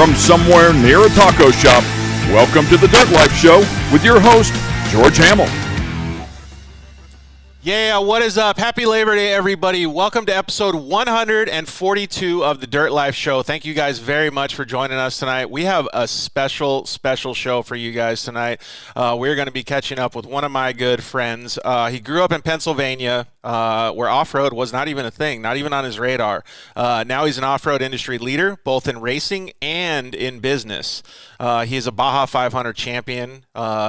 From somewhere near a taco shop, welcome to the Dirt Life Show with your host, George Hamill. Yeah, what is up? Happy Labor Day, everybody. Welcome to episode 142 of the Dirt Life Show. Thank you guys very much for joining us tonight. We have a special show for you guys tonight. We're going to be catching up with one of my good friends. He grew up in Pennsylvania, where off-road was not even a thing, not even on his radar. Now he's an off-road industry leader, both in racing and in business. He is a Baja 500 champion.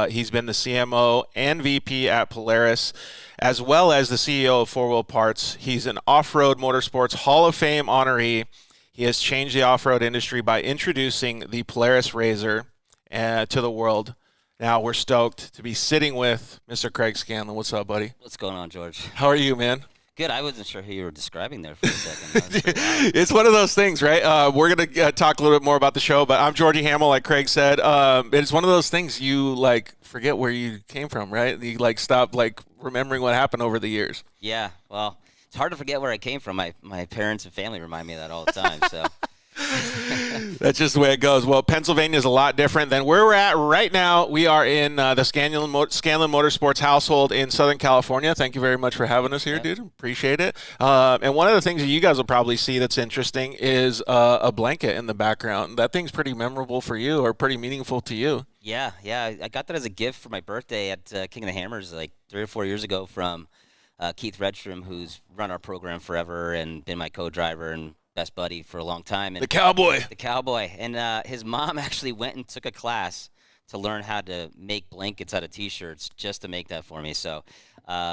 He's been the CMO and VP at Polaris, as well as the CEO of Four Wheel Parts. He's an off-road motorsports Hall of Fame honoree. He has changed the off-road industry by introducing the Polaris RZR to the world. Now we're stoked to be sitting with Mr. Craig Scanlon. What's up, buddy? What's going on, George? How are you, man? Good. I wasn't sure who you were describing there for a second. It's one of those things, right? We're going to talk a little bit more about the show, but I'm Georgie Hamill, like Craig said. It's one of those things you, forget where you came from, right? You, stop, remembering what happened over the years. Yeah, well, it's hard to forget where I came from. My parents and family remind me of that all the time, so... That's just the way it goes. Well, Pennsylvania is a lot different than where we're at right now. We are in the Scanlon Motorsports household in Southern California. Thank you very much for having us here, dude. Appreciate it. And one of the things that you guys will probably see that's interesting is a blanket in the background. That thing's pretty memorable for you, or pretty meaningful to you. Yeah. I got that as a gift for my birthday at King of the Hammers 3 or 4 years ago from Keith Redstrom, who's run our program forever and been my co-driver and best buddy for a long time. And the cowboy. And his mom actually went and took a class to learn how to make blankets out of T-shirts just to make that for me. So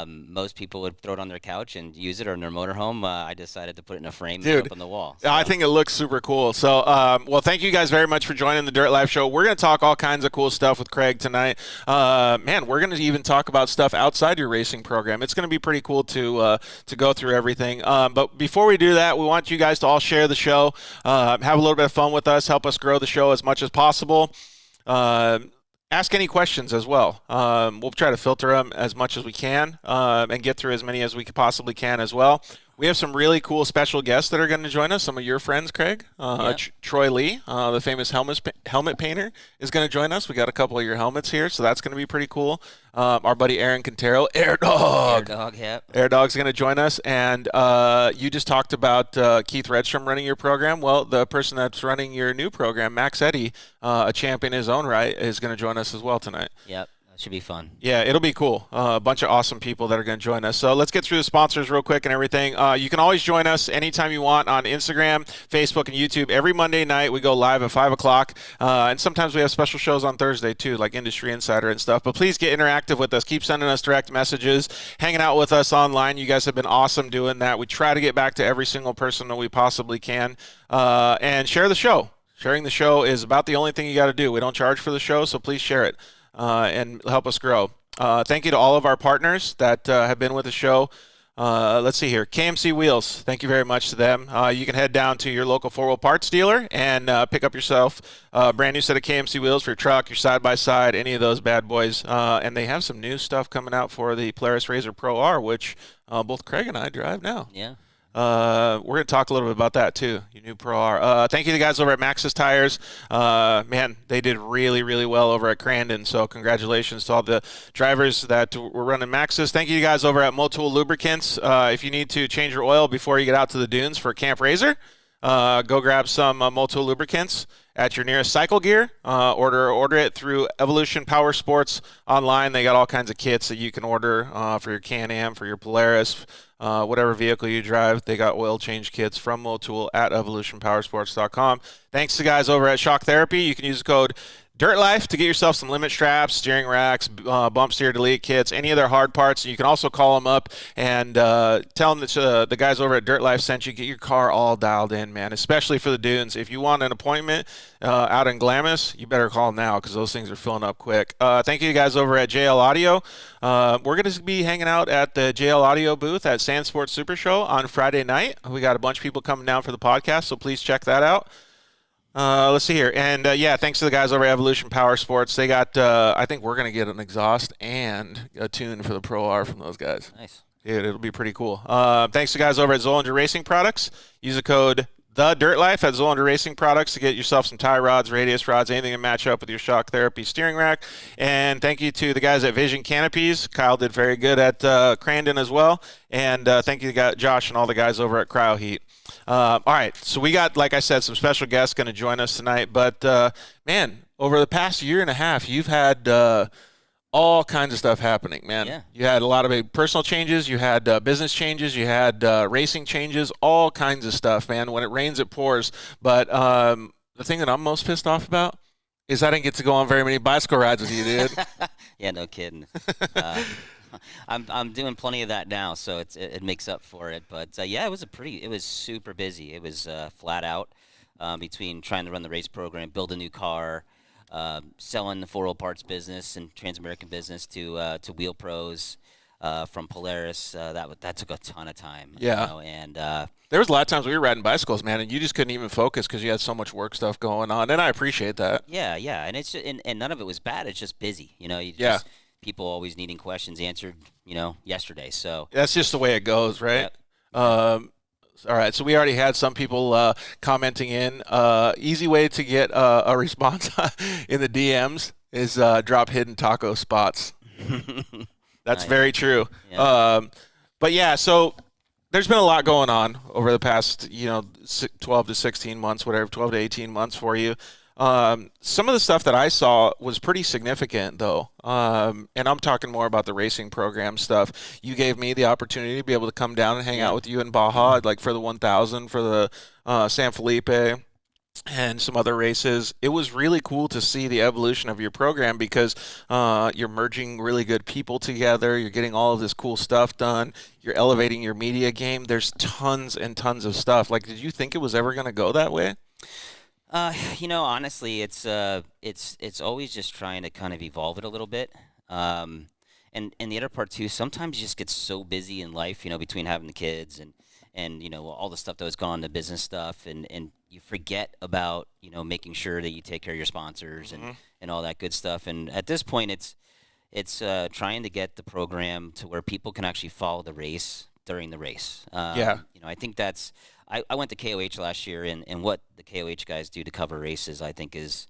most people would throw it on their couch and use it, or in their motorhome. I decided to put it in a frame and up on the wall. So. I think it looks super cool. So, well, thank you guys very much for joining the Dirt Life Show. We're going to talk all kinds of cool stuff with Craig tonight. Man, we're going to even talk about stuff outside your racing program. It's going to be pretty cool to go through everything. But before we do that, we want you guys to all share the show, have a little bit of fun with us, help us grow the show as much as possible. Ask any questions as well. We'll try to filter them as much as we can and get through as many as we possibly can as well. We have some really cool special guests that are going to join us. Some of your friends, Craig. Troy Lee, the famous helmet painter, is going to join us. We got a couple of your helmets here, so that's going to be pretty cool. Our buddy Aaron Quintero, Air Dog, yep. Air Dog's going to join us. And you just talked about Keith Redstrom running your program. Well, the person that's running your new program, Max Eddy, a champion in his own right, is going to join us as well tonight. Yep. Should be fun. Yeah, it'll be cool. A bunch of awesome people that are going to join us. So let's get through the sponsors real quick and everything. You can always join us anytime you want on Instagram, Facebook, and YouTube. Every Monday night we go live at 5 o'clock. And sometimes we have special shows on Thursday too, like Industry Insider and stuff. But please get interactive with us. Keep sending us direct messages, hanging out with us online. You guys have been awesome doing that. We try to get back to every single person that we possibly can. And share the show. Sharing the show is about the only thing you got to do. We don't charge for the show, so please share it. And help us grow. Thank you to all of our partners that have been with the show. Let's see here. KMC Wheels, thank you very much to them. You can head down to your local four-wheel parts dealer and pick up yourself a brand new set of KMC wheels for your truck, your side-by-side, any of those bad boys. And they have some new stuff coming out for the Polaris RZR Pro R, which both Craig and I drive now. Yeah. We're going to talk a little bit about that too, your new Pro R. Thank you to the guys over at Maxxis Tires. Man, they did really, really well over at Crandon, so congratulations to all the drivers that were running Maxxis. Thank you guys over at Motul Lubricants. If you need to change your oil before you get out to the dunes for Camp RZR, go grab some Motul Lubricants at your nearest Cycle Gear. Order it through Evolution Power Sports online. They got all kinds of kits that you can order for your Can-Am, for your Polaris, whatever vehicle you drive. They got oil change kits from Motul at evolutionpowersports.com. Thanks to guys over at Shock Therapy. You can use the code DIRTLIFE to get yourself some limit straps, steering racks, bump steer delete kits, any of their hard parts. You can also call them up and tell them that the guys over at Dirt Life sent you. Get your car all dialed in, man, especially for the dunes. If you want an appointment out in Glamis, you better call now because those things are filling up quick. Thank you guys over at JL Audio. We're going to be hanging out at the JL Audio booth at Sand Sports Super Show on Friday night. We got a bunch of people coming down for the podcast, so please check that out. Let's see here. And, yeah, thanks to the guys over at Evolution Power Sports. They got, I think we're going to get an exhaust and a tune for the Pro R from those guys. Nice. Dude, it'll be pretty cool. Thanks to guys over at Zollinger Racing Products. Use the code The Dirt Life at Zoolander Racing Products to get yourself some tie rods, radius rods, anything to match up with your shock therapy steering rack. And thank you to the guys at Vision Canopies. Kyle did very good at Crandon as well. And thank you to Josh and all the guys over at Cryo Heat. All right, so we got, like I said, some special guests going to join us tonight. But, man, over the past year and a half, you've had all kinds of stuff happening, man. Yeah. You had a lot of big personal changes. You had business changes. You had racing changes, all kinds of stuff, man. When it rains, it pours. But the thing that I'm most pissed off about is I didn't get to go on very many bicycle rides with you, dude. Yeah, no kidding. I'm doing plenty of that now, so it makes up for it. But yeah, it was super busy. It was flat out between trying to run the race program, build a new car, selling the 4 parts business and Trans-American business to Wheel Pros from Polaris. That took a ton of time. Yeah. You know, and there was a lot of times we were riding bicycles, man, and you just couldn't even focus because you had so much work stuff going on, and I appreciate that. yeah, and it's and none of it was bad. It's just busy. You know, people always needing questions answered. You know, yesterday. So that's just the way it goes, right? Yep. All right, so we already had some people commenting in. Easy way to get a response in the DMs is drop hidden taco spots. That's very true. Yeah. But yeah, so there's been a lot going on over the past, 12 to 16 months, whatever, 12 to 18 months for you. Some of the stuff that I saw was pretty significant, though. And I'm talking more about the racing program stuff. You gave me the opportunity to be able to come down and hang out with you in Baja, like for the 1000, for the San Felipe, and some other races. It was really cool to see the evolution of your program because you're merging really good people together. You're getting all of this cool stuff done. You're elevating your media game. There's tons and tons of stuff. Like, did you think it was ever going to go that way? Honestly, it's always just trying to kind of evolve it a little bit. And the other part too, sometimes you just get so busy in life, between having the kids and all the stuff that was gone, the business stuff, and you forget about, making sure that you take care of your sponsors and all that good stuff. And at this point, it's trying to get the program to where people can actually follow the race during the race. I think that's. I went to KOH last year, and what the KOH guys do to cover races, I think, is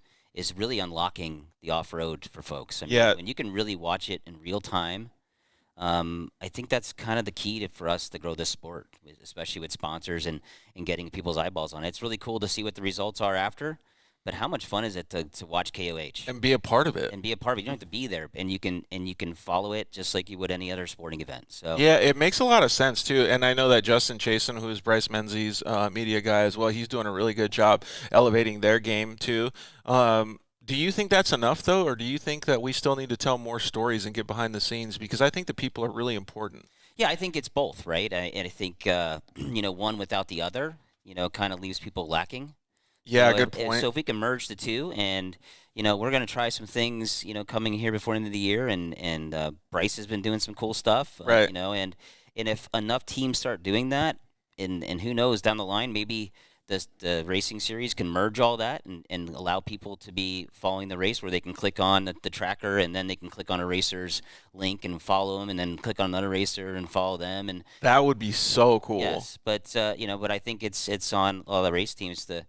really unlocking the off-road for folks. I mean, when you can really watch it in real time, I think that's kind of the key for us to grow this sport, especially with sponsors and getting people's eyeballs on it. It's really cool to see what the results are after, but how much fun is it to watch KOH and be a part of it? You don't have to be there, and you can follow it just like you would any other sporting event. So yeah, it makes a lot of sense too. And I know that Justin Chasen, who's Bryce Menzies' media guy as well, he's doing a really good job elevating their game too. Do you think that's enough though, or do you think that we still need to tell more stories and get behind the scenes? Because I think the people are really important. Yeah, I think it's both, right? And I think one without the other, kind of leaves people lacking. Yeah, good point. So if we can merge the two, and we're going to try some things, coming here before the end of the year, and Bryce has been doing some cool stuff, right? And if enough teams start doing that, and who knows, down the line, maybe the racing series can merge all that and allow people to be following the race, where they can click on the tracker, and then they can click on a racer's link and follow them, and then click on another racer and follow them. And that would be so cool. Yes, but but I think it's on all the race teams to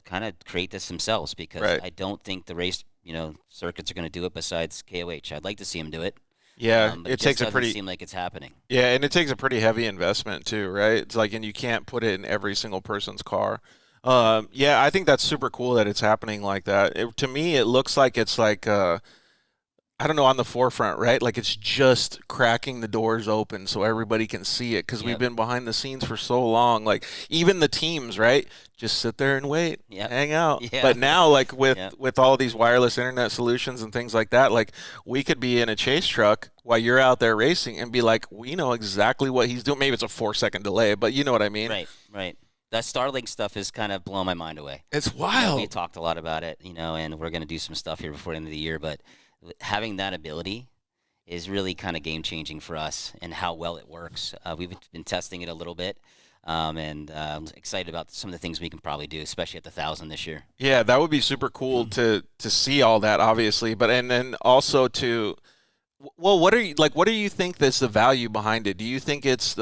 kind of create this themselves, because I don't think the race, circuits are going to do it besides KOH. I'd like to see them do it. Yeah, but it takes a pretty. Seem like it's happening. Yeah, and it takes a pretty heavy investment too, right? It's like, and you can't put it in every single person's car. Yeah, I think that's super cool that it's happening like that. To me, it looks like it's like. I don't know, on the forefront, right? Like it's just cracking the doors open so everybody can see it, because we've been behind the scenes for so long. Like even the teams, right? Just sit there and wait, hang out. Yeah. But now, like with all these wireless internet solutions and things like that, like we could be in a chase truck while you're out there racing and be like, we know exactly what he's doing. Maybe it's a 4-second delay, but you know what I mean? Right. That Starlink stuff is kind of blowing my mind away. It's wild. We talked a lot about it, and we're going to do some stuff here before the end of the year, but having that ability is really kind of game-changing for us and how well it works. We've been testing it a little bit, and I'm excited about some of the things we can probably do, especially at the 1000 this year. Yeah, that would be super cool to see all that, obviously, but and then also to, well, what do you think that's the value behind it? Do you think it's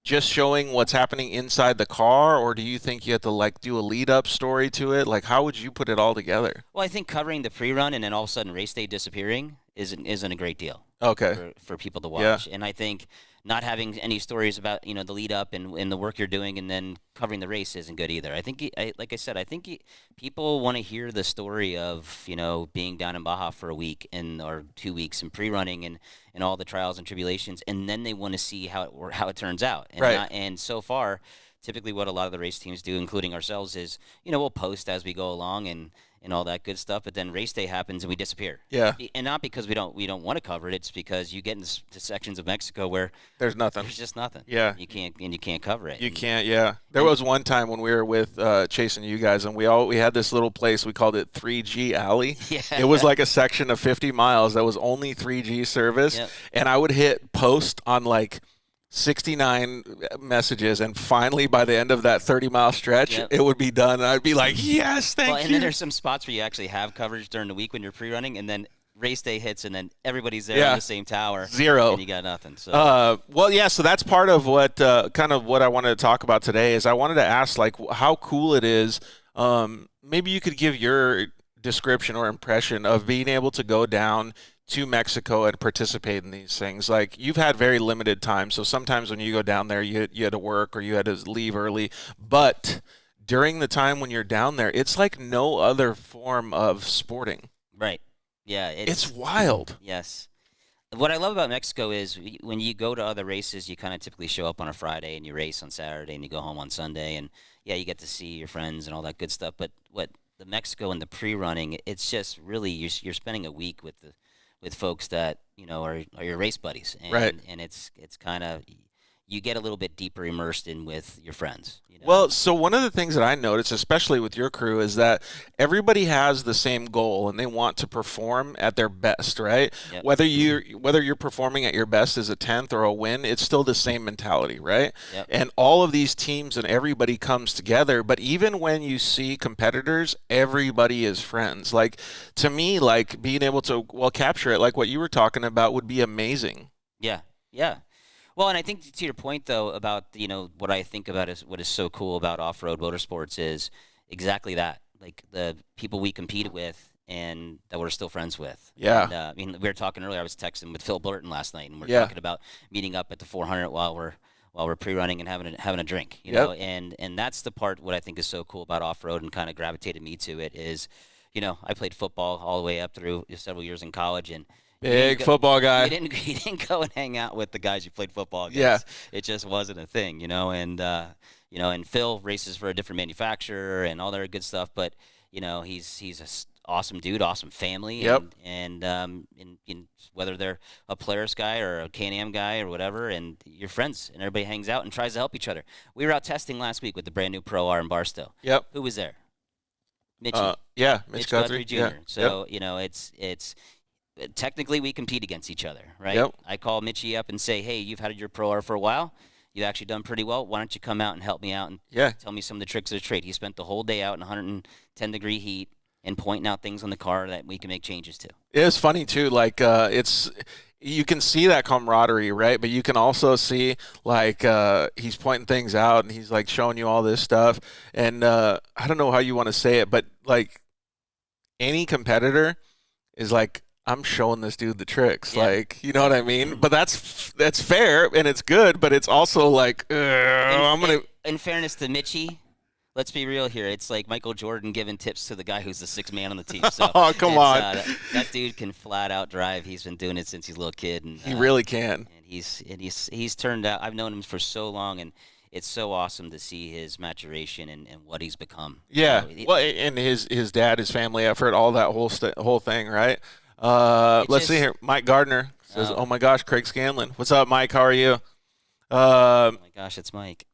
just showing what's happening inside the car, or do you think you have to like do a lead up story to it? Like, how would you put it all together? Well, I think covering the pre-run and then all of a sudden race day disappearing isn't a great deal. Okay. For people to watch. And I think not having any stories about the lead up and the work you're doing and then covering the race isn't good either. I think like I said, I think people want to hear the story of being down in Baja for a week or 2 weeks and pre-running and all the trials and tribulations, and then they want to see how it turns out. And Right. And so far, typically what a lot of the race teams do, including ourselves, is we'll post as we go along and all that good stuff, but then race day happens and we disappear. Yeah. And not because we don't want to cover it. It's because you get into sections of Mexico where There's nothing. there's just nothing. Yeah. You can't cover it. You can't, yeah. There was one time when we were with chasing you guys, and we had this little place. We called it 3G Alley. Yeah. It was like a section of 50 miles that was only 3G service, Yep. and I would hit post on like 69 messages, and finally by the end of that 30-mile stretch, Yep. it would be done, and I'd be like, yes, thank Well, and you. then there's some spots where you actually have coverage during the week when you're pre-running, and then race day hits, and then everybody's there Yeah. on the same tower. Zero. And you got nothing. So. Well, yeah, so that's part of what kind of what I wanted to talk about today is I wanted to ask, like, how cool it is. Maybe you could give your description or impression of being able to go down to Mexico and participate in these things. Like, you've had very limited time, so sometimes when you go down there, you had to work or you had to leave early. But during the time when you're down there, it's like no other form of sporting. Right. Yeah. It's wild. Yes. What I love about Mexico is when you go to other races, you kind of typically show up on a Friday and you race on Saturday and you go home on Sunday. And, yeah, you get to see your friends and all that good stuff. But what the Mexico and the pre-running, it's just really you're spending a week with folks that are your race buddies, and, Right. And it's kind of you get a little bit deeper immersed in with your friends. Well, so one of the things that I noticed, especially with your crew, is that everybody has the same goal and they want to perform at their best, right? Yep. Whether you're performing at your best as a 10th or a win, it's still the same mentality, right? Yep. And all of these teams and everybody comes together, but even when you see competitors, everybody is friends. Like, to me, like, being able to capture it, like what you were talking about, would be amazing. Yeah. Well, and I think to your point, though, about, what I think about is what is so cool about off-road motorsports is exactly that. Like, the people we compete with and that we're still friends with. Yeah. And, we were talking earlier, I was texting with Phil Blurton last night, and we're Yeah. talking about meeting up at the 400 while we're pre-running and having a drink, Yep. know, and that's the part what I think is so cool about off-road and kind of gravitated me to it is, I played football all the way up through several years in college, and Big football guy. You didn't go and hang out with the guys you played football against. Yeah. It just wasn't a thing, and and Phil races for a different manufacturer and all that good stuff, but he's a awesome dude, awesome family. Yep. And whether they're a Polaris guy or a Can-Am guy or whatever, and you're friends, and everybody hangs out and tries to help each other. We were out testing last week with the brand new Pro R in Barstow. Yep. Who was there? Mitchie. Mitch Guthrie Jr. Yeah. So, it's technically we compete against each other, right? Yep. I call Mitchie up and say, hey, you've had your Pro R for a while. You've actually done pretty well. Why don't you come out and help me out and tell me some of the tricks of the trade? He spent the whole day out in 110-degree heat and pointing out things on the car that we can make changes to. It's funny too, like you can see that camaraderie, right? But you can also see like he's pointing things out and he's like showing you all this stuff. And I don't know how you want to say it, but like any competitor is like, I'm showing this dude the tricks, like, you know what I mean? But that's fair and it's good, but it's also like, In fairness to Mitchie, let's be real here. It's like Michael Jordan giving tips to the guy who's the sixth man on the team. So oh, come on. That dude can flat out drive. He's been doing it since he's a little kid. And he really can. And he's turned out. I've known him for so long, and it's so awesome to see his maturation and what he's become. Yeah. Well, and his dad, his family effort, all that whole thing, right? Let's see here. Mike Gardner says, "Oh my gosh, Craig Scanlon. What's up, Mike? How are you?" Oh my gosh, it's Mike.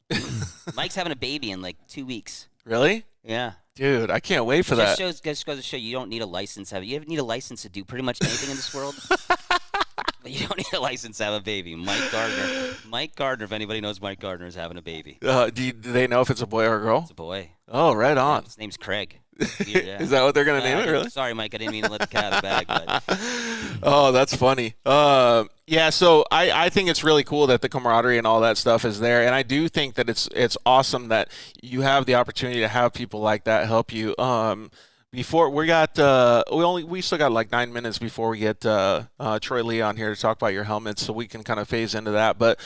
Mike's having a baby in like 2 weeks. Really? Yeah. Dude, I can't wait for that. Just goes to show you don't need a license. You need a license to do pretty much anything in this world. But you don't need a license to have a baby. Mike Gardner, if anybody knows Mike Gardner, is having a baby. Do they know if it's a boy or a girl? It's a boy. Oh, right on. Yeah, his name's Craig. Yeah. Is that what they're going to name it, really? Sorry, Mike. I didn't mean to let the cat out of the bag. But. Oh, that's funny. Yeah, so I think it's really cool that the camaraderie and all that stuff is there, and I do think that it's awesome that you have the opportunity to have people like that help you. Before we got we still got like 9 minutes before we get Troy Lee on here to talk about your helmets, so we can kind of phase into that. But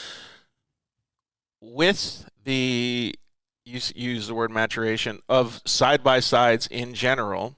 with the use the word maturation of side by sides in general,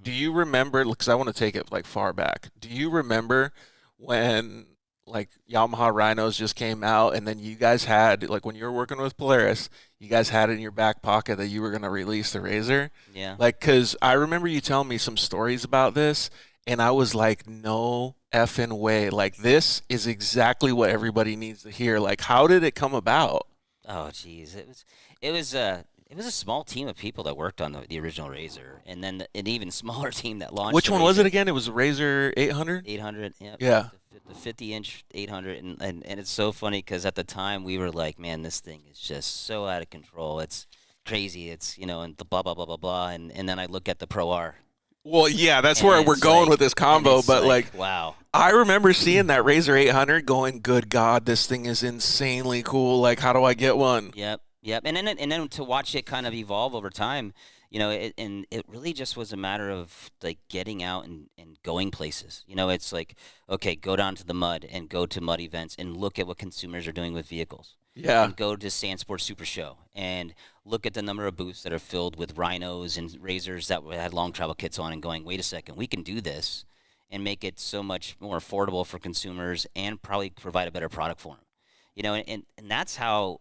do you remember? Because I want to take it like far back. Do you remember when like Yamaha Rhinos just came out, and then you guys had, like, when you were working with Polaris, you guys had in your back pocket that you were going to release the Razor? Yeah. Like, because I remember you telling me some stories about this, and I was like, no effing way. Like, this is exactly what everybody needs to hear. Like, how did it come about? Oh, geez, it was a small team of people that worked on the original Razor, and then an even smaller team that launched. Which the one was it Razor. again? It was Razor 800? 800, yep. Yeah. The 50-inch 800, and it's so funny because at the time we were like, man, this thing is just so out of control. It's crazy. It's, and the blah, blah, blah, blah, blah. And then I look at the Pro R. Well, yeah, that's And where we're it's going like- with this combo. and it's But like, wow. I remember seeing that Razor 800 going, good God, this thing is insanely cool. Like, how do I get one? Yep. And then to watch it kind of evolve over time, and it really just was a matter of like getting out and going places. It's like, okay, go down to the mud and go to mud events and look at what consumers are doing with vehicles. Yeah. And go to Sand Sports Super Show and look at the number of booths that are filled with Rhinos and Razors that had long travel kits on, and going, wait a second, we can do this and make it so much more affordable for consumers and probably provide a better product for them. And that's how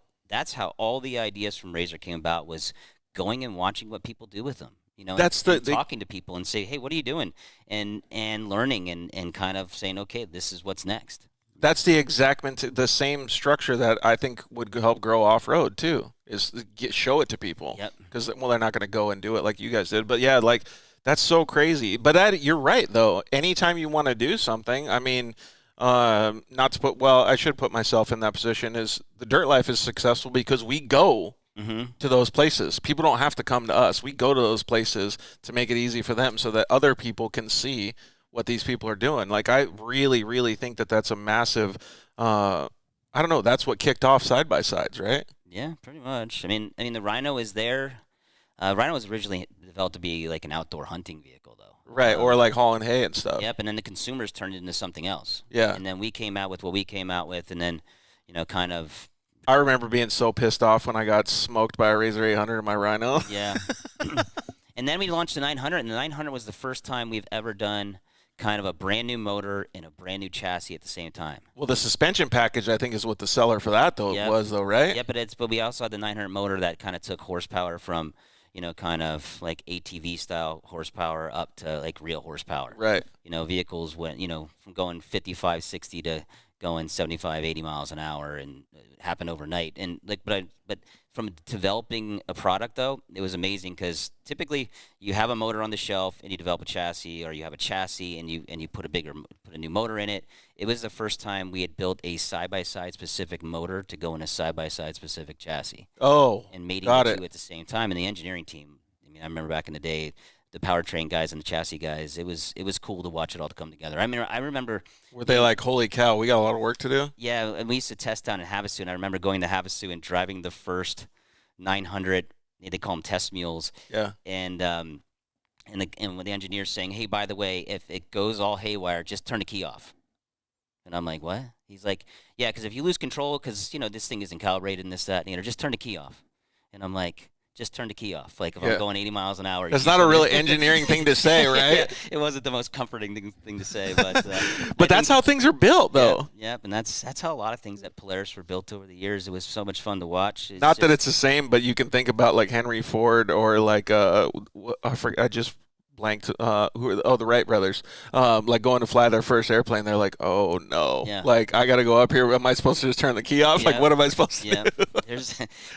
all the ideas from Razor came about, was going and watching what people do with them. That's and talking to people and say, hey, what are you doing? And learning and kind of saying, okay, this is what's next. That's the the same structure that I think would help grow off-road too, is show it to people. Yep. Because, well, they're not going to go and do it like you guys did. But yeah, like, that's so crazy. But you're right, though. Anytime you want to do something, I mean, not to put, well, I should put myself in that position, is the Dirt Life is successful because we go to those places. People don't have to come to us. We go to those places to make it easy for them so that other people can see what these people are doing. Like, I really, really think that that's a massive, I don't know, that's what kicked off side-by-sides, right? Yeah, pretty much. I mean, the Rhino is there. Rhino was originally developed to be like an outdoor hunting vehicle, though. Right, or like hauling hay and stuff. Yep, and then the consumers turned it into something else. Yeah. And then we came out with what we came out with, and then, kind of. I remember being so pissed off when I got smoked by a Razor 800 in my Rhino. Yeah. And then we launched the 900, and the 900 was the first time we've ever done kind of a brand new motor and a brand new chassis at the same time. Well, the suspension package, I think, is what the seller for that was, right? Yeah, but we also had the 900 motor that kind of took horsepower from, kind of like ATV style horsepower up to like real horsepower. Right. Vehicles went, from going 55, 60 to going 75, 80 miles an hour, and it happened overnight. And like, but from developing a product, though, it was amazing, because typically you have a motor on the shelf and you develop a chassis, or you have a chassis and you put a new motor in it. It was the first time we had built a side-by-side specific motor to go in a side-by-side specific chassis. Oh, and mating got the it. two at the same time. And the engineering team, I mean, I remember back in the day, the powertrain guys and the chassis guys, it was cool to watch it all come together. I mean, I remember. Were they like, holy cow, we got a lot of work to do? Yeah, and we used to test down in Havasu, and I remember going to Havasu and driving the first 900. They call them test mules. Yeah. And with the engineers saying, hey, by the way, if it goes all haywire, just turn the key off. And I'm like, what? He's like, yeah, because if you lose control, because this thing isn't calibrated and this, that, and just turn the key off. And I'm like, just turn the key off. Like, if I'm going 80 miles an hour. That's not a really engineering thing to say, right? It wasn't the most comforting thing to say, but but that's how things are built, though. Yeah, and that's how a lot of things at Polaris were built over the years. It was so much fun to watch. Not that it's the same, but you can think about like Henry Ford, or like I just blanked. Who are the Wright brothers? Like going to fly their first airplane, they're like, oh no, like I got to go up here. Am I supposed to just turn the key off? Like, what am I supposed to do?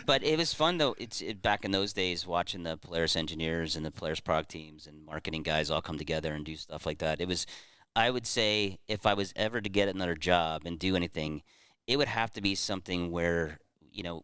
But it was fun though. Back in those days, watching the Polaris engineers and the Polaris product teams and marketing guys all come together and do stuff like that. It was, I would say, if I was ever to get another job and do anything, it would have to be something where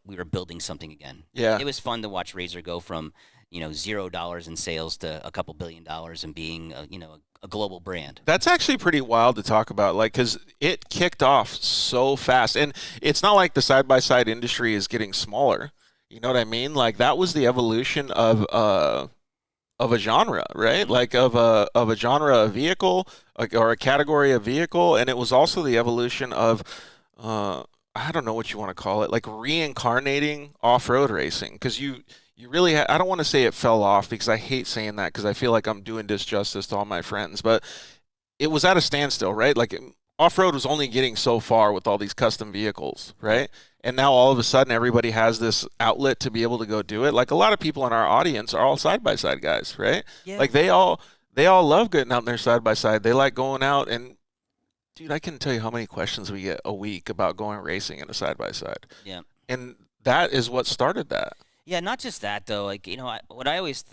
we were building something again. Yeah. It was fun to watch Razor go from $0 in sales to a couple $1 billion and being a global brand. That's actually pretty wild to talk about, like, because it kicked off so fast, and it's not like the side-by-side industry is getting smaller. You know what I mean? Like, that was the evolution of a genre, right? Like of a genre of vehicle, like, or a category of vehicle, and it was also the evolution of I don't know what you want to call it, like reincarnating off-road racing, because you really I don't want to say it fell off, because I hate saying that, because I feel like I'm doing disjustice to all my friends, but it was at a standstill, right? Like, off-road was only getting so far with all these custom vehicles, right? And now all of a sudden everybody has this outlet to be able to go do it. Like, a lot of people in our audience are all side-by-side guys, right? Yeah. Like, they all love getting out in their side-by-side. They like going out, and dude, I can tell you how many questions we get a week about going racing in a side-by-side. Yeah. And that is what started that. Yeah, not just that though. Like, what I always,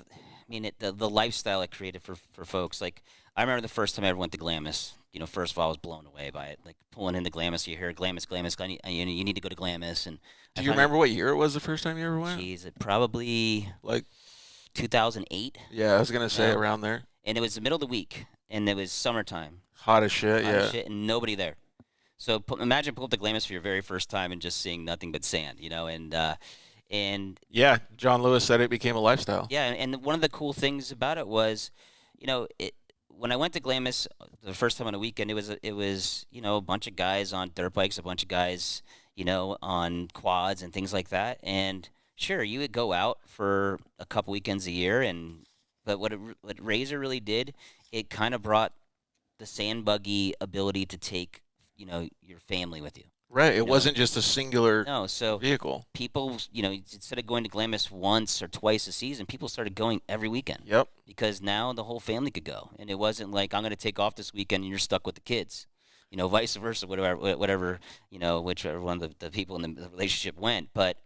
the lifestyle it created for folks. Like, I remember the first time I ever went to Glamis. First of all, I was blown away by it. Like, pulling into Glamis, you hear Glamis, you need to go to Glamis. And do you remember what year it was the first time you ever went? Geez, it probably like 2008. Yeah, I was gonna say around there. And it was the middle of the week, and it was summertime. Hot as shit, Hot as shit, and nobody there. So imagine pulling up to Glamis for your very first time and just seeing nothing but sand, and yeah, John Lewis said it became a lifestyle. Yeah, and one of the cool things about it was, when I went to Glamis the first time on a weekend, it was a bunch of guys on dirt bikes, a bunch of guys on quads and things like that. And sure, you would go out for a couple weekends a year, but what Razor really did, it kind of brought the sand buggy ability to take your family with you. Right. It wasn't just a singular vehicle. People, instead of going to Glamis once or twice a season, people started going every weekend. Yep. Because now the whole family could go, and it wasn't like, I'm going to take off this weekend and you're stuck with the kids. Vice versa, whatever, whichever one of the people in the relationship went. But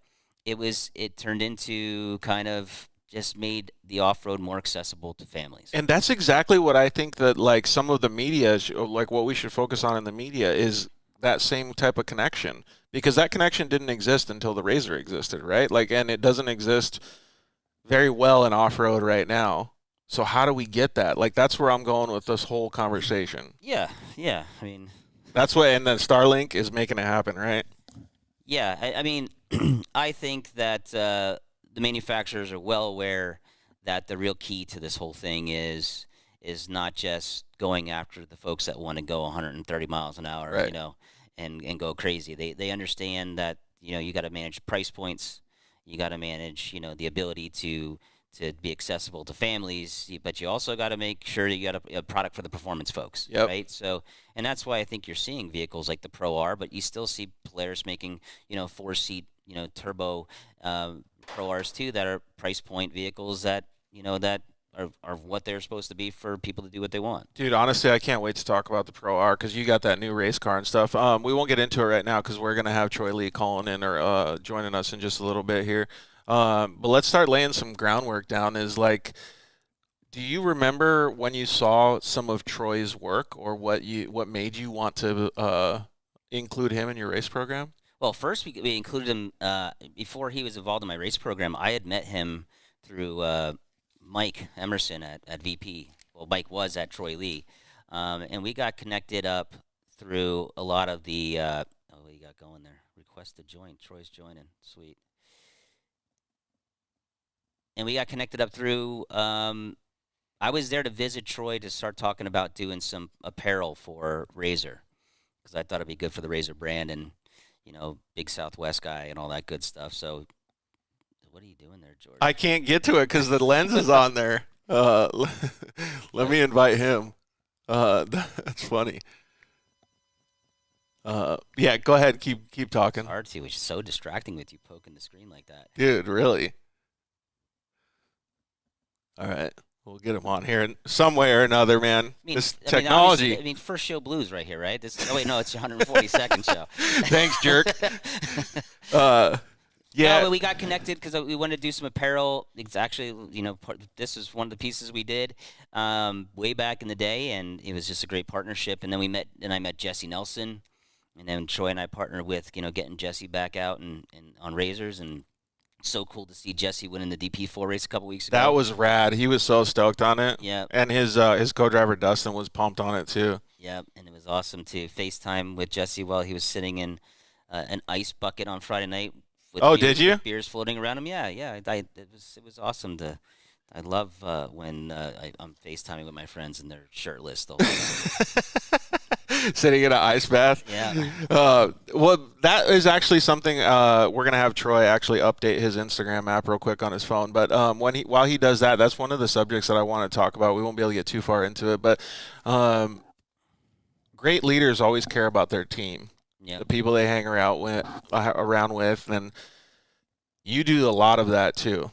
it turned into kind of just made the off-road more accessible to families. And that's exactly what I think that, like, some of the media, like, what we should focus on in the media is that same type of connection, because that connection didn't exist until the Razor existed, right? Like, and it doesn't exist very well in off-road right now. So how do we get that? Like, that's where I'm going with this whole conversation. Yeah. That's what, and then Starlink is making it happen, right? Yeah, I think that the manufacturers are well aware that the real key to this whole thing is not just going after the folks that want to go 130 miles an hour, right, and go crazy. They understand that, you got to manage price points, you got to manage, the ability to be accessible to families, but you also got to make sure that you got a product for the performance folks, right? So, and that's why I think you're seeing vehicles like the Pro R, but you still see players making, 4-seat, turbo Pro Rs too, that are price point vehicles that, that are what they're supposed to be for people to do what they want. Dude, honestly, I can't wait to talk about the Pro R, because you got that new race car and stuff. We won't get into it right now, because we're going to have Troy Lee calling in or joining us in just a little bit here. But let's start laying some groundwork down. Is like, do you remember when you saw some of Troy's work, or what made you want to include him in your race program? Well, first we included him before he was involved in my race program. I had met him through Mike Emerson at VP. Well, Mike was at Troy Lee, and we got connected up through a lot of the. What do you got going there? Request to join. Troy's joining. Sweet. And we got connected up through. I was there to visit Troy to start talking about doing some apparel for Razor, because I thought it'd be good for the Razor brand, and big Southwest guy and all that good stuff. So, what are you doing there, George? I can't get to it because the lens is on there. Let me invite him. That's funny. Yeah, go ahead. Keep talking. It's hard to, which is so distracting with you poking the screen like that. Dude, really? All right. We'll get him on here some way or another, man. Technology. First show blues right here, right? It's your 142nd show. Thanks, jerk. Yeah. No, but we got connected because we wanted to do some apparel. It's actually, this is one of the pieces we did way back in the day, and it was just a great partnership. And then I met Jesse Nelson, and then Troy and I partnered with, getting Jesse back out and on Razors, and so cool to see Jesse winning the DP4 race a couple weeks ago. That was rad. He was so stoked on it. Yeah. And his co-driver Dustin was pumped on it too. Yeah, and it was awesome to FaceTime with Jesse while he was sitting in an ice bucket on Friday night. With Oh, beers, did you? with beers floating around him. Yeah. It was awesome to. I love when I'm FaceTiming with my friends and they're shirtless the whole time. Sitting in an ice bath. Yeah. Well, that is actually something we're gonna have Troy actually update his Instagram app real quick on his phone. But while he does that, that's one of the subjects that I want to talk about. We won't be able to get too far into it, but great leaders always care about their team, the people they hang around with, and you do a lot of that too.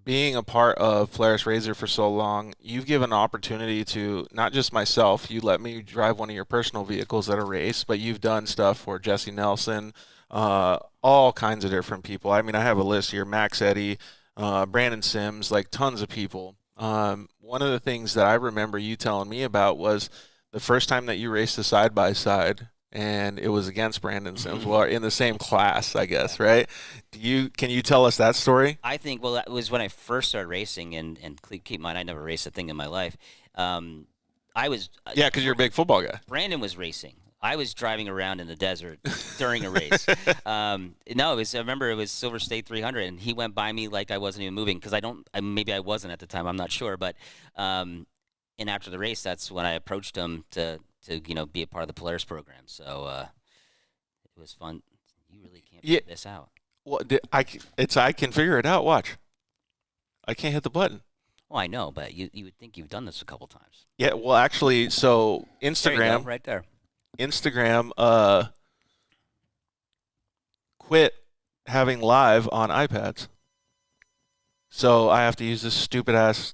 Being a part of Polaris RZR for so long, you've given opportunity to not just myself. You let me drive one of your personal vehicles at a race, but you've done stuff for Jesse Nelson, all kinds of different people. I mean, I have a list here: Max Eddy, Brandon Sims, like tons of people. One of the things that I remember you telling me about was the first time that you raced a side-by-side, and it was against Brandon Sims, well, in the same class, I guess, right? Can you tell us that story? I think, well, that was when I first started racing, and keep in mind, I never raced a thing in my life. I was Yeah, because you're a big football guy. Brandon was racing. I was driving around in the desert during a race. No, I remember it was Silver State 300, and he went by me like I wasn't even moving because maybe I wasn't at the time. I'm not sure, but and after the race, that's when I approached him to be a part of the Polaris program. So it was fun. You really can't figure this out. Well, I can figure it out. Watch. I can't hit the button. Well, I know, but you would think you've done this a couple times. Yeah, well, actually, so Instagram, there you go, right there. Instagram quit having live on iPads. So I have to use this stupid-ass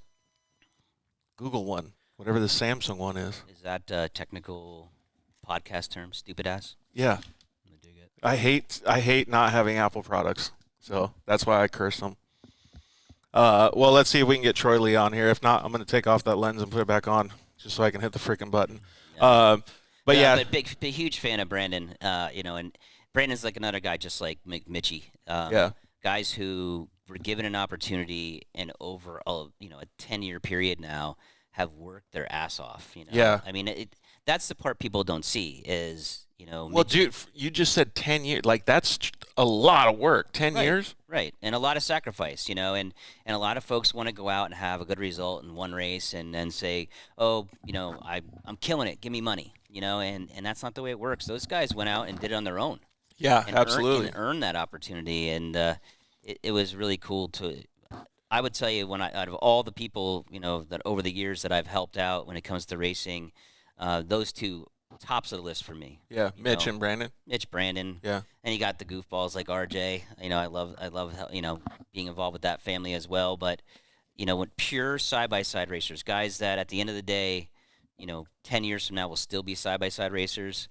Google one, whatever the Samsung one is. Is that a technical podcast term, stupid ass? Yeah. I dig it. I hate not having Apple products, so that's why I curse them. Well, let's see if we can get Troy Lee on here. If not, I'm going to take off that lens and put it back on just so I can hit the freaking button. Yeah. But huge fan of Brandon. And Brandon's like another guy, just like Mitchie. Guys who were given an opportunity and over a 10-year period now have worked their ass off. Yeah. I mean, that's the part people don't see is Well, dude, you just said 10 years. Like, that's a lot of work. 10 years? Right. And a lot of sacrifice, and a lot of folks want to go out and have a good result in one race and then say, oh, I'm killing it. Give me money, and that's not the way it works. Those guys went out and did it on their own. Yeah, and absolutely. Earned that opportunity. And it was really cool I would tell you, out of all the people, that over the years that I've helped out when it comes to racing, those two tops of the list for me. Yeah, Mitch and Brandon. Brandon. Yeah. And you got the goofballs like RJ. I love being involved with that family as well. But, when pure side-by-side racers, guys that at the end of the day, 10 years from now will still be side-by-side racers,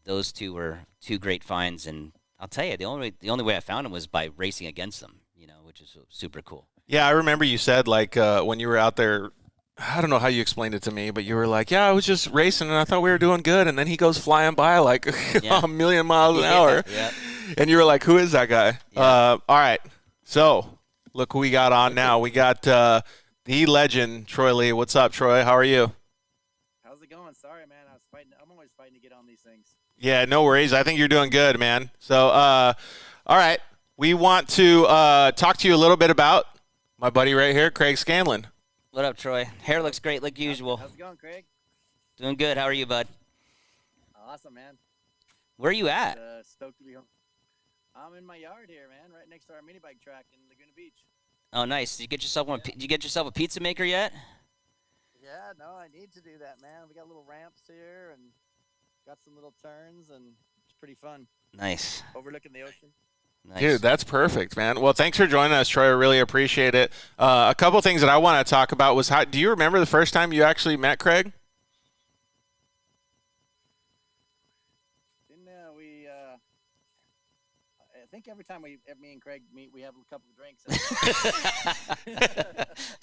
those two were two great finds. And I'll tell you, the only way I found them was by racing against them, which is super cool. Yeah, I remember you said, like, when you were out there, I don't know how you explained it to me, but you were like, yeah, I was just racing, and I thought we were doing good, and then he goes flying by like a million miles an hour. Yeah. And you were like, who is that guy? Yeah. All right, so look who we got on now. We got the legend, Troy Lee. What's up, Troy? How are you? How's it going? Sorry, man. I'm always fighting to get on these things. Yeah, no worries. I think you're doing good, man. So, all right. We want to talk to you a little bit about my buddy right here, Craig Scanlon. What up, Troy? Hair looks great like usual. How's it going, Craig? Doing good. How are you, bud? Awesome, man. Where are you at? Stoked to be home. I'm in my yard here, man, right next to our mini bike track in Laguna Beach. Oh, nice. Did you get yourself a pizza maker yet? Yeah, no, I need to do that, man. We got little ramps here and got some little turns, and it's pretty fun. Nice. Overlooking the ocean. Nice. Dude, that's perfect, man. Well, thanks for joining us, Troy. I really appreciate it. A couple things that I want to talk about was do you remember the first time you actually met Craig? I think every time me and Craig meet, we have a couple of drinks.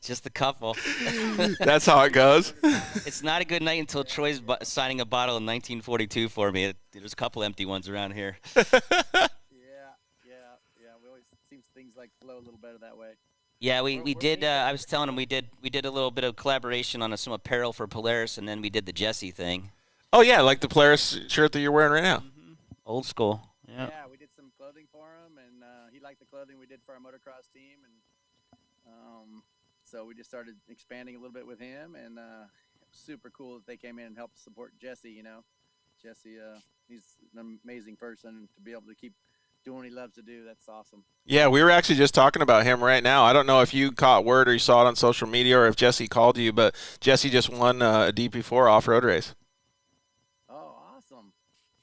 Just a couple. That's how it goes. It's not a good night until Troy's signing a bottle in 1942 for me. There's a couple empty ones around here. Yeah. like flow a little better that way. Yeah, we We're did. meeting I up was with telling him people. we did a little bit of collaboration on some apparel for Polaris, and then we did the Jesse thing. Oh yeah, like the Polaris shirt that you're wearing right now. Old school. Yeah. Yeah, we did some clothing for him, and he liked the clothing we did for our motocross team, and so we just started expanding a little bit with him, and super cool that they came in and helped support Jesse. Jesse, he's an amazing person, and to be able to keep doing what he loves to do, that's awesome. Yeah, we were actually just talking about him right now. I don't know if you caught word or you saw it on social media or if Jesse called you, but Jesse just won a DP4 off-road race. Oh, awesome.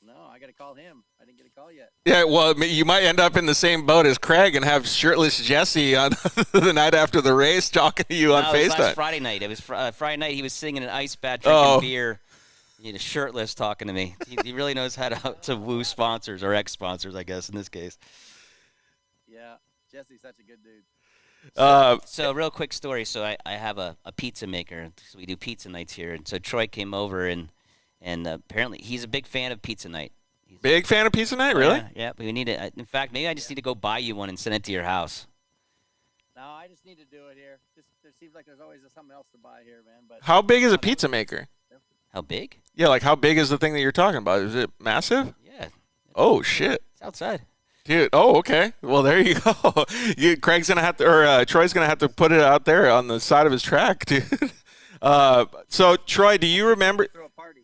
No, I got to call him. I didn't get a call yet. Yeah, well, you might end up in the same boat as Craig and have shirtless Jesse on the night after the race talking to you on No, it was FaceTime. last Friday night. It was Friday night. He was sitting in an ice bath, drinking beer, shirtless, talking to me. He really knows how to woo sponsors or ex-sponsors, I guess, in this case. Yeah, Jesse's such a good dude. So real quick story. So I have a pizza maker. So we do pizza nights here. And so Troy came over, and apparently he's a big fan of pizza night. Big fan of Pizza Night, really? Yeah, but we need to. In fact, maybe I just need to go buy you one and send it to your house. No, I just need to do it here. There seems like there's always something else to buy here, man. But How big is a pizza maker? How big? Yeah, like how big is the thing that you're talking about? Is it massive? Yeah. Oh, shit. It's outside. Dude, oh, okay. Well, there you go. Craig's going to have to, or Troy's going to have to put it out there on the side of his track, dude. So, Troy, do you remember? throw a party.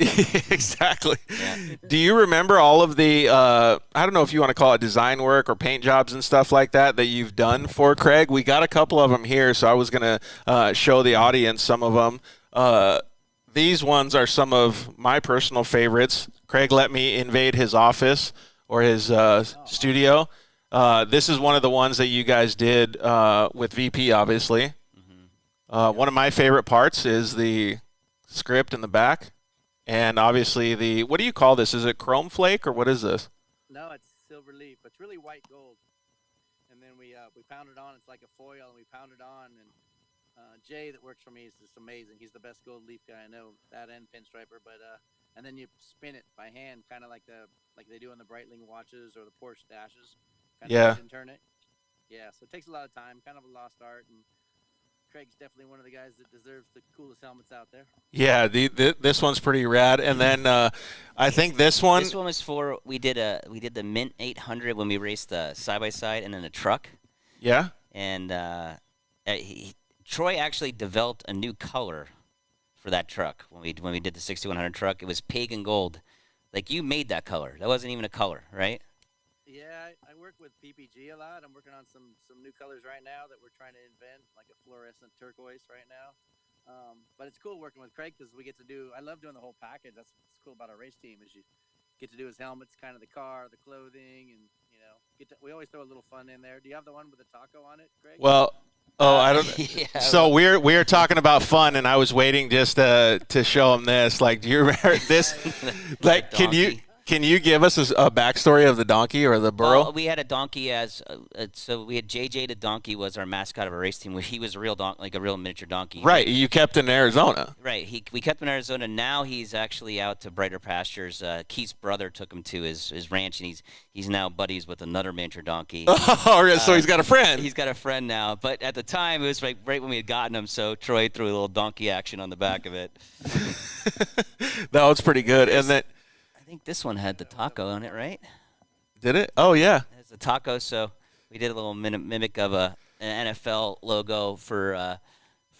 Exactly. Yeah. Do you remember all of the, I don't know if you want to call it design work or paint jobs and stuff like that you've done for Craig? We got a couple of them here, so I was going to show the audience some of them. These ones are some of my personal favorites. Craig let me invade his office or his studio. This is one of the ones that you guys did with VP, obviously. One of my favorite parts is the script in the back. And obviously what do you call this? Is it chrome flake or what is this? No, it's silver leaf. It's really white gold. And then we pound it on. It's like a foil, and we pound it on. And Jay that works for me is just amazing. He's the best gold leaf guy I know. That and pinstriper. But and then you spin it by hand, kind of like they do on the Breitling watches or the Porsche dashes. Kind Yeah. of and turn it. Yeah. So it takes a lot of time. Kind of a lost art. And Craig's definitely one of the guys that deserves the coolest helmets out there. Yeah, this one's pretty rad. And then I think this one. This one was for we did the Mint 800 when we raced side by side and then a truck. Yeah. And Troy actually developed a new color for that truck when we did the 6100 truck. It was pagan gold. Like you made that color. That wasn't even a color, right? Yeah, I work with PPG a lot. I'm working on some new colors right now that we're trying to invent, like a fluorescent turquoise right now. But it's cool working with Craig because we get to do. I love doing the whole package. That's what's cool about our race team is you get to do his helmets, kind of the car, the clothing, and we always throw a little fun in there. Do you have the one with the taco on it, Craig? Well, I don't. Yeah, so we're talking about fun, and I was waiting just to show him this. Like, do you remember this? Like, can you give us a backstory of the donkey or the burro? Well, we had a donkey so we had JJ the donkey was our mascot of our race team. Where he was a real like a real miniature donkey. Right, you kept in Arizona. Right, we kept him in Arizona. Now he's actually out to brighter pastures. Keith's brother took him to his ranch, and he's now buddies with another miniature donkey. Oh, so he's got a friend. He's got a friend now, but at the time it was right when we had gotten him. So Troy threw a little donkey action on the back of it. That was pretty good, and then. I think this one had the taco on it, right? Did it? Oh, yeah. It has the taco, so we did a little mimic of an NFL logo for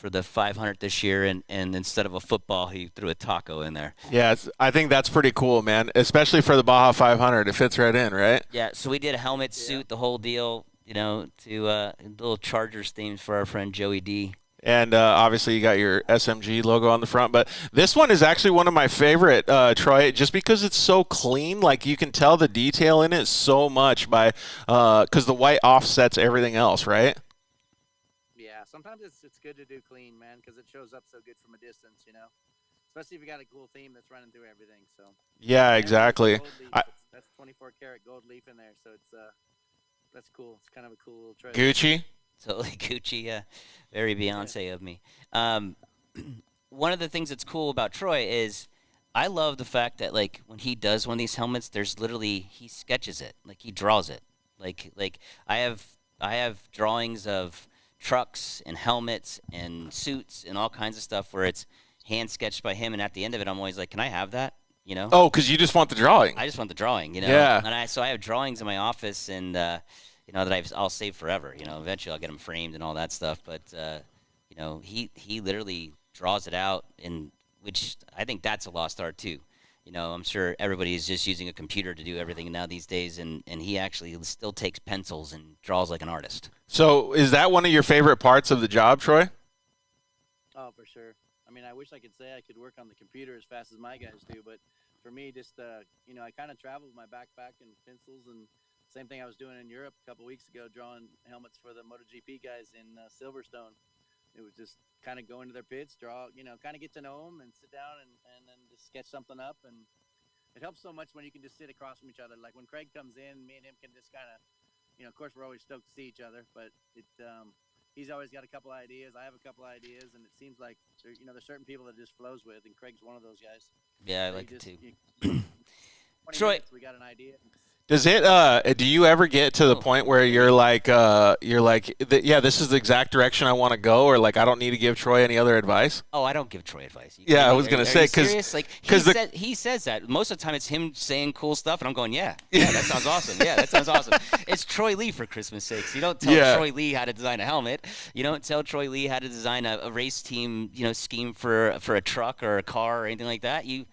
the 500 this year, and instead of a football, he threw a taco in there. Yeah, I think that's pretty cool, man, especially for the Baja 500. It fits right in, right? Yeah, so we did a helmet, suit, the whole deal, to little Chargers themes for our friend Joey D. And obviously you got your SMG logo on the front. But this one is actually one of my favorite, Troy, just because it's so clean. Like you can tell the detail in it so much because the white offsets everything else, right? Yeah, sometimes it's good to do clean, man, because it shows up so good from a distance, Especially if you got a cool theme that's running through everything. So. Yeah, exactly. That's 24 karat gold leaf in there, so that's cool. It's kind of a cool little treasure. Gucci. Totally Gucci, yeah. Very Beyonce of me. One of the things that's cool about Troy is I love the fact that, like, when he does one of these helmets, he sketches it. Like, he draws it. Like I have I have drawings of trucks and helmets and suits and all kinds of stuff where it's hand sketched by him, and at the end of it, I'm always like, can I have that? You know? Oh, because you just want the drawing. I just want the drawing, you know? Yeah. And so I have drawings in my office, and you know, that I'll save forever. You know, eventually I'll get them framed and all that stuff. But you know, he literally draws it out, and which I think that's a lost art too. You know, I'm sure everybody is just using a computer to do everything now these days, and he actually still takes pencils and draws like an artist. So is that one of your favorite parts of the job, Troy? Oh, for sure. I mean, I wish I could say I could work on the computer as fast as my guys do, but for me, just you know, I kind of travel with my backpack and pencils, and same thing I was doing in Europe a couple weeks ago, drawing helmets for the MotoGP guys in Silverstone. It was just kind of go into their pits, draw, you know, kind of get to know them, and sit down and then just sketch something up. And it helps so much when you can just sit across from each other. Like when Craig comes in, me and him can just kind of, you know, of course we're always stoked to see each other, but he's always got a couple ideas. I have a couple ideas, and it seems like you know, there's certain people that it just flows with, and Craig's one of those guys. Yeah, I like it too. 20 Troy, minutes, we got an idea. Does it? Do you ever get to the point where you're like, yeah, this is the exact direction I want to go, or like I don't need to give Troy any other advice? Oh, I don't give Troy advice. Yeah, I was gonna say because like he says that most of the time it's him saying cool stuff, and I'm going, yeah, that sounds awesome. Yeah, that sounds awesome. It's Troy Lee, for Christmas sakes. You don't tell Troy Lee how to design a helmet. You don't tell Troy Lee how to design a race team, you know, scheme for a truck or a car or anything like that. You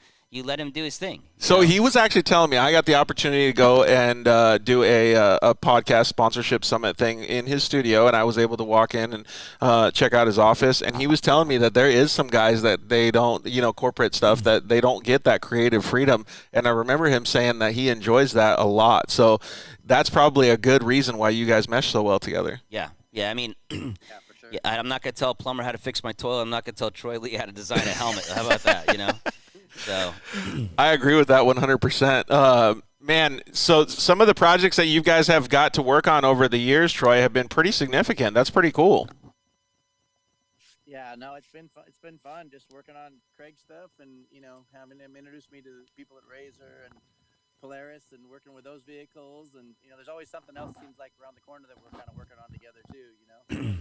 let him do his thing. So he was actually telling me I got the opportunity to go and do a podcast sponsorship summit thing in his studio, and I was able to walk in and check out his office. And he was telling me that there is some guys that they don't, you know, corporate stuff, that they don't get that creative freedom. And I remember him saying that he enjoys that a lot. So that's probably a good reason why you guys mesh so well together. Yeah. I mean, Yeah, for sure. yeah, I'm not gonna tell a plumber how to fix my toilet. I'm not gonna tell Troy Lee how to design a helmet. How about that? You know. So, I agree with that 100%. Man, so some of the projects that you guys have got to work on over the years, Troy, have been pretty significant. That's pretty cool. Yeah, no, it's been fun. It's been fun just working on Craig's stuff, and you know, having him introduce me to the people at Razor and Polaris, and working with those vehicles. And you know, there's always something else seems like around the corner that we're kind of working on together too. You know.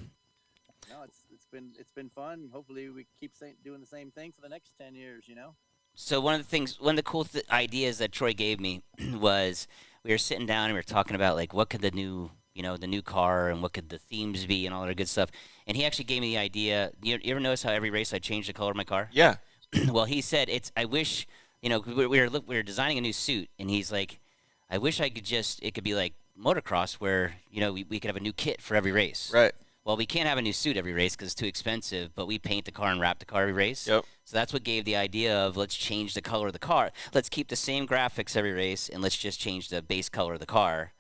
No, it's been fun. Hopefully, we keep doing the same thing for the next 10 years. You know. So one of the cool ideas that Troy gave me was we were sitting down and we were talking about like what could the new car and what could the themes be and all that good stuff. And he actually gave me the idea. You ever notice how every race I change the color of my car? Yeah. Well, he said I wish, you know, we were designing a new suit, and he's like, I wish it could be like motocross where, you know, we could have a new kit for every race. Right. Well, we can't have a new suit every race because it's too expensive, but we paint the car and wrap the car every race. Yep. So that's what gave the idea of let's change the color of the car. Let's keep the same graphics every race, and let's just change the base color of the car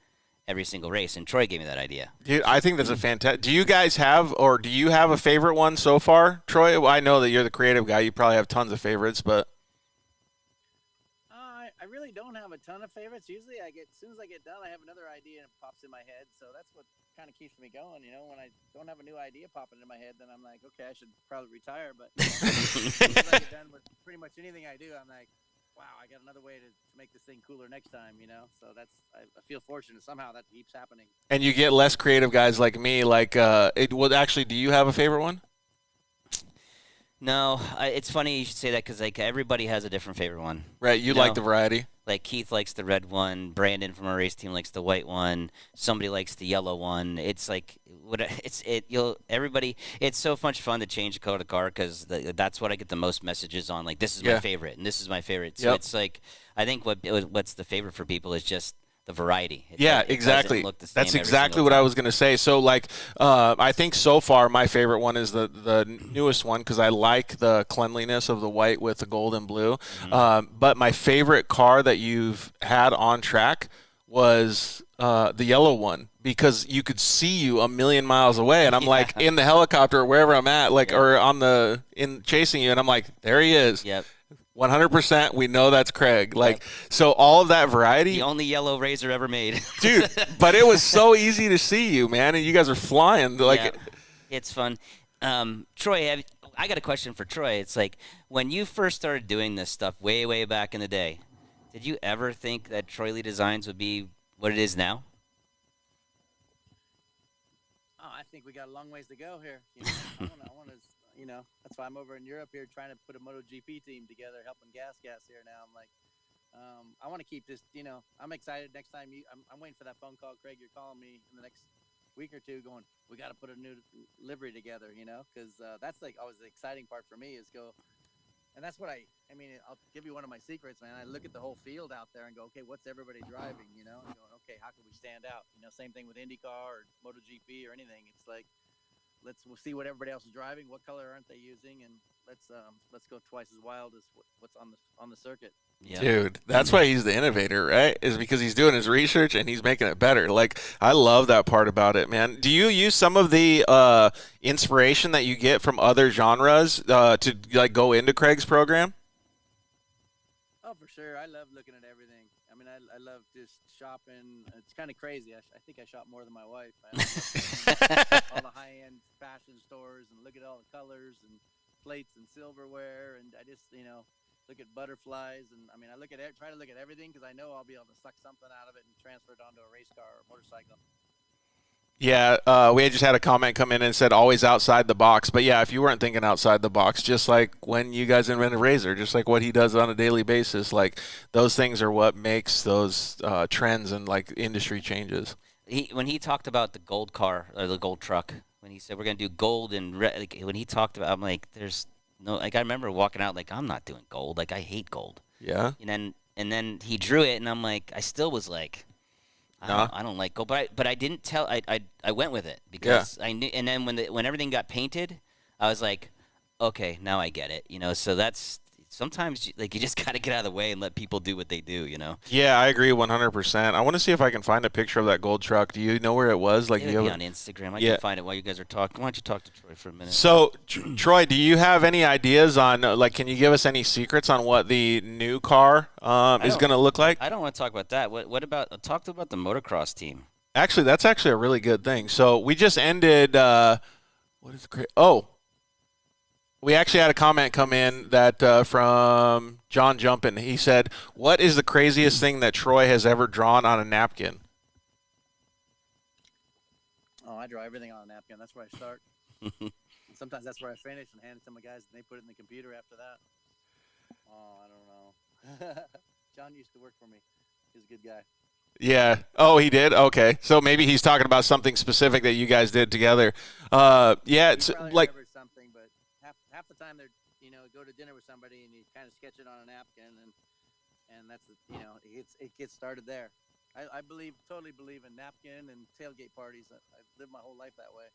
every single race. And Troy gave me that idea. Dude, I think that's a fantastic. Do you guys have, or do you have a favorite one so far, Troy? Well, I know that you're the creative guy. You probably have tons of favorites, but I really don't have a ton of favorites. Usually, as soon as I get done, I have another idea and it pops in my head. So that's what kind of keeps me going. You know, when I don't have a new idea popping in my head, then I'm like, okay, I should probably retire. But as soon as I get done with pretty much anything I do, I'm like, wow, I got another way to make this thing cooler next time. You know, so I feel fortunate somehow that keeps happening. and you get less creative guys like me. Like, actually, do you have a favorite one? No, it's funny you should say that because like everybody has a different favorite one. Right. You like the variety. Like Keith likes the red one. Brandon from our race team likes the white one. Somebody likes the yellow one. It's like everybody. It's so much fun to change the color of the car because that's what I get the most messages on. Like this is my favorite and this is my favorite. So it's like I think what's the favorite for people is just the variety. It exactly. Look the same That's every exactly single what I time. was going to say. So, like, I think so far my favorite one is the newest one because I like the cleanliness of the white with the gold and blue. Mm-hmm. But my favorite car that you've had on track was the yellow one because you could see you a million miles away, and I'm like in the helicopter or wherever I'm at, like or in chasing you, and I'm like, there he is. Yep. 100%, we know that's Craig. Like, so all of that variety. The only yellow razor ever made. Dude, but it was so easy to see you, man, and you guys are flying. Like, it's fun. Troy, I got a question for Troy. It's like, when you first started doing this stuff way, way back in the day, did you ever think that Troy Lee Designs would be what it is now? think we got a long ways to go here. I want to, that's why I'm over in Europe here trying to put a MotoGP team together, helping Gas here now. I'm like, I want to keep this, I'm excited next time I'm waiting for that phone call. Craig, you're calling me in the next week or two going, we got to put a new livery together, because that's like always the exciting part for me is go. And that's what I'll give you one of my secrets, man. I look at the whole field out there and go, okay, what's everybody driving, and going, okay, how can we stand out? Same thing with IndyCar or MotoGP or anything. It's like, we'll see what everybody else is driving. What color aren't they using? And let's go twice as wild as what's on the circuit. Yeah. Dude, that's why he's the innovator, right? Is because he's doing his research and he's making it better. Like, I love that part about it, man. Do you use some of the inspiration that you get from other genres to like go into Craig's program? Oh, for sure. I love looking at everything. I love just shopping. It's kind of crazy. I think I shop more than my wife. All the high-end fashion stores and look at all the colors and plates and silverware, and I just look at butterflies, and I try to look at everything because I know I'll be able to suck something out of it and transfer it onto a race car or motorcycle. Yeah, we just had a comment come in and said always outside the box. But yeah, if you weren't thinking outside the box, just like when you guys invented Razor, just like what he does on a daily basis, like those things are what makes those trends and like industry changes. When he talked about the gold car or the gold truck, when he said we're gonna do gold and red, like, when he talked about, I'm like, there's no, like, I remember walking out like, I'm not doing gold, like I hate gold. Yeah. And then he drew it, and I'm like, I still was like, I don't like gold, but I didn't tell. I went with it because I knew. And then when everything got painted, I was like, okay, now I get it. So that's sometimes like you just gotta get out of the way and let people do what they do. Yeah, I agree 100%. I want to see if I can find a picture of that gold truck. Do you know where it was? Like, it'll be on Instagram. I can find it while you guys are talking. Why don't you talk to Troy for a minute? So, Troy, do you have any ideas on like? Can you give us any secrets on what the new car is going to look like? I don't want to talk about that. What about talk about the motocross team? Actually, that's actually a really good thing. So we just ended. What is great? Oh. We actually had a comment come in that from John Jumpin. He said, "What is the craziest thing that Troy has ever drawn on a napkin?" Oh, I draw everything on a napkin. That's where I start. Sometimes that's where I finish and hand it to my guys, and they put it in the computer after that. Oh, I don't know. John used to work for me. He's a good guy. Yeah. Oh, he did? Okay. So maybe he's talking about something specific that you guys did together. Yeah, it's like something, but half the time they're go to dinner with somebody and you kind of sketch it on a napkin, and that's it gets started there. I totally believe in napkin and tailgate parties. I've lived my whole life that way,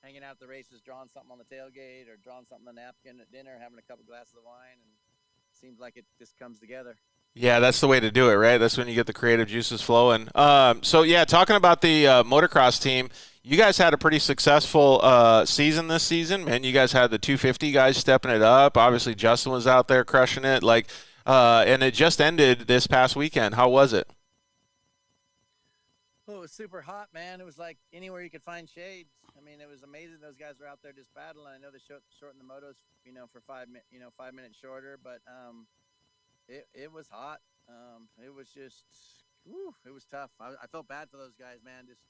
hanging out at the races, drawing something on the tailgate or drawing something on the napkin at dinner, having a couple glasses of wine, and it seems like it just comes together. Yeah, that's the way to do it, right? That's when you get the creative juices flowing. So yeah, talking about the motocross team, you guys had a pretty successful season this season, man. You guys had the 250 guys stepping it up. Obviously, Justin was out there crushing it. Like, and it just ended this past weekend. How was it? Oh, it was super hot, man. It was like anywhere you could find shade. It was amazing. Those guys were out there just battling. I know they shortened the motos, for 5 minutes shorter, but it was hot. It was just, it was tough. I felt bad for those guys, man. Just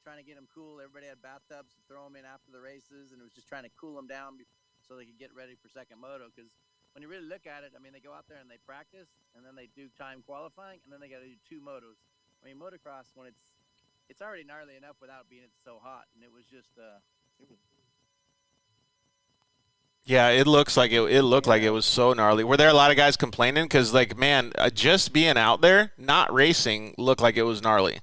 trying to get them cool. Everybody had bathtubs to throw them in after the races, and it was just trying to cool them down so they could get ready for second moto. Because when you really look at it, they go out there and they practice, and then they do time qualifying, and then they got to do 2 motos. Motocross, when it's already gnarly enough without being so hot, and it was just Yeah, it looks like it looked like it was so gnarly. Were there a lot of guys complaining? Because, like, man, just being out there, not racing, looked like it was gnarly.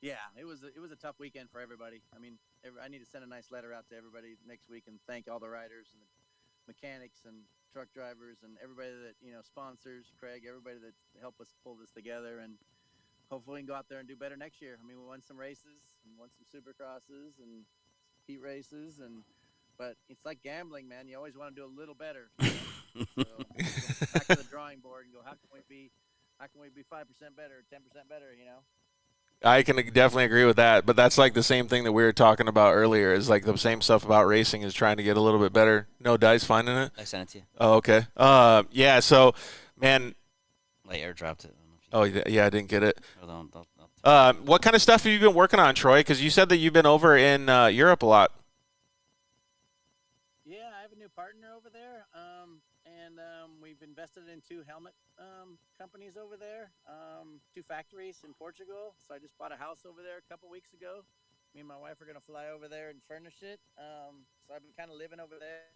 Yeah, it was a tough weekend for everybody. I need to send a nice letter out to everybody next week and thank all the riders and the mechanics and truck drivers and everybody that sponsors, Craig, everybody that helped us pull this together, and hopefully we can go out there and do better next year. We won some races and won some supercrosses and heat races, but it's like gambling, man. You always want to do a little better. So back to the drawing board and go, how can we be 5% better, 10% better? I can definitely agree with that, but that's like the same thing that we were talking about earlier. Is like the same stuff about racing is trying to get a little bit better. No dice finding it? I sent it to you. Oh, okay. Yeah, so, man. I airdropped it. Oh, yeah, I didn't get it. Hold on, I'll What kind of stuff have you been working on, Troy? Because you said that you've been over in Europe a lot. Yeah, I have a new partner over there, and we've invested in 2 helmet companies over there, 2 factories in Portugal. So I just bought a house over there a couple weeks ago. Me and my wife are going to fly over there and furnish it. So I've been kind of living over there,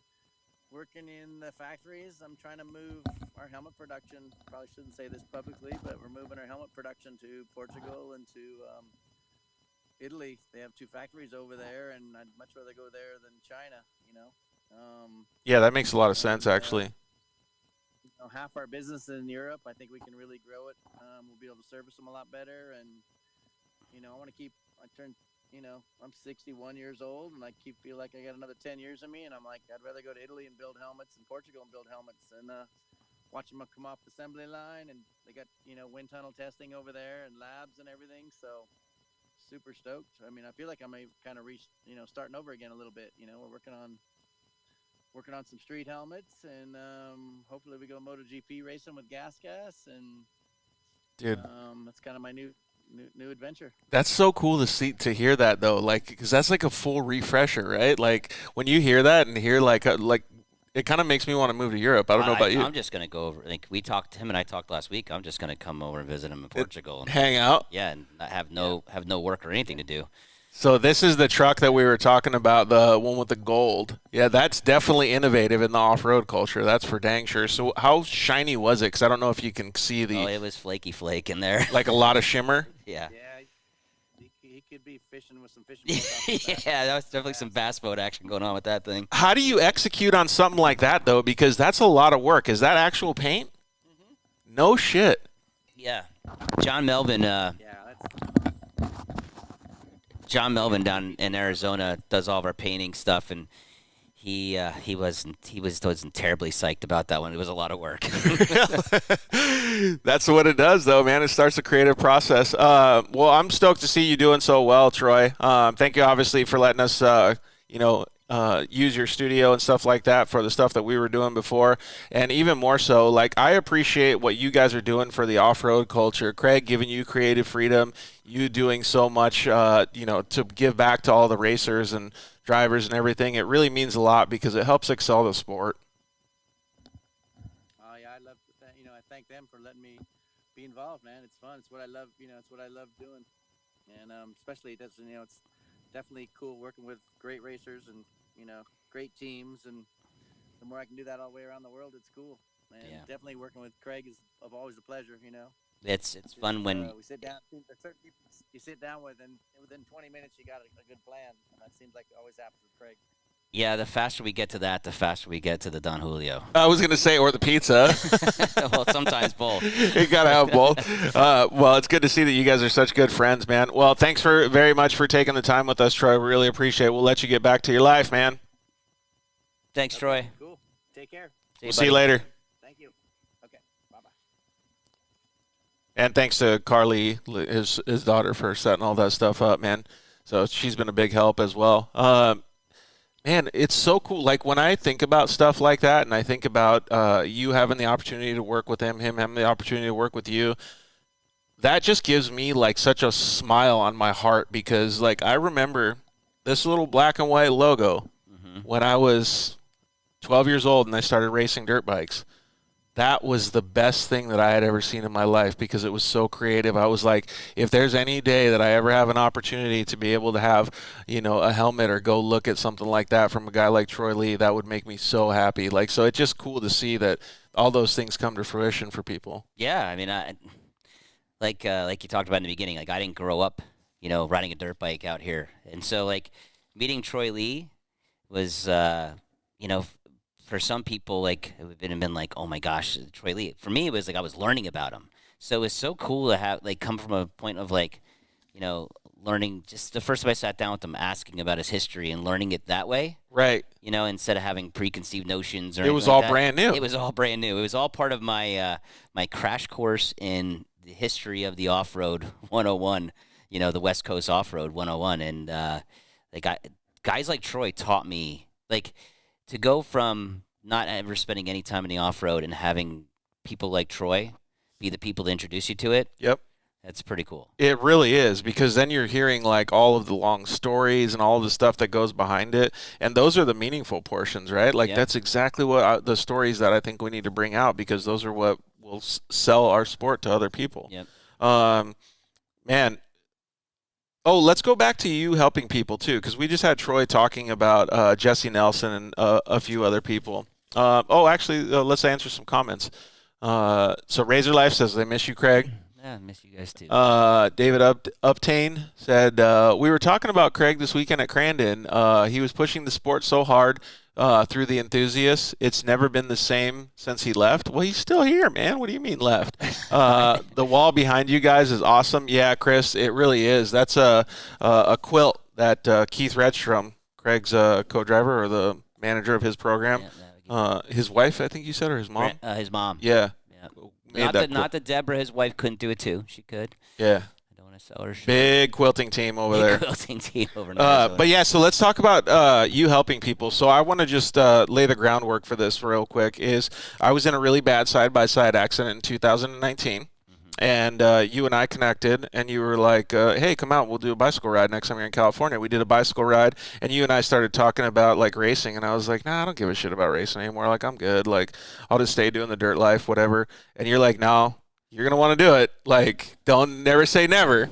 working in the factories. I'm trying to move our helmet production. Probably shouldn't say this publicly, but we're moving our helmet production to Portugal and to Italy. They have 2 factories over there, and I'd much rather go there than China, you know. Yeah, that makes a lot of sense, actually. Half our business in Europe, I think we can really grow it. We'll be able to service them a lot better, and I want to keep. I'm 61 years old, and I feel like I got another 10 years in me, and I'm like, I'd rather go to Italy and build helmets, and Portugal and build helmets, and watch them come off the assembly line, and they got wind tunnel testing over there and labs and everything. So super stoked. I mean, I feel like I may kind of reach starting over again a little bit. We're working on some street helmets, and hopefully we go MotoGP racing with gas, and Dude, that's kind of my new adventure. that's so cool to hear that though, like, because that's like a full refresher, right? Like when you hear that and hear like it kind of makes me want to move to Europe. I don't know about you. I'm just gonna go over. Like him and I talked last week. I'm just gonna come over and visit him in Portugal and hang out. Yeah, and not have no work or anything to do. So this is the truck that we were talking about, the one with the gold. Yeah, that's definitely innovative in the off-road culture. That's for dang sure. So how shiny was it? Because I don't know if you can see the. Oh, it was flaky flake in there. Like a lot of shimmer. Yeah. Yeah, he could be fishing with some fishing boats. Yeah, that was definitely some bass boat action going on with that thing. How do you execute on something like that though? Because that's a lot of work. Is that actual paint? Mm-hmm. No shit. Yeah, John Melvin. John Melvin down in Arizona does all of our painting stuff, and he wasn't terribly psyched about that one. It was a lot of work. That's what it does, though, man. It starts the creative process. Well, I'm stoked to see you doing so well, Troy. Thank you, obviously, for letting us, use your studio and stuff like that for the stuff that we were doing before. And even more so, like, I appreciate what you guys are doing for the off-road culture. Craig, giving you creative freedom, you doing so much, to give back to all the racers and drivers and everything. It really means a lot because it helps excel the sport. Oh yeah, I love I thank them for letting me be involved, man. It's fun. It's what I love. It's what I love doing, and especially it's definitely cool working with great racers and great teams, and the more I can do that all the way around the world, it's cool. And definitely working with Craig is always a pleasure. It's fun when we sit down. There's certain people you sit down with, and within 20 minutes you got a good plan. And that seems like it always happens with Craig. Yeah, the faster we get to that, the faster we get to the Don Julio. I was going to say, or the pizza. Well, sometimes both. You got to have both. Well, it's good to see that you guys are such good friends, man. Well, thanks very much for taking the time with us, Troy. We really appreciate it. We'll let you get back to your life, man. Thanks, Troy. Cool. Take care. We'll see you later. Thank you. Okay. Bye-bye. And thanks to Carly, his daughter, for setting all that stuff up, man. So she's been a big help as well. Man, it's so cool. Like when I think about stuff like that, and I think about you having the opportunity to work with him having the opportunity to work with you, that just gives me like such a smile on my heart because like I remember this little black and white logo when I was 12 years old and I started racing dirt bikes. That was the best thing that I had ever seen in my life because it was so creative. I was like, if there's any day that I ever have an opportunity to be able to have, a helmet or go look at something like that from a guy like Troy Lee, that would make me so happy. Like, so it's just cool to see that all those things come to fruition for people. Yeah, I mean, like you talked about in the beginning, like I didn't grow up, riding a dirt bike out here, and so like meeting Troy Lee was, for some people, like, it would have been like, oh my gosh, Troy Lee. For me, it was like I was learning about him. So it was so cool to have, like, come from a point of, like, learning. Just the first time I sat down with him, asking about his history and learning it that way. Right. Instead of having preconceived notions or it was like all that. Brand new. It was all brand new. It was all part of my my crash course in the history of the off-road 101, the West Coast off-road 101. And guys like Troy taught me, like, to go from not ever spending any time in the off-road and having people like Troy be the people to introduce you to it. Yep. That's pretty cool. It really is, because then you're hearing like all of the long stories and all of the stuff that goes behind it, and those are the meaningful portions, right? Like that's exactly what the stories that I think we need to bring out, because those are what will sell our sport to other people. Yep. Man. Oh, let's go back to you helping people too, because we just had Troy talking about Jesse Nelson and a few other people. Actually, let's answer some comments. So Razor Life says they miss you, Craig. Yeah, I miss you guys too. David Uptain said, we were talking about Craig this weekend at Crandon. He was pushing the sport so hard through the enthusiasts. It's never been the same since he left. Well, he's still here, man. What do you mean left? The wall behind you guys is awesome. Yeah, Chris, it really is. That's a quilt that Keith Redstrom, Craig's co-driver or the manager of his program, his wife, I think you said, or his mom? His mom. Yeah. Not that Deborah, his wife, couldn't do it too. She could. Yeah. I don't want to sell her shit. Big quilting team over there. Quilting team over there. But yeah, so let's talk about you helping people. So I want to just lay the groundwork for this real quick. Is I was in a really bad side-by-side accident in 2019. And you and I connected, and you were like, hey, come out, we'll do a bicycle ride next time you're in California. We did a bicycle ride, and you and I started talking about, like, racing, and I was like, nah, I don't give a shit about racing anymore. Like, I'm good. Like, I'll just stay doing the dirt life, whatever. And you're like, no, you're going to want to do it. Like, don't never say never.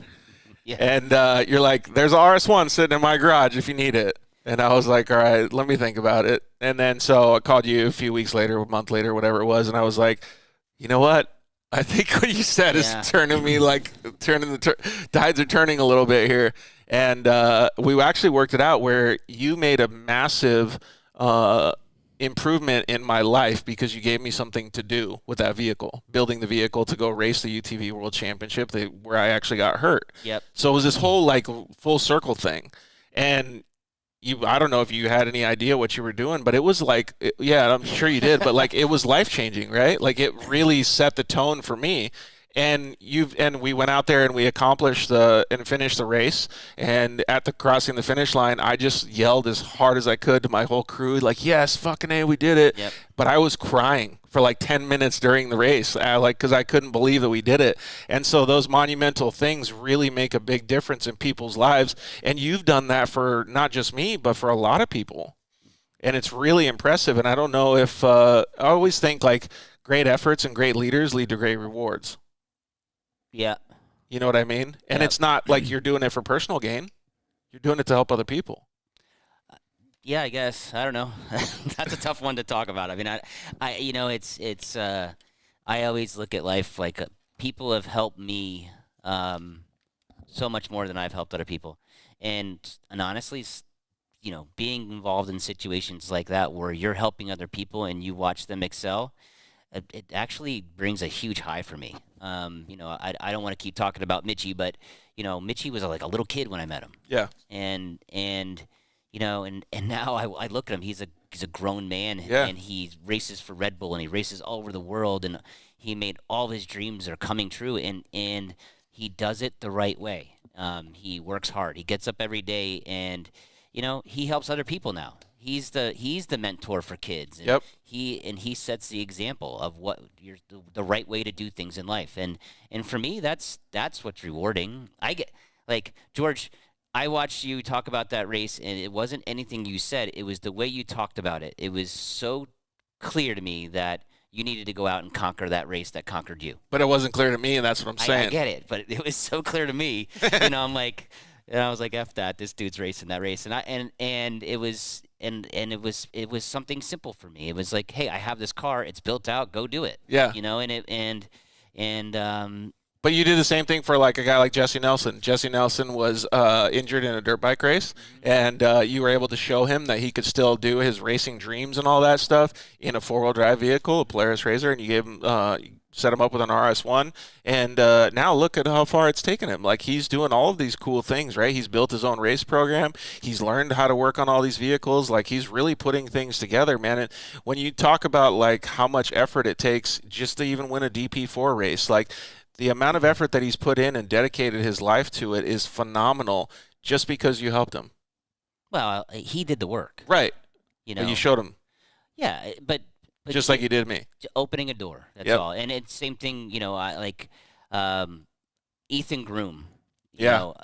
Yeah. And you're like, there's a RS1 sitting in my garage if you need it. And I was like, all right, let me think about it. And then so I called you a few weeks later, a month later, whatever it was, and I was like, you know what? I think what you said is turning me like tides are turning a little bit here. And we actually worked it out where you made a massive improvement in my life because you gave me something to do with that vehicle, building the vehicle to go race the UTV World Championship where I actually got hurt. Yep. So it was this whole like full circle thing. And I don't know if you had any idea what you were doing, but it was like, yeah, I'm sure you did, but like it was life-changing, right? Like it really set the tone for me. And we went out there and we accomplished and finished the race. And at the crossing the finish line, I just yelled as hard as I could to my whole crew, like, yes, fucking A, we did it. Yep. But I was crying for like 10 minutes during the race, because I couldn't believe that we did it. And so those monumental things really make a big difference in people's lives. And you've done that for not just me, but for a lot of people. And it's really impressive. And I don't know if I always think like great efforts and great leaders lead to great rewards. Yeah. You know what I mean? And it's not like you're doing it for personal gain. You're doing it to help other people. Yeah, I guess. I don't know. That's a tough one to talk about. I mean, I always look at life like people have helped me so much more than I've helped other people. And honestly, being involved in situations like that where you're helping other people and you watch them excel, it actually brings a huge high for me. I don't want to keep talking about Mitchie, but Mitchie was like a little kid when I met him. Yeah. And now I look at him. He's a grown man, and he races for Red Bull, and he races all over the world, and he made all of his dreams are coming true, and he does it the right way. He works hard. He gets up every day, and he helps other people now. He's the mentor for kids. And yep. He sets the example of what the right way to do things in life. And for me, that's what's rewarding. I get like George. I watched you talk about that race, and it wasn't anything you said. It was the way you talked about it. It was so clear to me that you needed to go out and conquer that race that conquered you. But it wasn't clear to me, and that's what I'm saying. I get it, but it was so clear to me. I'm like. And I was like, "F that! This dude's racing that race," and it was something simple for me. It was like, "Hey, I have this car. It's built out. Go do it." Yeah. But you did the same thing for like a guy like Jesse Nelson. Jesse Nelson was injured in a dirt bike race, and you were able to show him that he could still do his racing dreams and all that stuff in a 4-wheel drive vehicle, a Polaris RZR, and you gave him. Set him up with an RS1, and now look at how far it's taken him. Like, he's doing all of these cool things, right? He's built his own race program. He's learned how to work on all these vehicles. Like, he's really putting things together, man. And when you talk about, like, how much effort it takes just to even win a DP4 race, like, the amount of effort that he's put in and dedicated his life to it is phenomenal just because you helped him. Well, he did the work. Right. But you showed him. Yeah, but just like you did me. Opening a door, that's all. And it's same thing, Ethan Groom. Yeah. You know,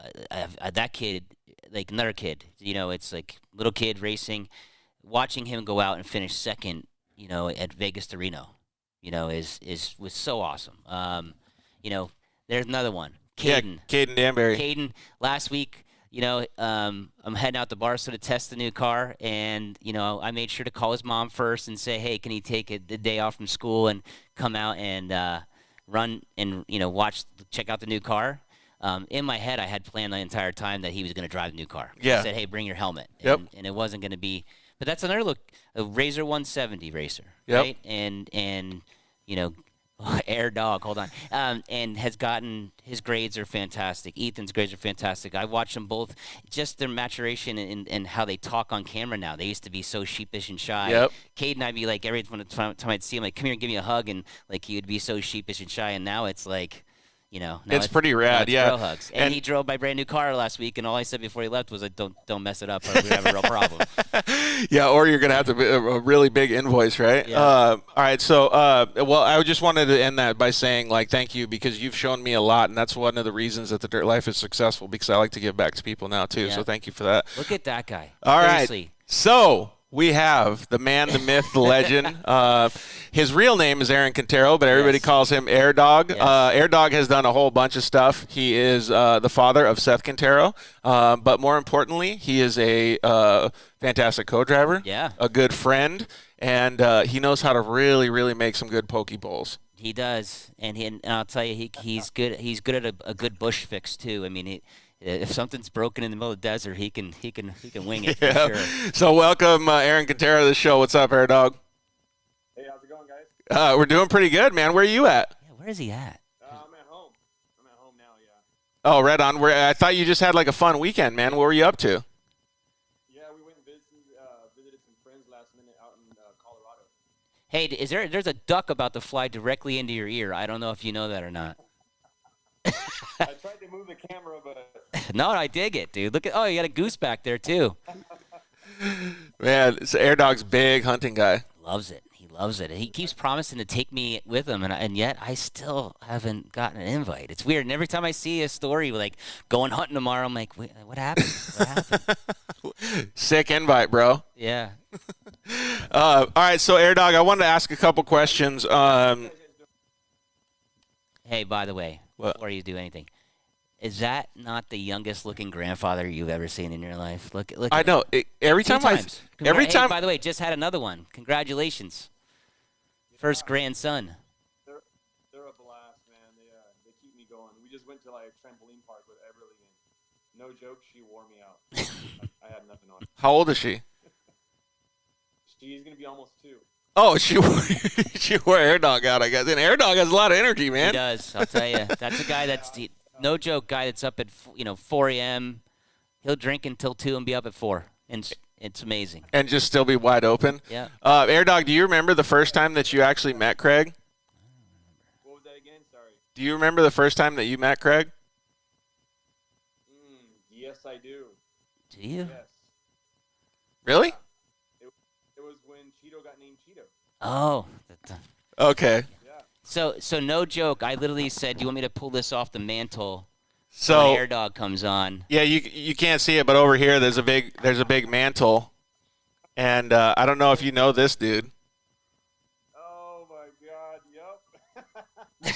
that kid, like another kid. You know, it's like little kid racing. Watching him go out and finish second, you know, at Vegas to Reno, you know, was so awesome. You know, there's another one, Caden. Yeah, Caden Danbury. Caden, last week, you know, I'm heading out to Barstow to test the new car, and, you know, I made sure to call his mom first and say, hey, can he take the day off from school and come out and run and, you know, check out the new car. In my head, I had planned the entire time that he was going to drive the new car. Yeah. I said, hey, bring your helmet. Yep. And it wasn't going to be – but that's another look, a Razor 170 racer, Yep. right? And you know, Air Dog, hold on, and has gotten – his grades are fantastic. Ethan's grades are fantastic. I watched them both, just their maturation and how they talk on camera now. They used to be so sheepish and shy. Yep. Caden, I'd be like, every time I'd see him, like, come here and give me a hug, and, like, he would be so sheepish and shy, and now it's like – you know, It's pretty rad, it's yeah. real hugs. And he drove my brand new car last week, and all I said before he left was, like, don't mess it up, or we have a real problem. Yeah, or you're gonna have to be a really big invoice, right? Yeah. All right. So, well, I just wanted to end that by saying, like, thank you, because you've shown me a lot, and that's one of the reasons that the Dirt Life is successful, because I like to give back to people now too. Yeah. So thank you for that. Look at that guy. All Seriously. right. So we have the man, the myth, the legend. His real name is Aaron Quintero, but everybody Yes. calls him Air Dog. Yes. Air Dog has done a whole bunch of stuff. He is the father of Seth Quintero, but more importantly, he is a fantastic co-driver, Yeah. a good friend, and he knows how to really, really make some good poke bowls. He does, and I'll tell you, he's good. He's good at a good bush fix too. I mean, if something's broken in the middle of the desert, he can wing it for sure. So welcome, Aaron Quintero, to the show. What's up, Air Dog? Hey, how's it going, guys? We're doing pretty good, man. Where are you at? Yeah, where is he at? I'm at home. I'm at home now, yeah. Oh, right on. I thought you just had like a fun weekend, man. What were you up to? Yeah, we went and visited some friends last minute out in Colorado. Hey, there's a duck about to fly directly into your ear. I don't know if you know that or not. I tried to move the camera, but No, I dig it, dude. Look at you got a goose back there too. Man, it's Air Dog's big hunting guy. Loves it. He loves it. He keeps promising to take me with him, and yet I still haven't gotten an invite. It's weird. And every time I see a story like going hunting tomorrow, I'm like, wait, what happened? What happened? Sick invite, bro. Yeah. All right, so Air Dog, I wanted to ask a couple questions. Hey, by the way, What? before you do anything, is that not the youngest looking grandfather you've ever seen in your life? Look. I know. Every Two time times. every Hey, time. by the way, just had another one. Congratulations. First grandson. they're a blast, man. They keep me going. We just went to like a trampoline park with Everly, and no joke, she wore me out. I had nothing on. How old is she? She's gonna be almost 2. Oh, she wore Air Dog out, I guess. And Air Dog has a lot of energy, He man. does. I'll tell you. That's a guy no joke, guy that's up at 4 a.m. He'll drink until 2 and be up at 4. And it's amazing. And just still be wide open. Yeah. Air Dog, do you remember the first time that you actually met Craig? What was that again? Sorry. Do you remember the first time that you met Craig? Yes, I do. Do you? Yes. Really? It was when Cheeto got named Cheeto. Oh. Okay. Yeah. So no joke. I literally said, "Do you want me to pull this off the mantle?" So when Air Dog comes on. yeah, you can't see it, but over here there's a big mantle, and I don't know if you know this dude. Oh my God.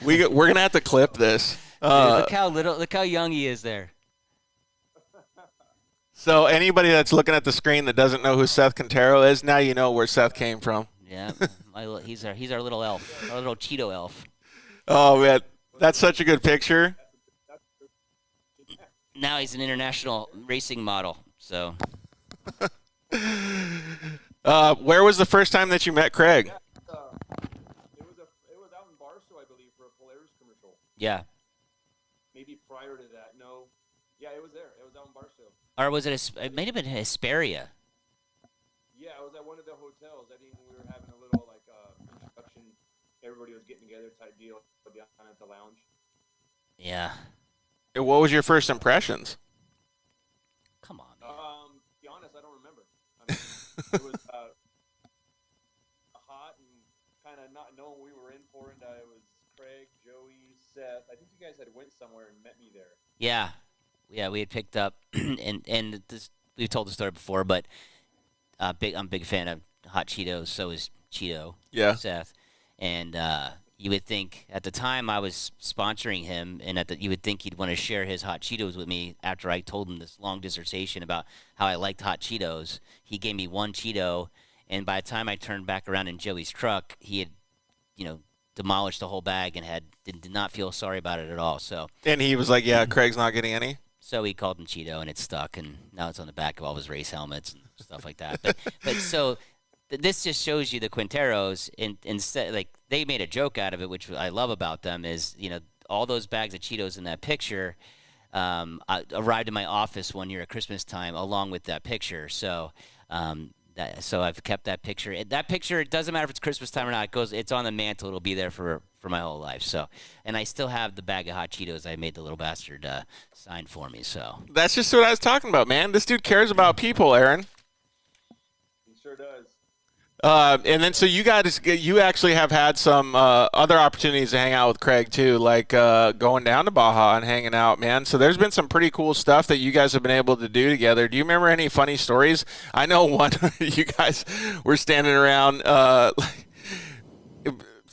Yep. We're gonna have to clip this. Dude, look how young he is there. So anybody that's looking at the screen that doesn't know who Seth Quintero is, now you know where Seth came from. Yeah, he's our little elf, our little Cheeto elf. Oh man, that's such a good picture. Now he's an international racing model. So Where was the first time that you met Craig? It was out in Barstow, I believe, for a Polaris commercial. yeah, Maybe prior to that. No. Yeah, it was there. It was out in Barstow. or was it? It may have been Hesperia. Yeah, I was at one of the hotels. I think we were having a little like introduction. Everybody was getting together type deal down at the lounge. Yeah. What was your first impressions? Come on, man. To be honest, I don't remember. I mean, it was hot and kind of not knowing what we were in for, and it was Craig, Joey, Seth. I think you guys had went somewhere and met me there. Yeah, we had picked up, and this we've told the story before, but I'm a big fan of hot Cheetos. So is Cheeto. Yeah. Seth, and you would think at the time I was sponsoring him, and you would think he'd want to share his hot Cheetos with me after I told him this long dissertation about how I liked hot Cheetos. He gave me one Cheeto, and by the time I turned back around in Joey's truck, he had, demolished the whole bag and did not feel sorry about it at all. So. And he was like, "Yeah, Craig's not getting any." So he called him Cheeto, and it stuck, and now it's on the back of all his race helmets and stuff like that. But so this just shows you the Quinteros, instead, like, they made a joke out of it, which I love about them, is, all those bags of Cheetos in that picture I arrived in my office one year at Christmas time along with that picture. So so I've kept that picture. That picture, it doesn't matter if it's Christmas time or not. It's on the mantle. It'll be there for my whole life. So, and I still have the bag of hot Cheetos I made the little bastard sign for me. So that's just what I was talking about, man. This dude cares about people, Aaron. He sure does. And then so you actually have had some other opportunities to hang out with Craig too, like going down to Baja and hanging out, man. So there's been some pretty cool stuff that you guys have been able to do together. Do you remember any funny stories? I know one. You guys were standing around.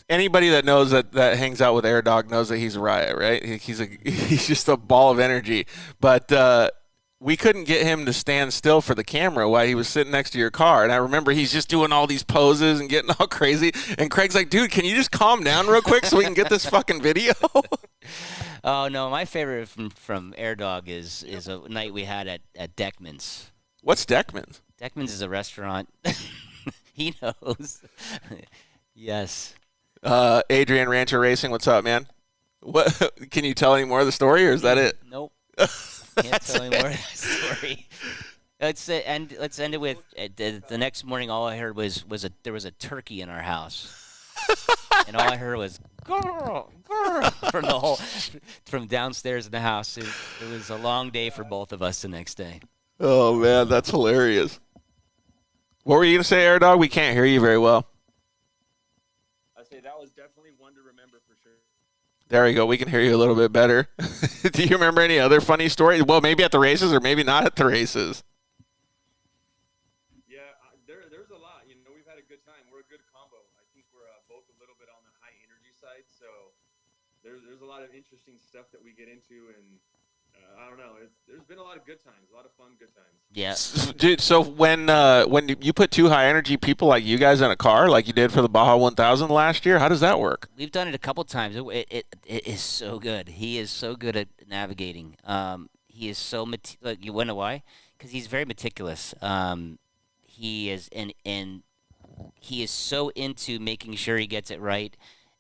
Anybody that knows that hangs out with Air Dog knows that he's a riot, right? He's just a ball of energy. But we couldn't get him to stand still for the camera while he was sitting next to your car. And I remember he's just doing all these poses and getting all crazy. And Craig's like, dude, can you just calm down real quick so we can get this fucking video? Oh, no, my favorite from Air Dog is a night we had at Deckman's. What's Deckman's? Deckman's is a restaurant. He knows. Yes. Adrian Rancher Racing, what's up, man? What can you tell any more of the story, or is that it? Nope. Can't tell any more of that story. Let's end it with the next morning. All I heard was there was a turkey in our house, and all I heard was "Grr, grr," from downstairs in the house. It was a long day for both of us the next day. Oh man, that's hilarious. What were you gonna say, Air Dog? We can't hear you very well. I say that was definitely one to remember for sure. There we go. We can hear you a little bit better. Do you remember any other funny stories? Well, maybe at the races or maybe not at the races. Yeah, there's a lot. We've had a good time. We're a good combo. I think we're both a little bit on the high energy side, so there's a lot of interesting stuff that we get into, and I don't know. There's been a lot of good times, a lot of fun good times. Yes. Dude, so when you put two high energy people like you guys in a car, like you did for the Baja 1000 last year, how does that work? We've done it a couple times. It is so good. He is so good at navigating. He is so you wanna know why? Because he's very meticulous. He is and he is so into making sure he gets it right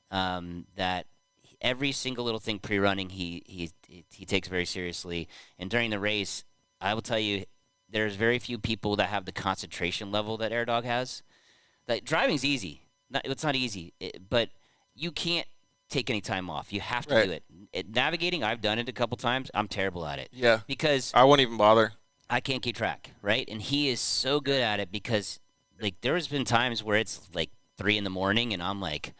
that every single little thing pre-running he takes very seriously. And during the race, I will tell you, there's very few people that have the concentration level that Air Dog has. Like, driving's easy. It's not easy, but you can't take any time off. You have to do it. Navigating, I've done it a couple times. I'm terrible at it. Yeah. Because I won't even bother. I can't keep track, right? And he is so good at it because, like, there's been times where it's like 3 a.m. and I'm like,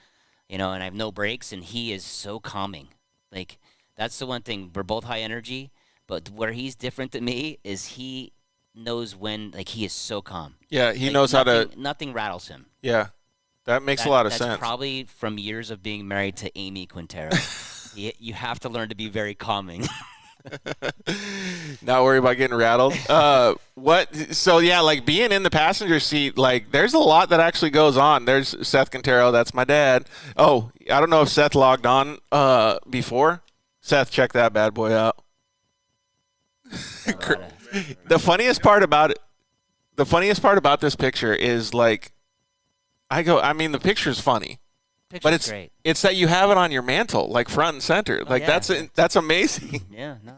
and I have no brakes, and he is so calming. Like, that's the one thing. We're both high energy, but where he's different than me is he knows when, like, he is so calm. Yeah, he knows how to. Nothing rattles him. Yeah, that makes a lot of sense. That's probably from years of being married to Amy Quintero. You have to learn to be very calming. Not worry about getting rattled. So yeah, like being in the passenger seat, like there's a lot that actually goes on. There's Seth Quintero, that's my dad. Oh, I don't know if Seth logged on before. Seth, check that bad boy out. The funniest part about this picture is, like, the picture's funny. But it's that you have it on your mantle, like front and center. Like, that's amazing. Yeah, no,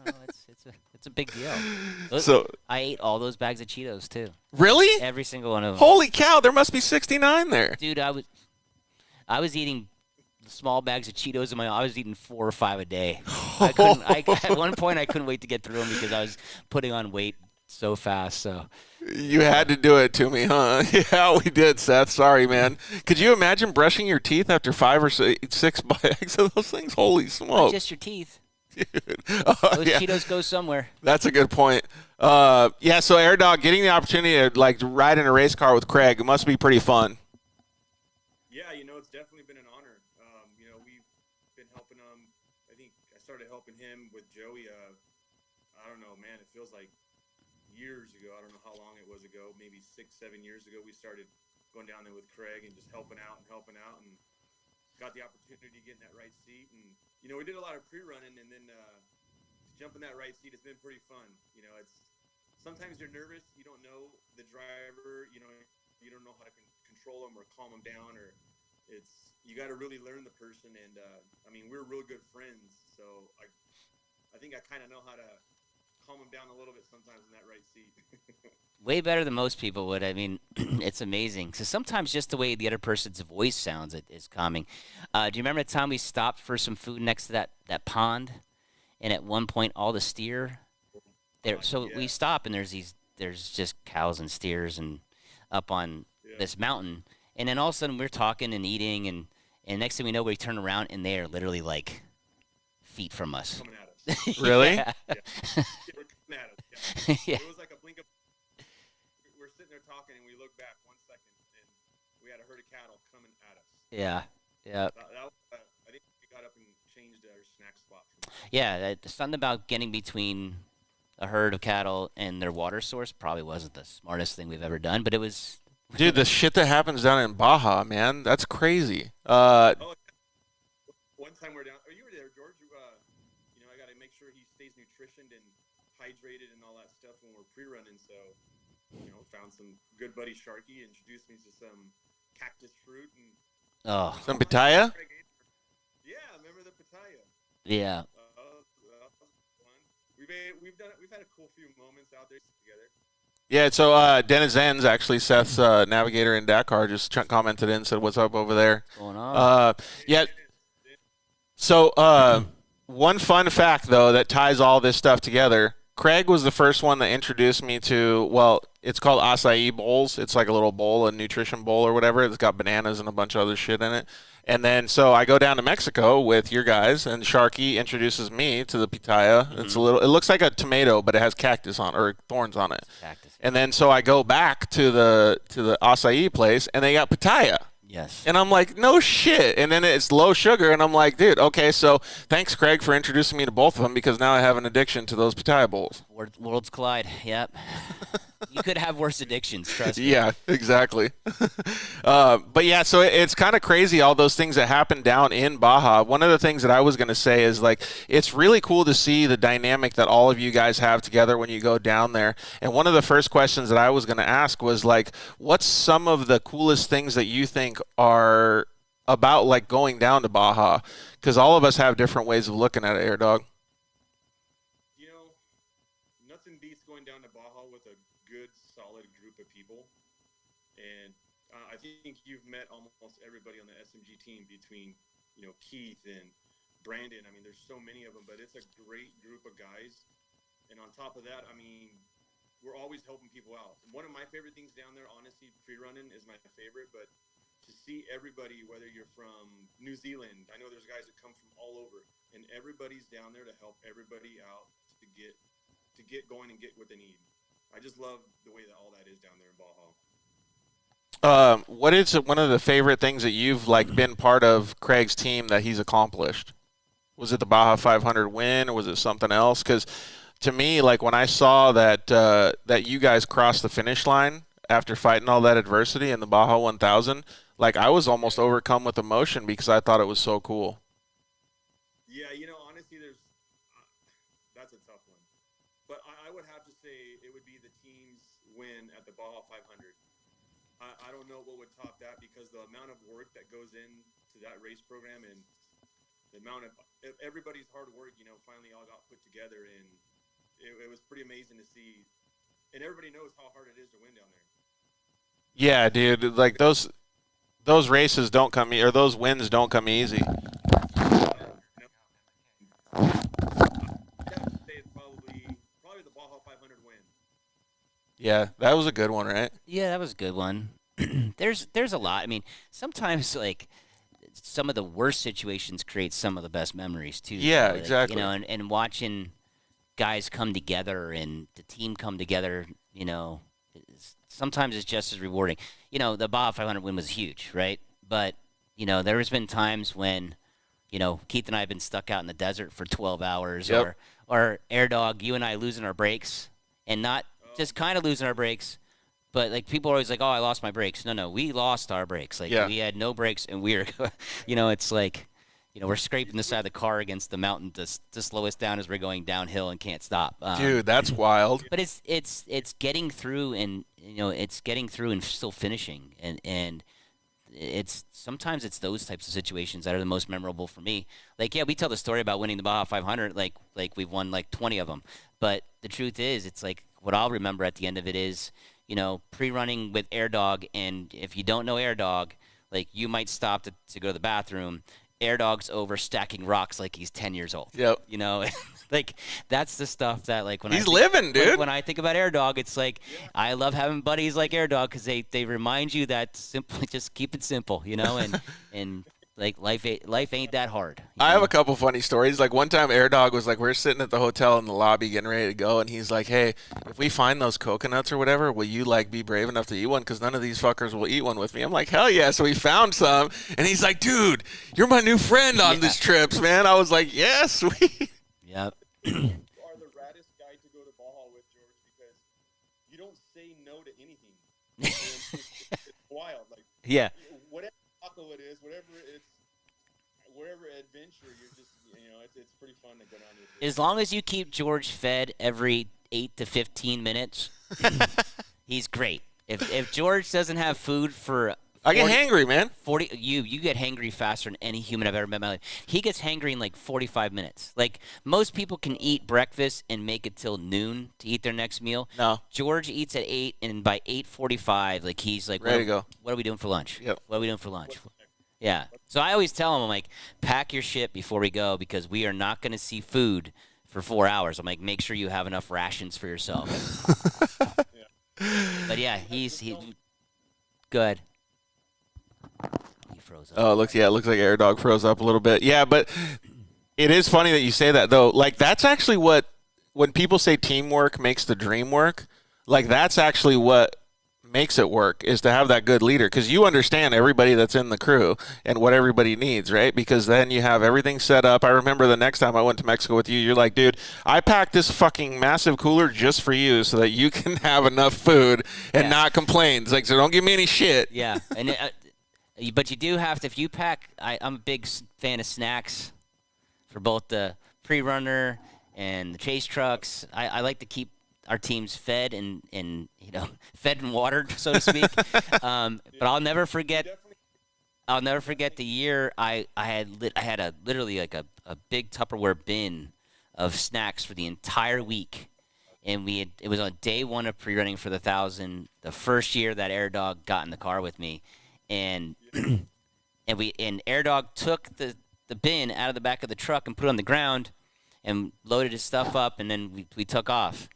it's a big deal. I ate all those bags of Cheetos too. Really? Every single one of them. Holy cow! There must be 69 there. Dude, I was eating small bags of Cheetos I was eating 4 or 5 a day. At one point, I couldn't wait to get through them because I was putting on weight so fast. So You had to do it to me, huh? Yeah, we did, Seth. Sorry, man. Could you imagine brushing your teeth after 5 or 6 bags of those things? Holy not smoke. just your teeth. Dude. Oh, Those yeah. Cheetos go somewhere. That's a good point. Yeah, so Air Dog, getting the opportunity to like ride in a race car with Craig, it must be pretty fun. Yeah, it's definitely been an honor. We've been helping him. I think I started helping him with Joey. I don't know, man. It feels like years ago. I don't know how long it was ago. Maybe 6-7 years ago, we started going down there with Craig and just helping out, and got the opportunity to get in that right seat. And we did a lot of pre-running, and then to jump in that right seat has been pretty fun. It's sometimes you're nervous. You don't know the driver. You don't know how to control them or calm them down, or you got to really learn the person. And we're real good friends, so I think I kind of know how to calm them down a little bit sometimes in that right seat. Way better than most people would. I mean, it's amazing. So sometimes just the way the other person's voice sounds is calming. Do you remember the time we stopped for some food next to that pond, and at one point all the steer there? So Yeah. we stop, and there's just cows and steers and up on this mountain, and then all of a sudden we're talking and eating, and next thing we know we turn around and they are literally like feet from us. Coming at us. Really? Yeah. They were coming at us. Yeah. Yeah. It was like a blink of. We're sitting there talking, and we look back 1 second, and we had a herd of cattle coming at us. Yeah. Yeah. I think we got up and changed our snack spot. Yeah, something about getting between a herd of cattle and their water source probably wasn't the smartest thing we've ever done, but it was. Dude, the shit that happens down in Baja, man, that's crazy. One time we're down. Oh, you were there, George. I got to make sure he stays nutritioned and hydrated and all that stuff when we're pre-running. So, found some good buddy Sharky, introduced me to some cactus fruit and. Oh, Some pitaya? Yeah, remember the pitaya? yeah. That was fun. We've had a cool few moments out there together. Yeah, so Dennis Enns, actually, Seth's navigator in Dakar, just commented in and said, "What's up over there?" Going on. Yeah. So one fun fact, though, that ties all this stuff together, Craig was the first one that introduced me to, well, it's called acai bowls. It's like a little bowl, a nutrition bowl or whatever. It's got bananas and a bunch of other shit in it. And then so I go down to Mexico with your guys, and Sharky introduces me to the pitaya. Mm-hmm. It looks like a tomato, but it has cactus on or thorns on it. Cactus. And then so I go back to the acai place, and they got pitaya. Yes. And I'm like, no shit. And then it's low sugar, and I'm like, dude, okay, so thanks, Craig, for introducing me to both of them, because now I have an addiction to those pitaya bowls. Worlds collide. Yep. You could have worse addictions, trust me. Yeah, exactly. But yeah, so it's kind of crazy, all those things that happen down in Baja. One of the things that I was going to say is, like, it's really cool to see the dynamic that all of you guys have together when you go down there. And one of the first questions that I was going to ask was, like, what's some of the coolest things that you think are about, like, going down to Baja? Because all of us have different ways of looking at it, Air Dog. Nothing beats going down to Baja with a good, solid group of people. And I think you've met almost everybody on the SMG team between, Keith and Brandon. I mean, there's so many of them, but it's a great group of guys. And on top of that, we're always helping people out. One of my favorite things down there, honestly, pre-running is my favorite, but to see everybody, whether you're from New Zealand, I know there's guys that come from all over, and everybody's down there to help everybody out to get going and get what they need. I just love the way that all that is down there in Baja. What is one of the favorite things that you've, like, been part of Craig's team that he's accomplished? Was it the Baja 500 win, or was it something else? Because to me, like, when I saw that that you guys crossed the finish line after fighting all that adversity in the Baja 1000, like, I was almost overcome with emotion because I thought it was so cool. Yeah, honestly, that's a tough one. But I would have to say it would be the team's win at the Baja 500. I don't know what would top that, because the amount of work that goes into that race program and the amount of everybody's hard work, finally all got put together, and it was pretty amazing to see. And everybody knows how hard it is to win down there. Yeah, dude, like those races don't come or those wins don't come easy. I have to say it's probably the Baja 500 win. Yeah, that was a good one, right? Yeah, that was a good one. There's a lot. I mean, sometimes like some of the worst situations create some of the best memories too. Yeah, Like, exactly. and watching guys come together and the team come together, sometimes it's just as rewarding. The Baja 500 win was huge, right? But there has been times when Keith and I have been stuck out in the desert for 12 hours, Yep. or Air Dog, you and I losing our brakes, and not just kind of losing our brakes, but like people are always like, "Oh, I lost my brakes." No, we lost our brakes. Like Yeah. we had no brakes, and we were, it's like, we're scraping the side of the car against the mountain to slow us down as we're going downhill and can't stop. Dude, that's wild. But it's getting through, and it's getting through and still finishing, and sometimes it's those types of situations that are the most memorable for me. Like, yeah, we tell the story about winning the Baja 500, like we've won like 20 of them. But the truth is, it's like what I'll remember at the end of it is, pre-running with Air Dog, and if you don't know Air Dog, like you might stop to go to the bathroom. Air Dog's over stacking rocks like he's 10 years old. Yep. Like that's the stuff that like when He's living, dude. When I think about Air Dog, it's like I love having buddies like Air Dog because they remind you that simply just keep it simple, and like life ain't that hard. I have a couple funny stories. Like one time Air Dog was like, we're sitting at the hotel in the lobby getting ready to go, and he's like, "Hey, if we find those coconuts or whatever, will you like be brave enough to eat one? Because none of these fuckers will eat one with me." I'm like, "Hell yeah!" So we found some, and he's like, "Dude, you're my new friend on these trips, man." I was like, "Yeah, sweet." Yep. You are the raddest guy to go to Baja with, George, because you don't say no to anything. It's wild. Like, Yeah. whatever taco it is, wherever adventure, you're just, it's pretty fun to go down there. As long as you keep George fed every 8 to 15 minutes, he's great. If George doesn't have food for I get hangry, man. 40, you get hangry faster than any human I've ever met in my life. He gets hangry in like 45 minutes. Like most people can eat breakfast and make it till noon to eat their next meal. No. George eats at 8, and by 8:45, like he's like, Ready to go. What are we doing for lunch? Yep. What are we doing for lunch? Yeah. So I always tell him, I'm like, pack your shit before we go because we are not going to see food for 4 hours. I'm like, make sure you have enough rations for yourself. But yeah, he's good. He froze up. Oh, it looks like Air Dog froze up a little bit. Yeah, but it is funny that you say that though. Like that's actually what when people say teamwork makes the dream work. Like that's actually what makes it work is to have that good leader because you understand everybody that's in the crew and what everybody needs, right? Because then you have everything set up. I remember the next time I went to Mexico with you, you're like, dude, I packed this fucking massive cooler just for you so that you can have enough food and not complain. It's like, so don't give me any shit. Yeah, and but you do have to, if you pack, I'm a big fan of snacks for both the pre-runner and the chase trucks. I like to keep our teams fed and fed and watered, so to speak. But I'll never forget the year I had literally like a big Tupperware bin of snacks for the entire week. And it was on day one of pre-running for the 1,000, the first year that Air Dog got in the car with me. And Air Dog took the bin out of the back of the truck and put it on the ground and loaded his stuff up, and then we took off.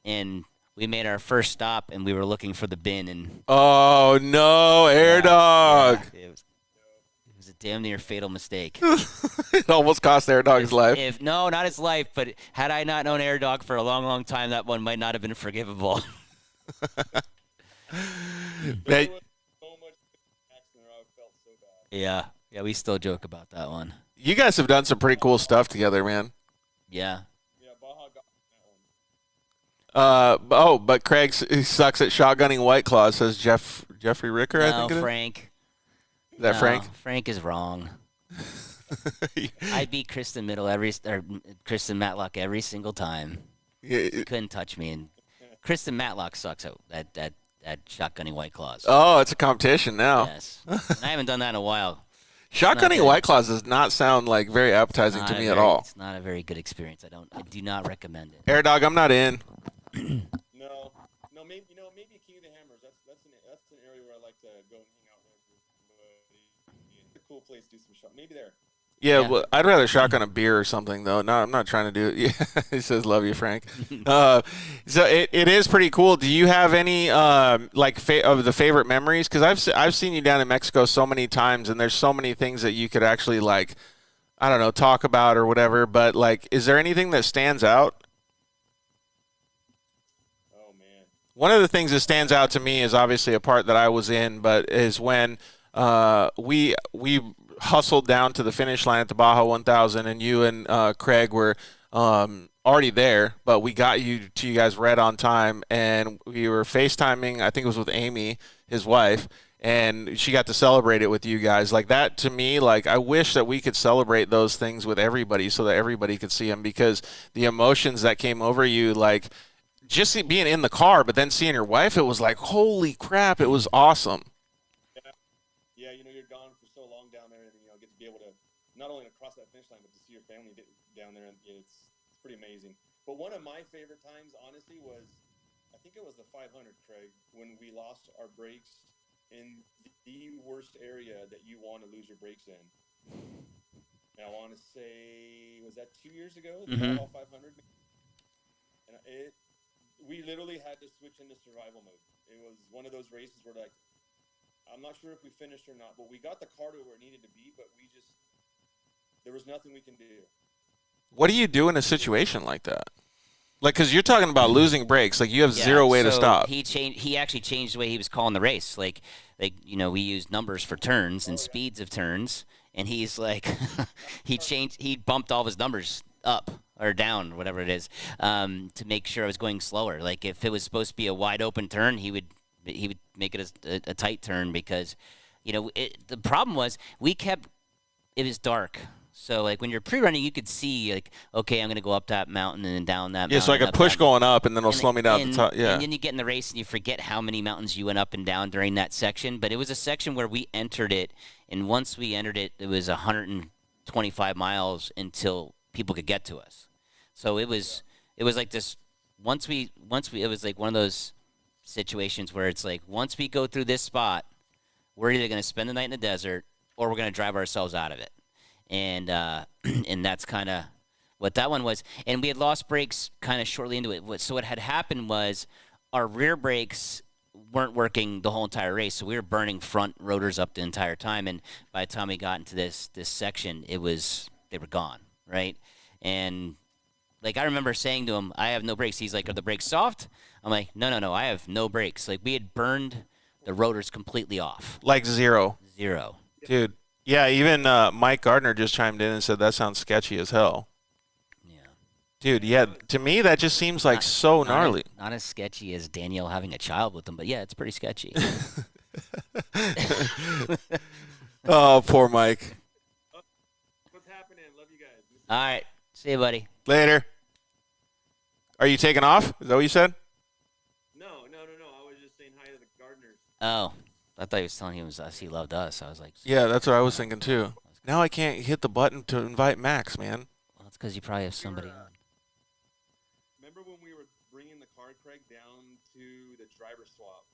And we made our first stop, and we were looking for the bin. And oh no, Air Dog! Yeah, it was a damn near fatal mistake. It almost cost Air Dog his life. No, not his life, but had I not known Air Dog for a long, long time, that one might not have been forgivable. Man, Yeah, we still joke about that one. you guys have done some pretty cool stuff together, man. Yeah. Yeah, Baja got that one. But Craig he sucks at shotgunning White Claws, says Jeffrey Ricker, I think it is. Frank. Is that Frank? Frank is wrong. I beat Kristen Matlock every single time. Yeah, He couldn't touch me, and Kristen Matlock sucks at shotgunning White Claws. oh, it's a competition now. Yes, and I haven't done that in a while. Shotgunning White Claws does not sound like very appetizing to me at all. It's not a very good experience. I do not recommend it. Air Dog, I'm not in. No, maybe King of the Hammers. That's an area where I like to go and hang out with. It's a cool place to do some shot. Maybe there. Yeah, Yeah. well, I'd rather shotgun a beer or something, though. No, I'm not trying to do it. Yeah, he says, "Love you, Frank." So it is pretty cool. Do you have any of the favorite memories? Because I've seen you down in Mexico so many times, and there's so many things that you could actually I don't know, talk about or whatever. But is there anything that stands out? Oh man. One of the things that stands out to me is obviously a part that I was in, but is when we hustled down to the finish line at the Baja 1000, and you and Craig were already there, but we got you guys right on time, and we were FaceTiming. I think it was with Amy, his wife, and she got to celebrate it with you guys. Like that to me, I wish that we could celebrate those things with everybody so that everybody could see them, because the emotions that came over you, just being in the car, but then seeing your wife, it was like, holy crap, it was awesome. Yeah, you're gone for so long down there, and get to be able to not only to cross that finish line, but to see your family down there, and it's pretty amazing. But one of my favorite times, honestly, was I think it was the 500, Craig, when we lost our brakes in the worst area that you want to lose your brakes in. And I want to say, was that 2 years ago? The Mhm. Baja 500, and we literally had to switch into survival mode. It was one of those races where I'm not sure if we finished or not, but we got the car to where it needed to be, but there was nothing we can do. What do you do in a situation like that? Because you're talking about losing brakes. You have zero way to stop. He actually changed the way he was calling the race. We use numbers for turns and speeds of turns, and he's he bumped all of his numbers up or down, whatever it is, to make sure I was going slower. If it was supposed to be a wide open turn, he would make it a tight turn, because the problem was it was dark. So when you're pre-running, you could see okay, I'm going to go up that mountain and then down that mountain. Yeah, so I could push going up, and then it'll slow me down at the top. Yeah. And then you get in the race and you forget how many mountains you went up and down during that section. But it was a section where we entered it, and once we entered it, it was 125 miles until people could get to us. So it was like this. Once we it was like one of those situations where it's once we go through this spot, we're either going to spend the night in the desert or we're going to drive ourselves out of it. And and that's kind of what that one was. And we had lost brakes kind of shortly into it. So what had happened was our rear brakes weren't working the whole entire race, so we were burning front rotors up the entire time. And by the time we got into this section, they were gone, right? And I remember saying to him, "I have no brakes." He's like, "Are the brakes soft?" I'm like, "No, I have no brakes." We had burned the rotors completely off. Zero. Dude. Yeah, even Mike Gardner just chimed in and said that sounds sketchy as hell. Yeah. Dude, yeah, to me that just seems so gnarly. Not as sketchy as Danielle having a child with him, but yeah, it's pretty sketchy. Oh, poor Mike. What's happening? Love you guys. All right. See you, buddy. Later. Are you taking off? Is that what you said? No. I was just saying hi to the Gardeners. Oh, I thought he was telling him he loved us. I was like, Yeah, that's what I was thinking too. Now I can't hit the button to invite Max, man. well, it's because you probably have somebody on. Remember when we were bringing the car, Craig, down to the driver swap?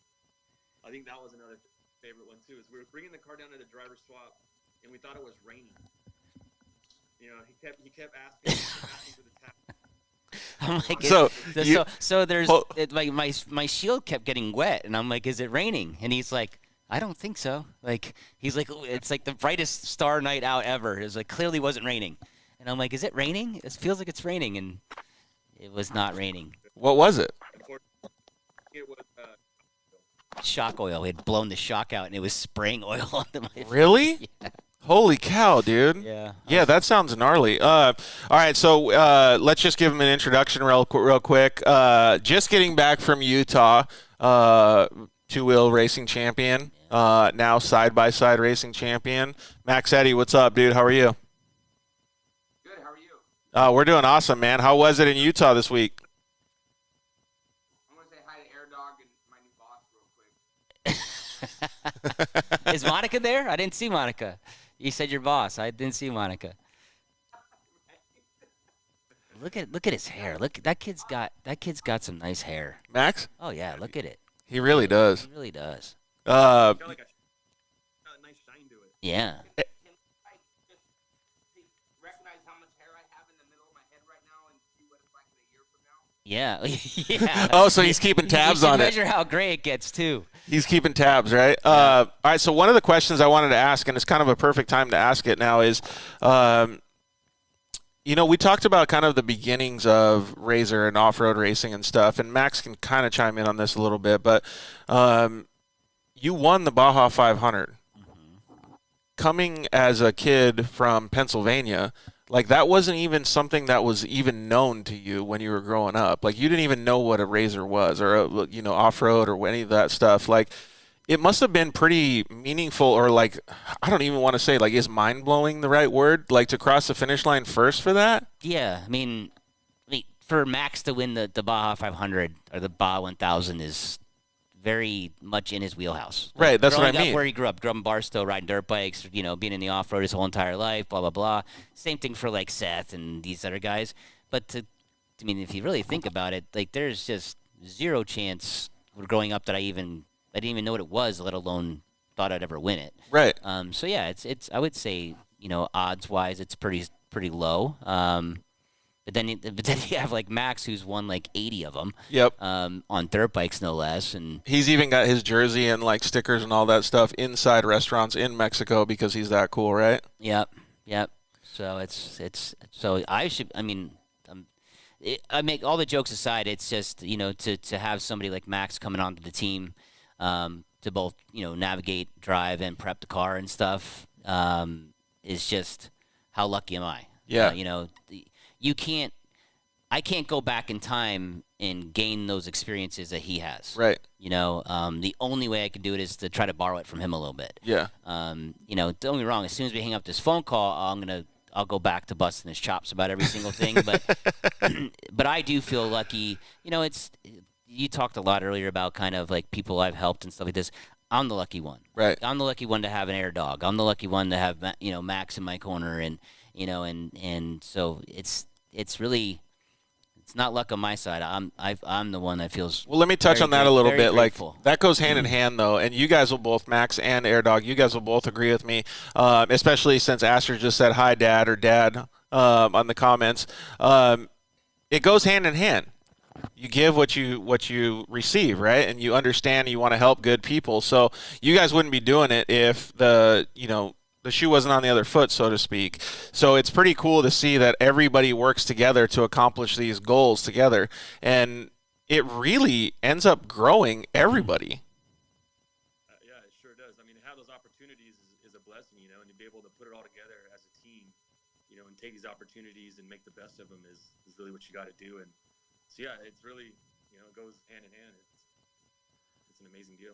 I think that was another favorite one too. Is we were bringing the car down to the driver swap, and we thought it was raining. He kept asking for the tap. I'm like, there's my shield kept getting wet, and I'm like, is it raining? And he's like, I don't think so. He's like, it's like the brightest star night out ever. It was clearly wasn't raining, and I'm like, is it raining? It feels like it's raining, and it was not raining. What was it? It was Shock oil. We had blown the shock out, and it was spraying oil onto my face. Really? Yeah. Holy cow, dude. Yeah. Yeah, that sounds gnarly. All right, so let's just give him an introduction real quick. Just getting back from Utah, two-wheel racing champion, now side-by-side racing champion. Max Eddy, what's up, dude? How are you? Good. How are you? We're doing awesome, man. How was it in Utah this week? I'm gonna say hi to Air Dog and my new boss real quick. Is Monica there? I didn't see Monica. You said your boss. I didn't see Monica. Look at his hair. Look, that kid's got some nice hair. Max? Oh yeah, look at it. He really does. He really does. got a nice shine to it. Yeah. Can I just see Yeah. Yeah. Oh, so he's keeping tabs you on it. measure how gray it gets too. He's keeping tabs, right? All right, so one of the questions I wanted to ask, and it's kind of a perfect time to ask it now, is we talked about kind of the beginnings of Razor and off-road racing and stuff, and Max can kind of chime in on this a little bit, but you won the Baja 500. Coming as a kid from Pennsylvania, like that wasn't even something that was even known to you when you were growing up. Like you didn't even know what a Razor was or, off-road or any of that stuff. Like it must have been pretty meaningful or like, I don't even want to say like, is mind-blowing the right word? Like to cross the finish line first for that? Yeah. I mean, for Max to win the Baja 500 or the Baja 1000 is very much in his wheelhouse. Right, that's what I Growing mean. up where he grew up in Barstow, riding dirt bikes, being in the off-road his whole entire life, blah, blah, blah. Same thing for, like, Seth and these other guys. But, if you really think about it, like, there's just zero chance growing up that I didn't even know what it was, let alone thought I'd ever win it. Right. So, yeah, it's I would say, odds-wise, it's pretty low. But then you have like Max, who's won like 80 of them. Yep. On dirt bikes, no less, and he's even got his jersey and like stickers and all that stuff inside restaurants in Mexico because he's that cool, right? Yep. So it's so I should. I mean, I make all the jokes aside. It's just to have somebody like Max coming onto the team, to both navigate, drive, and prep the car and stuff. Is just how lucky am I? Yeah. I can't go back in time and gain those experiences that he has. Right. The only way I can do it is to try to borrow it from him a little bit. Yeah. Don't get me wrong. As soon as we hang up this phone call, I'll go back to busting his chops about every single thing. But but I do feel lucky. You talked a lot earlier about kind of like people I've helped and stuff like this. I'm the lucky one. Right. I'm the lucky one to have an air dog. I'm the lucky one to have Max in my corner, and so it's really, it's not luck on my side. I'm the one that feels. Well, let me touch on that a little bit. Grateful. Like that goes hand in hand, though, and you guys will both, Max and Air Dog, you guys will both agree with me, especially since Asher just said hi, Dad, or Dad on the comments. It goes hand in hand. You give what you receive, right? And you understand you want to help good people. So you guys wouldn't be doing it if the shoe wasn't on the other foot, so to speak. So it's pretty cool to see that everybody works together to accomplish these goals together. And it really ends up growing everybody. Yeah, it sure does. I mean, to have those opportunities is a blessing, and to be able to put it all together as a team, and take these opportunities and make the best of them is really what you got to do. And so, yeah, it's really, it goes hand in hand. It's an amazing deal.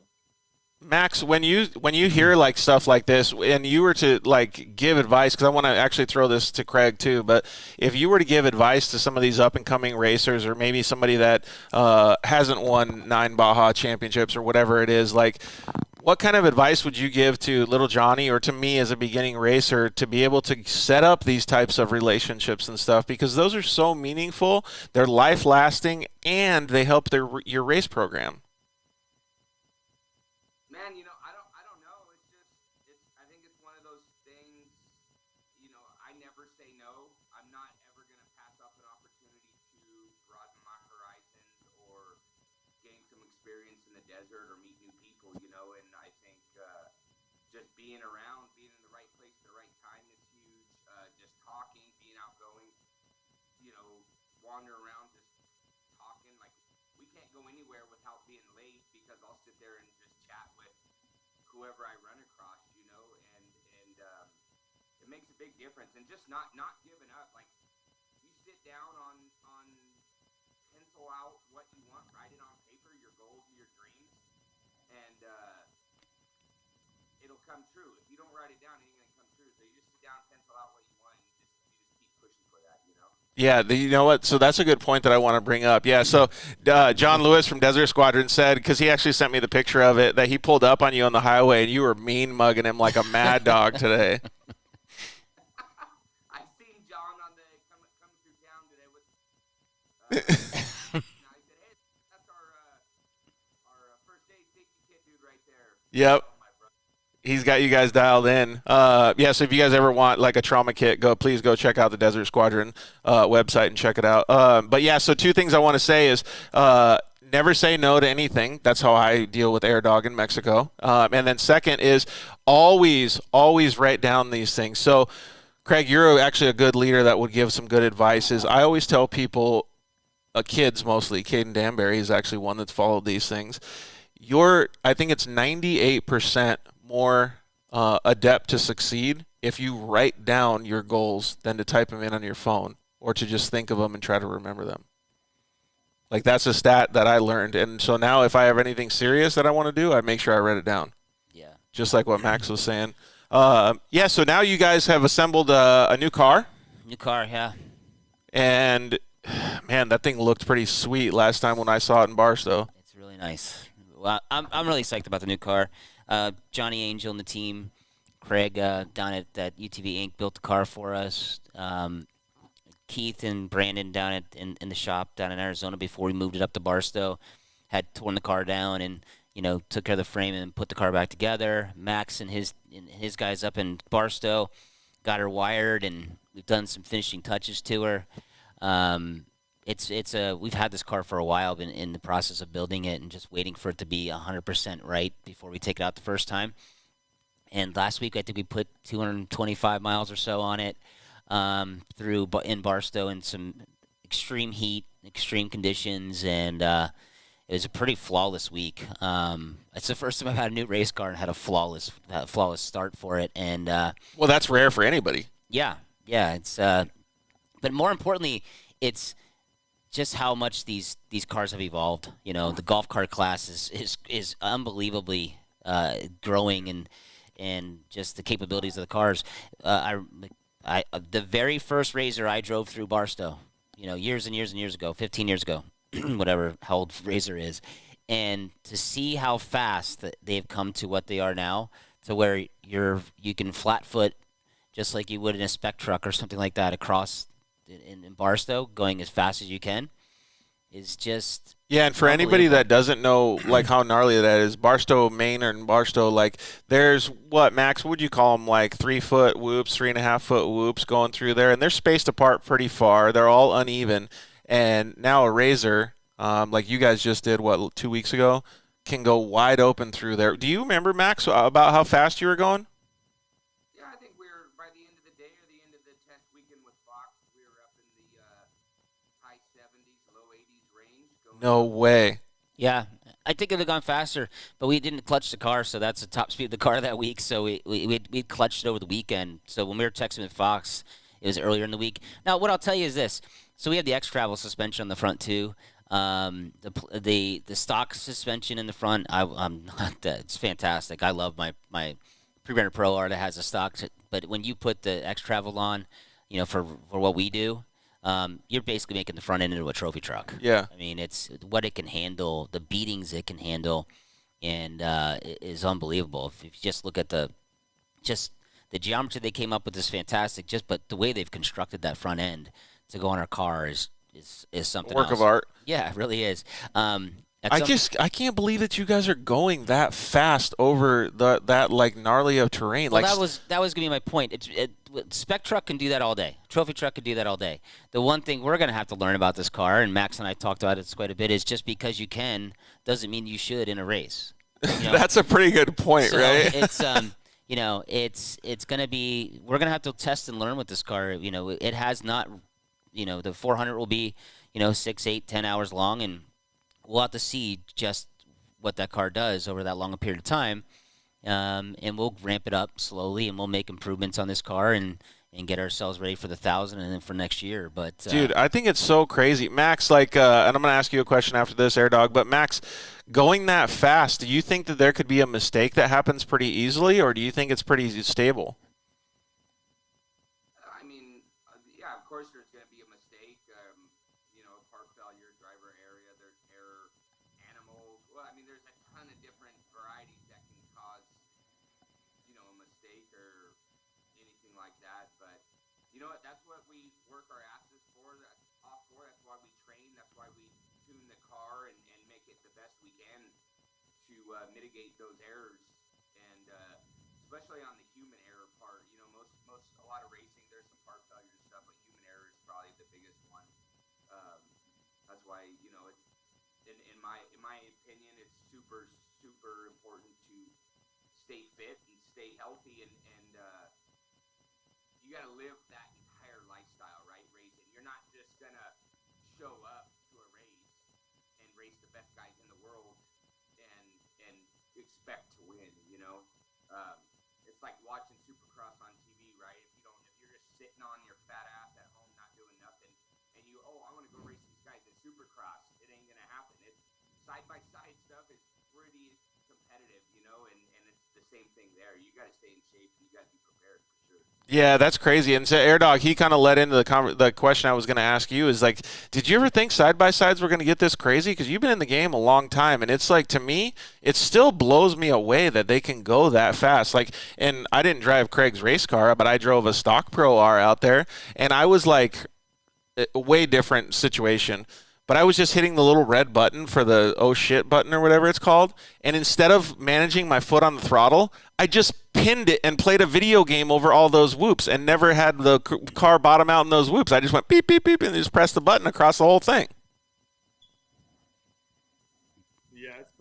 Max, when you hear like stuff like this, and you were to like give advice, because I want to actually throw this to Craig too, but if you were to give advice to some of these up and coming racers, or maybe somebody that hasn't won 9 Baja championships or whatever it is, like what kind of advice would you give to little Johnny or to me as a beginning racer to be able to set up these types of relationships and stuff? Because those are so meaningful, they're life lasting, and they help your race program. Man, I don't know. I think it's one of those things, I never say no. I'm not ever going to pass up an opportunity to broaden my horizons or gain some experience in the desert or meet new people, and I think just being around, being in the right place at the right time is huge. Just talking, being outgoing, wandering around, just talking. Like, we can't go anywhere without being late because I'll sit there and just chat with whoever I run across, and it makes a big difference. And just not giving up. Like, you sit down on pencil out what you want, write it on paper, your goals and your dreams, and it'll come true. If you don't write it down, it ain't gonna come true. So you just sit down, pencil out what you want, and you just keep pushing for that, Yeah, you know what? So that's a good point that I want to bring up. Yeah, so John Lewis from Desert Squadron said, because he actually sent me the picture of it, that he pulled up on you on the highway and you were mean mugging him like a mad dog today. I seen John on the coming through town today with. I said, "Hey, that's our first aid safety kit dude right there." Yep. He's got you guys dialed in. Yeah, so if you guys ever want like a trauma kit, please go check out the Desert Squadron website and check it out. But yeah, so two things I want to say is never say no to anything. That's how I deal with Air Dog in Mexico. And then second is always write down these things. So Craig, you're actually a good leader that would give some good advice. Is I always tell people, kids mostly, Caden Danbury is actually one that's followed these things. I think it's 98% more adept to succeed if you write down your goals than to type them in on your phone or to just think of them and try to remember them. Like, that's a stat that I learned. And so now if I have anything serious that I want to do, I make sure I write it down. Yeah. Just like what Max was saying. Yeah, so now you guys have assembled a new car. New car, yeah. And, man, that thing looked pretty sweet last time when I saw it in Barstow. It's really nice. Well, I'm really psyched about the new car. Johnny Angel and the team, Craig down at UTV Inc. built the car for us. Keith and Brandon down in the shop down in Arizona before we moved it up to Barstow had torn the car down and took care of the frame and put the car back together. Max and his guys up in Barstow got her wired, and we've done some finishing touches to her. We've had this car for a while, been in the process of building it and just waiting for it to be 100% right before we take it out the first time. And last week I think we put 225 miles or so on it in Barstow in some extreme heat, extreme conditions, and it was a pretty flawless week. It's the first time I've had a new race car and had a flawless start for it. And well, that's rare for anybody. Yeah. It's but more importantly, it's just how much these cars have evolved. The golf cart class is unbelievably growing, and just the capabilities of the cars. The very first RZR I drove through Barstow, years and years and years ago, 15 years ago. Whatever how old RZR is, and to see how fast that they've come to what they are now, to where you can flat foot just like you would in a spec truck or something like that across in Barstow, going as fast as you can, is just and for anybody that doesn't know like how gnarly that is, Barstow, Maine, and Barstow, like there's what Max, what would you call them, like 3-foot whoops, 3.5-foot whoops going through there, and they're spaced apart pretty far. They're all uneven. And now a RZR, like you guys just did, 2 weeks ago, can go wide open through there. Do you remember, Max, about how fast you were going? Yeah, I think we were, by the end of the day or the end of the 10th weekend with Fox, we were up in the high 70s, low 80s range. No way. Yeah, I think it would have gone faster, but we didn't clutch the car, so that's the top speed of the car that week. So we clutched it over the weekend. So when we were texting with Fox, it was earlier in the week. Now, what I'll tell you is this. So we have the X-Travel suspension on the front too. The stock suspension in the front, it's fantastic. I love my pre-rendered Pro R that has a stock. But when you put the X-Travel on, for what we do, you're basically making the front end into a trophy truck. Yeah. I mean, it's what it can handle, the beatings it can handle, and it is unbelievable. If you just look at the geometry they came up with is fantastic. But the way they've constructed that front end to go on our car is something work else. of art. Yeah, it really is. I can't believe that you guys are going that fast over that like gnarly of terrain. Well, that was gonna be my point. Spec truck can do that all day. Trophy truck can do that all day. The one thing we're gonna have to learn about this car, and Max and I talked about it quite a bit, is just because you can doesn't mean you should in a race. That's a pretty good point, right? It's it's gonna be, we're gonna have to test and learn with this car. It has not. The 400 will be, 6, 8, 10 hours long, and we'll have to see just what that car does over that long a period of time. And we'll ramp it up slowly, and we'll make improvements on this car and get ourselves ready for the 1,000 and then for next year. But dude, I think it's so crazy, Max. Like, and I'm gonna ask you a question after this, Air Dog. But Max, going that fast, do you think that there could be a mistake that happens pretty easily, or do you think it's pretty stable? Of course, there's going to be a mistake. Park failure, driver area, there's error, animals. Well, there's a ton of different varieties that can cause, a mistake or anything like that. But you know what? That's what we work our asses for. That's why we train. That's why we tune the car and make it the best we can to mitigate those errors. And on the human error part. You know, a lot of racing, there's some part failures and stuff, but human error is probably the biggest one. That's why, you know, it's in my opinion, it's super important to stay fit and stay healthy, and you got to live that entire lifestyle, right? Racing. You're not just gonna show up to a race and race the best guys in the world and expect to win. You know, it's like watching Supercross on TV, right? If you're just sitting on your fat ass at home not doing nothing, and I want to go race these guys at Supercross, it ain't gonna happen. It's side by side stuff is pretty competitive, you know, and it's the same thing there. You got to stay in shape. You got to be prepared for sure. Yeah, that's crazy. And so Air Dog, he kind of led into the question I was going to ask you is like, did you ever think side-by-sides were going to get this crazy? Because you've been in the game a long time, and it's like, to me, it still blows me away that they can go that fast. Like, and I didn't drive Craig's race car, but I drove a stock Pro R out there, and I was like, a way different situation. But I was just hitting the little red button for the oh shit button or whatever it's called. And instead of managing my foot on the throttle, I just pinned it and played a video game over all those whoops and never had the car bottom out in those whoops. I just went beep, beep, beep, and just pressed the button across the whole thing. Yeah, it's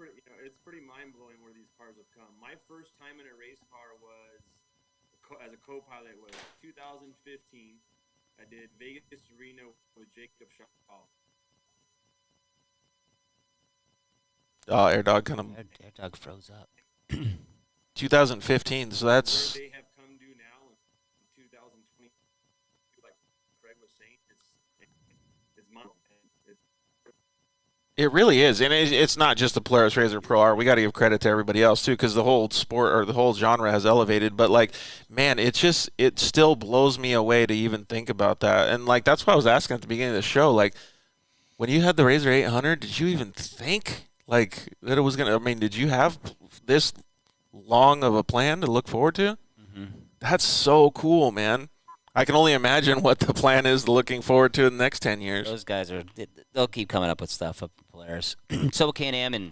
pretty mind-blowing where these cars have come. My first time in a race car was as a co-pilot was 2015. I did Vegas to Reno with Jacob Shaw. Oh, Air Dog kind of. Air Dog froze up. 2015, so that's. Where they have come to now in 2020, like Craig was saying, it's model. It really is, and it's not just the Polaris RZR Pro R. We got to give credit to everybody else too, because the whole sport or the whole genre has elevated. But like, man, it still blows me away to even think about that. And like, that's what I was asking at the beginning of the show. Like, when you had the RZR 800, did you even think like that it was gonna? I mean, did you have this long of a plan to look forward to? Mm-hmm. That's so cool, man. I can only imagine what the plan is looking forward to in the next 10 years. Those guys they'll keep coming up with stuff up in Polaris. So will Can-Am and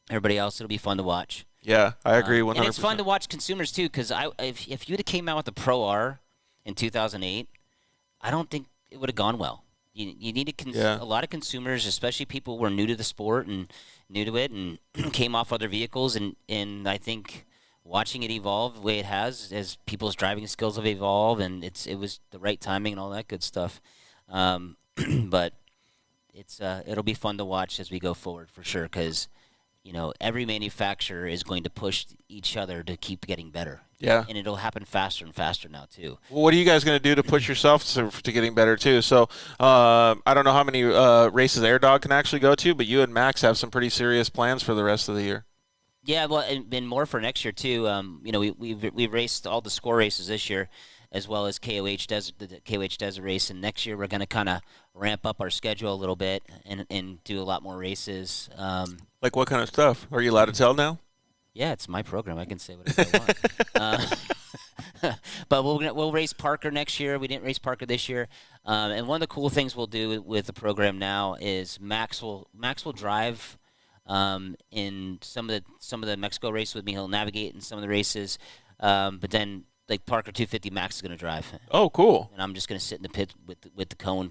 everybody else. It'll be fun to watch. Yeah, I agree 100%. And it's fun to watch consumers too, because if you'd have came out with the Pro R in 2008, I don't think it would have gone well. You need a lot of consumers, especially people who are new to the sport and new to it and came off other vehicles, and I think watching it evolve the way it has as people's driving skills have evolved, and it was the right timing and all that good stuff. But it'll be fun to watch as we go forward for sure, because every manufacturer is going to push each other to keep getting better. Yeah. And it'll happen faster and faster now, too. Well, what are you guys going to do to push yourself to getting better, too? So I don't know how many races Air Dog can actually go to, but you and Max have some pretty serious plans for the rest of the year. Yeah, well, and more for next year, too. We've raced all the score races this year, as well as the KOH Desert race. And next year we're going to kind of ramp up our schedule a little bit and do a lot more races. Like what kind of stuff? Are you allowed to tell now? Yeah, it's my program. I can say whatever I want. But we'll race Parker next year. We didn't race Parker this year. And one of the cool things we'll do with the program now is Max will drive in some of the Mexico races with me. He'll navigate in some of the races. But then like Parker 250, Max is going to drive. Oh, cool. And I'm just going to sit in the pit with the cone.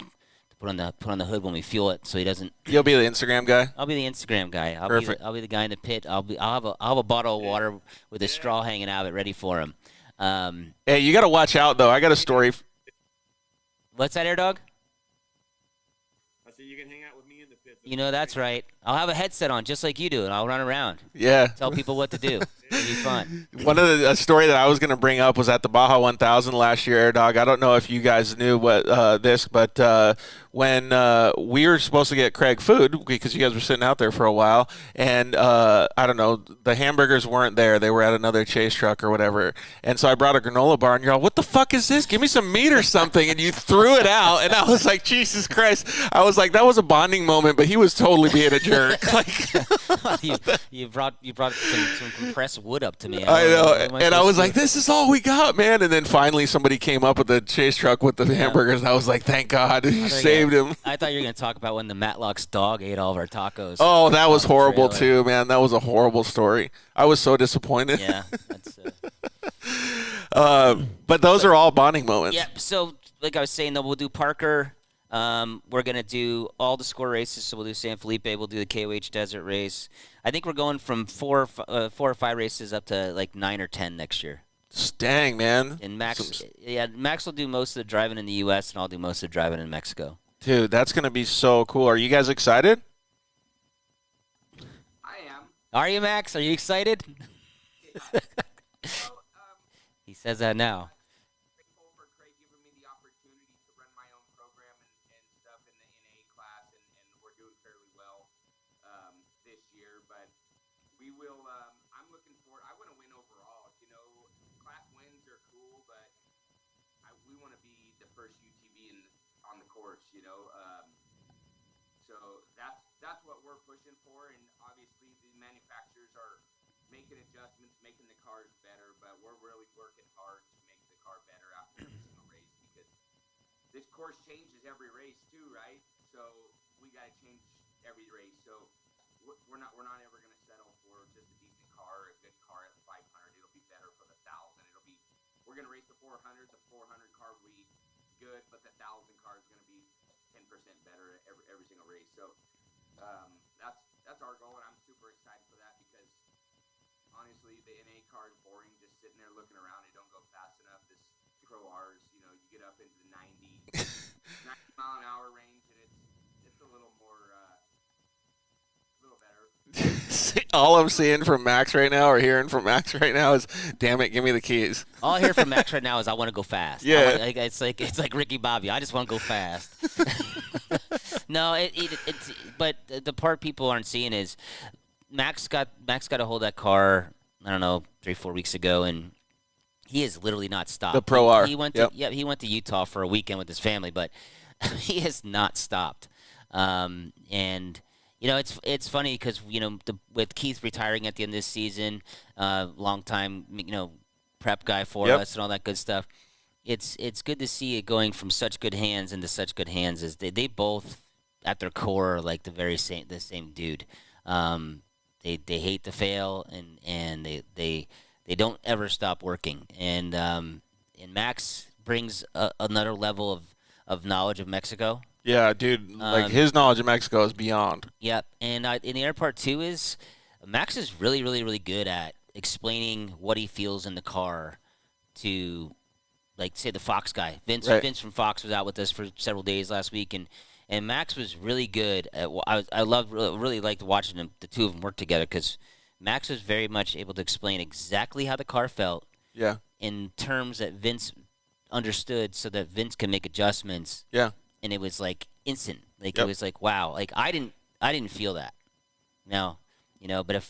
Put on the hood when we fuel it, so he doesn't. You'll be the Instagram guy. I'll be the Instagram guy. Perfect. I'll be the guy in the pit. I'll have a bottle of water with a straw hanging out of it, ready for him. Hey, you got to watch out though. I got a story. What's that, Air Dog? I said you can hang out with me in the pits. That's right. I'll have a headset on just like you do, and I'll run around. Yeah. Tell people what to do. It'll be fun. A story that I was going to bring up was at the Baja 1000 last year, Air Dog. I don't know if you guys knew what but when we were supposed to get Craig food, because you guys were sitting out there for a while, and I don't know, the hamburgers weren't there. They were at another chase truck or whatever. And so I brought a granola bar, and you're all, what the fuck is this? Give me some meat or something. And you threw it out, and I was like, Jesus Christ. I was like, that was a bonding moment, but he was totally being a jerk. Like, you brought some compressed wood up to me. I know, and I was like, this is all we got, man. And then finally somebody came up with the chase truck with the hamburgers, and I was like, thank God, you saved him. I thought you were going to talk about when the Matlock's dog ate all of our tacos. Oh, that was horrible too, man. That was a horrible story. I was so disappointed. Yeah. That's, But those are all bonding moments. Yeah. So, like I was saying, though, we'll do Parker. We're gonna do all the score races. So we'll do San Felipe. We'll do the KOH Desert Race. I think we're going from 4 or 5 races up to like 9 or 10 next year. Dang, man. And Max will do most of the driving in the U.S. and I'll do most of the driving in Mexico. Dude, that's gonna be so cool. Are you guys excited? I am. Are you, Max? Are you excited? So, He says that now. thankful for Craig giving me the opportunity to run my own program and stuff in the NA class, and we're doing fairly well this year. But we will. I'm looking forward. I want to win overall. You know, class wins are cool, but we want to be the first UTV on the course. You know, so that's what we're pushing for, and obviously the manufacturers are making adjustments, making the cars better, but we're really working hard to make the car better after every single race, because this course changes every race too, right? So we got to change every race. So we're not ever going to settle for just a decent car, a good car at 500. It'll be better for the 1,000. We're going to race the 400. The 400 car will be good, but the 1,000 car is going to be 10% better every single race. So that's our goal, and I'm super excited for that, because honestly, the NA car is boring, just sitting there looking around. It don't go fast enough. This Pro R's, you know, you get up into the 90 mile an hour range, and it's a little more, a little better. All I'm seeing from Max right now, or hearing from Max right now, is, "Damn it, give me the keys." All I hear from Max right now is I want to go fast. Yeah. It's like Ricky Bobby. I just want to go fast. No, but the part people aren't seeing is Max got a hold of that car, I don't know, 3-4 weeks ago, and he has literally not stopped. The Pro R. He went to he went to Utah for a weekend with his family, but he has not stopped. And you know, it's funny because, you know, with Keith retiring at the end of this season, long time, you know, prep guy for us and all that good stuff. It's good to see it going from such good hands into such good hands. As they both at their core are like the same dude. They hate to fail, and they don't ever stop working. And Max brings another level of knowledge of Mexico. Yeah, dude, like his knowledge of Mexico is beyond. Yep, and in the other part too is Max is really, really, really good at explaining what he feels in the car to, like, say, the Fox guy. Vince from Fox was out with us for several days last week, and Max was really good at. I really liked watching the two of them work together, because Max was very much able to explain exactly how the car felt. Yeah. In terms that Vince understood, so that Vince can make adjustments. Yeah. And it was like instant. Like it was like, wow. Like I didn't feel that. No, you know, but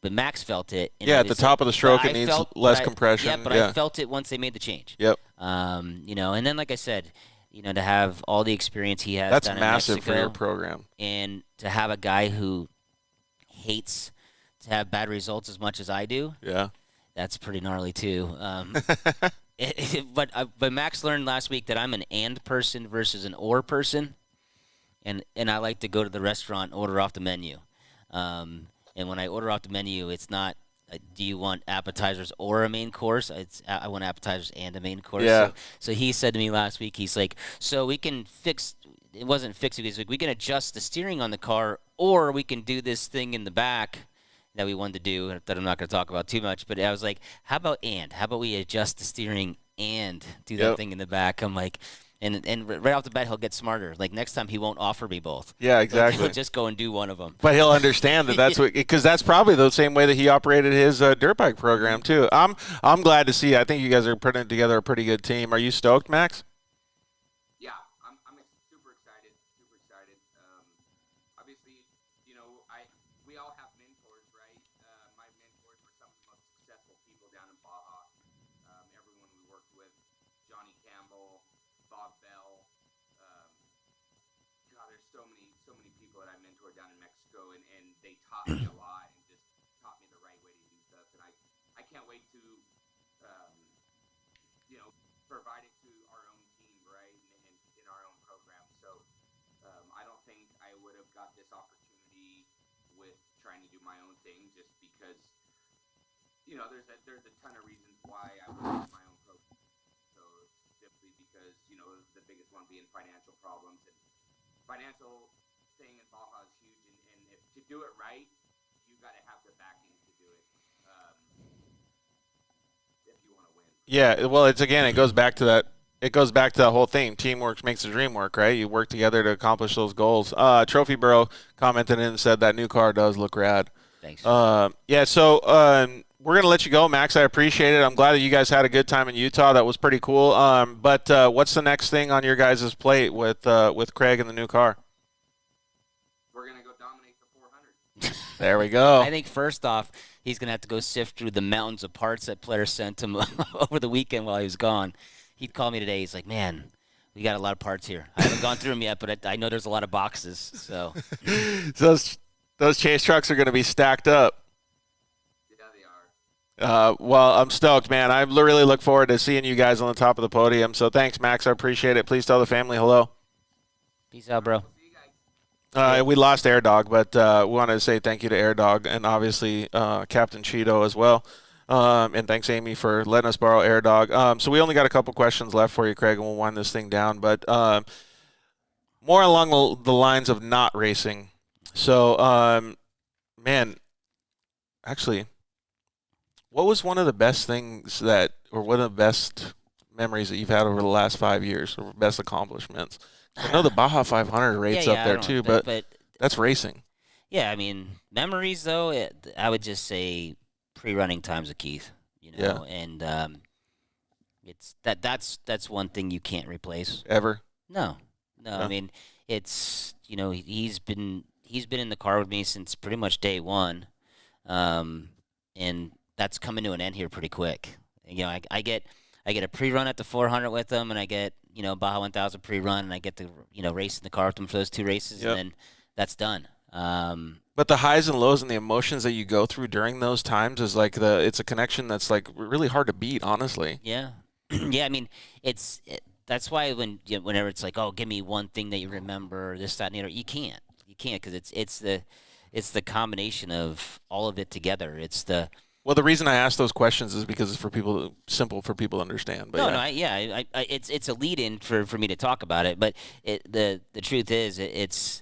Max felt it. And at the top of the stroke, it needs less compression. Yeah, but I felt it once they made the change. Yep. You know, and then, like I said, you know, to have all the experience he has. That's down massive in Mexico, for your program. and to have a guy who hates to have bad results as much as I do. Yeah. That's pretty gnarly too. But Max learned last week that I'm an and person versus an or person, and I like to go to the restaurant and order off the menu. And when I order off the menu, it's not do you want appetizers or a main course? I want appetizers and a main course. Yeah. So he said to me last week, he's like, so we can fix. It wasn't fixed. He's like, we can adjust the steering on the car, or we can do this thing in the back that we wanted to do that I'm not going to talk about too much. But I was like, how about we adjust the steering and do that thing in the back? I'm like, and right off the bat, he'll get smarter. Like next time, he won't offer me both. Yeah, exactly. Like, he'll just go and do one of them. But he'll understand that that's what, because that's probably the same way that he operated his dirt bike program too. I'm glad to see. I think you guys are putting together a pretty good team. Are you stoked, Max? Yeah, I'm super excited. Super excited. Obviously, you know, we all have mentors, right? My mentors were some of the most successful people down in Baja. Everyone we worked with, Johnny Campbell, Bob Bell. God, there's so many people that I mentored down in Mexico, and they taught me a lot and just taught me the right way to do stuff. And I can't wait to, you know, provide it to our own team, right, and in our own program. So I don't think I would have got this opportunity with trying to do my own thing, just because, you know, there's a ton of reasons why I would do my own program. being financial problems. And financial thing in Baja is huge, and if, to do it right, you got to have the backing to do it if you want to win. Yeah, well, it goes back to that. It goes back to that whole thing. Teamwork makes the dream work, right? You work together to accomplish those goals. Trophy Bro commented and said that new car does look rad. Thanks. Yeah, so we're going to let you go, Max. I appreciate it. I'm glad that you guys had a good time in Utah. That was pretty cool. But what's the next thing on your guys' plate with Craig and the new car? We're going to go dominate the 400. There we go. I think first off, he's going to have to go sift through the mountains of parts that Blair sent him over the weekend while he was gone. He called me today. He's like, man, we got a lot of parts here. I haven't gone through them yet, but I know there's a lot of boxes. So those chase trucks are going to be stacked up. Yeah, they are. Well, I'm stoked, man. I really look forward to seeing you guys on the top of the podium. So thanks, Max. I appreciate it. Please tell the family hello. peace out, bro. See you guys. We lost Air Dog, but we wanted to say thank you to Air Dog and obviously Captain Cheeto as well. And thanks, Amy, for letting us borrow Air Dog. So we only got a couple questions left for you, Craig, and we'll wind this thing down. But more along the lines of not racing. So, man, actually, what was one of the best things or one of the best memories that you've had over the last 5 years, or best accomplishments? I know the Baja 500 rates up there too, but that's racing. Yeah, I mean, memories though, I would just say pre-running times with Keith, Yeah. and it's that's one thing you can't replace. Ever? No. No? I mean, it's he's been in the car with me since pretty much day one, and that's coming to an end here pretty quick. I get a pre-run at the 400 with him, and I get Baja 1000 pre-run, and I get to race in the car with him for those two races, Yep. and then that's done. But the highs and lows and the emotions that you go through during those times is like it's a connection that's like really hard to beat, honestly. Yeah, yeah. I mean, that's why whenever it's like, oh, give me one thing that you remember, this, that, and the other, you can't because it's the combination of all of it together. Well, the reason I ask those questions is because it's simple for people to understand. But it's a lead-in for me to talk about it. But the truth is, it's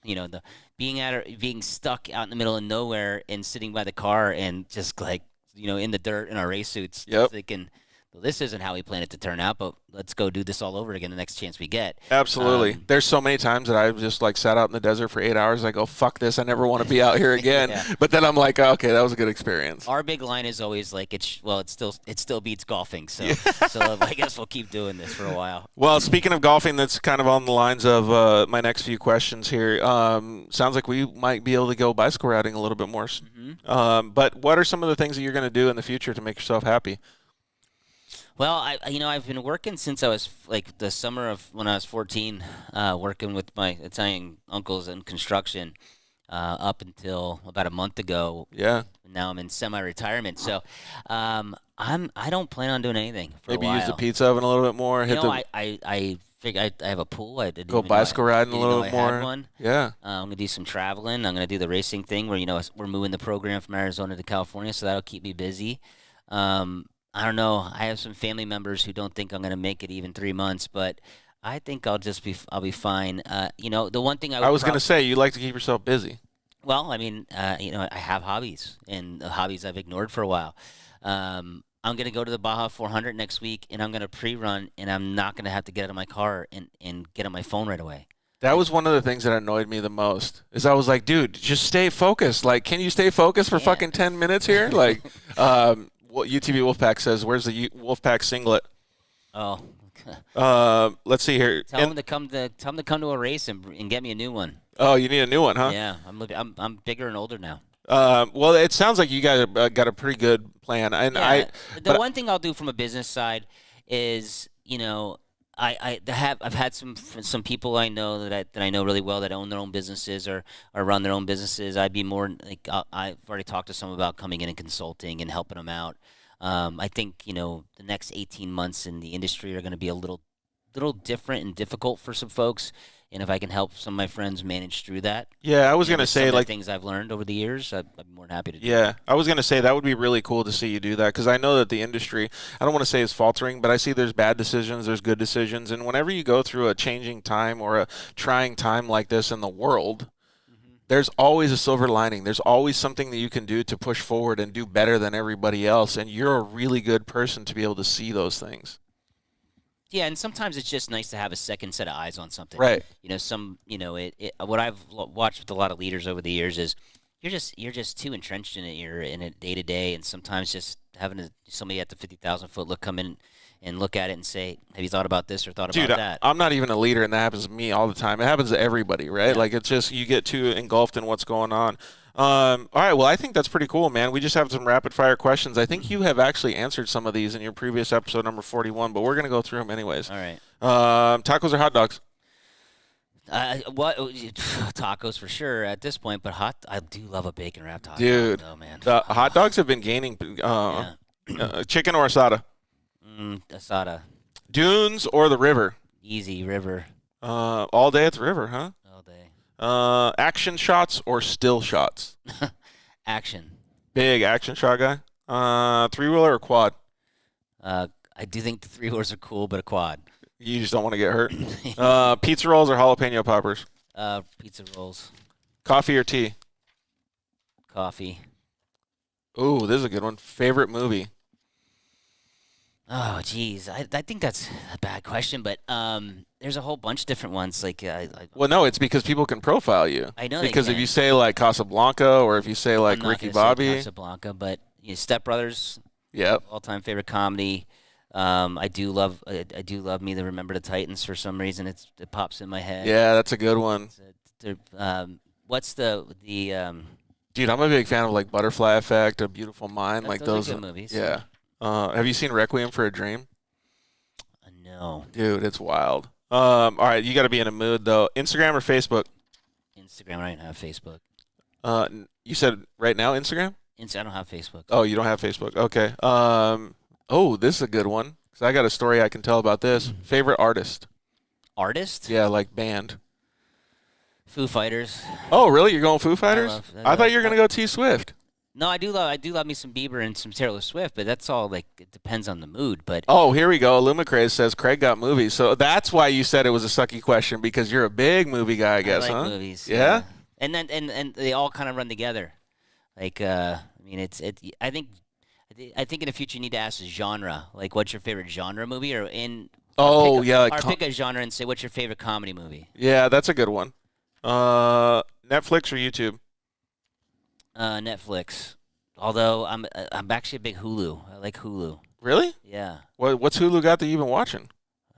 the being stuck out in the middle of nowhere and sitting by the car and just like in the dirt in our race suits, thinking, well, this isn't how we planned it to turn out, but let's go do this all over again the next chance we get. Absolutely. There's so many times that I've just like sat out in the desert for 8 hours. I go, fuck this. I never want to be out here again. Yeah. But then I'm like, okay, that was a good experience. Our big line is always like, it still beats golfing. So, so I guess we'll keep doing this for a while. Well, speaking of golfing, that's kind of on the lines of my next few questions here. Sounds like we might be able to go bicycle riding a little bit more. Mm-hmm. But what are some of the things that you're going to do in the future to make yourself happy? Well, I've been working since I was like the summer of when I was 14, working with my Italian uncles in construction, up until about a month ago. Yeah. Now I'm in semi-retirement, so I don't plan on doing anything for Maybe a while. use the pizza oven a little bit more. I figure I have a pool. I didn't go even know bicycle riding a little bit I had more. one. Yeah. I'm gonna do some traveling. I'm gonna do the racing thing where we're moving the program from Arizona to California, so that'll keep me busy. I don't know. I have some family members who don't think I'm going to make it even 3 months, but I think I'll be fine. The one thing I was going to say, you like to keep yourself busy. Well, I mean, I have hobbies, and the hobbies I've ignored for a while. I'm going to go to the Baja 400 next week, and I'm going to pre-run, and I'm not going to have to get out of my car and get on my phone right away. That was one of the things that annoyed me the most. Is I was like, dude, just stay focused. Like, can you stay focused for fucking 10 minutes here? Like, UTV Wolfpack says, where's the Wolfpack singlet? Oh. Let's see here. Tell them to come to a race and get me a new one. Oh, you need a new one, huh? Yeah, I'm bigger and older now. Well, it sounds like you guys got a pretty good plan. And one thing I'll do from a business side is, I've had some people I know that I know really well that own their own businesses or run their own businesses. I'd be more like I've already talked to some about coming in and consulting and helping them out. I think the next 18 months in the industry are going to be a little different and difficult for some folks. and if I can help some of my friends manage through that, Yeah, I was you know, gonna with some say of the like things I've learned over the years, I'd be more than happy to do. yeah, I was gonna say that would be really cool to see you do that because I know that the industry, I don't want to say is faltering, but I see there's bad decisions, there's good decisions, and whenever you go through a changing time or a trying time like this in the world, there's always a silver lining. There's always something that you can do to push forward and do better than everybody else, and you're a really good person to be able to see those things. Yeah, and sometimes it's just nice to have a second set of eyes on something. Right. You know, what I've watched with a lot of leaders over the years is you're just too entrenched in it. You're in it day to day, and sometimes just having somebody at the 50,000-foot look come in and look at it and say, "Have you thought about this or thought Dude, about that?" I'm not even a leader, and that happens to me all the time. It happens to everybody, right? Yeah. Like, it's just you get too engulfed in what's going on. All right, well, I think that's pretty cool, man. We just have some rapid-fire questions. I think you have actually answered some of these in your previous episode, number 41, but we're going to go through them anyways. All right. Tacos or hot dogs? What tacos for sure at this point, but I do love a bacon wrapped taco. Dude, Oh man, the hot dogs have been gaining. Yeah. Chicken or asada? Asada, Dunes or the river? easy river All day at the river, huh? all day. Action shots or still shots? Action. Big action shot guy. Three-wheeler or quad? I do think the 3-wheelers are cool, but a quad. You just don't want to get hurt. Pizza rolls or jalapeno poppers? Pizza rolls, Coffee or tea? coffee. Ooh, this is a good one. Favorite movie? Oh, geez, I think that's a bad question, but there's a whole bunch of different ones. Like Well, no, it's because people can profile you. I know they because if can. you say like Casablanca or if you say like I'm not Ricky gonna say Bobby, Casablanca, but Step Brothers, yep. all-time favorite comedy. I do love Me to Remember the Titans for some reason. It pops in my head. Yeah, that's a good one. What's the Dude, I'm a big fan of like Butterfly Effect, A Beautiful Mind, like those those. are good movies. Yeah. Have you seen Requiem for a Dream? No. Dude, it's wild. All right, you got to be in a mood though. Instagram or Facebook? Instagram. I don't have Facebook. You said right now Instagram? I don't have Facebook. Oh, you don't have Facebook. Okay. Oh, this is a good one because I got a story I can tell about this. Favorite artist? Artist? Yeah, like band. Foo Fighters. Oh, really? You're going Foo Fighters? I I thought you were gonna go T Swift. No, I do love me some Bieber and some Taylor Swift, but that's all like it depends on the mood. But Oh, here we go. Illumicraze says Craig got movies, so that's why you said it was a sucky question because you're a big movie guy, I guess, I like huh? movies. Yeah? And then and they all kind of run together. Like I mean, I think in the future you need to ask a genre. Like, what's your favorite genre movie, or pick a genre and say what's your favorite comedy movie. Yeah, that's a good one. Netflix or YouTube? Netflix. Although I'm actually a big Hulu. I like Hulu. Really? Yeah. What's Hulu got that you've been watching?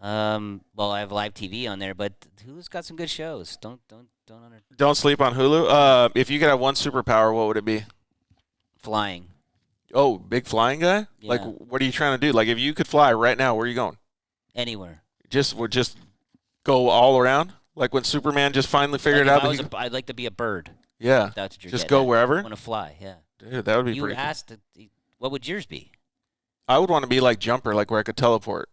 Well, I have live TV on there, but Hulu's got some good shows. Don't sleep on Hulu. If you could have one superpower, what would it be? Flying. Oh, big flying guy? Yeah. Like, what are you trying to do? Like, if you could fly right now, where are you going? Anywhere. Just go all around? Like when Superman just finally figured out that I'd like to be a bird. yeah, That's what you're just getting go at. wherever? I want to fly, yeah. Dude, that would be You pretty cool. asked, what would yours be? I would want to be like Jumper, like where I could teleport.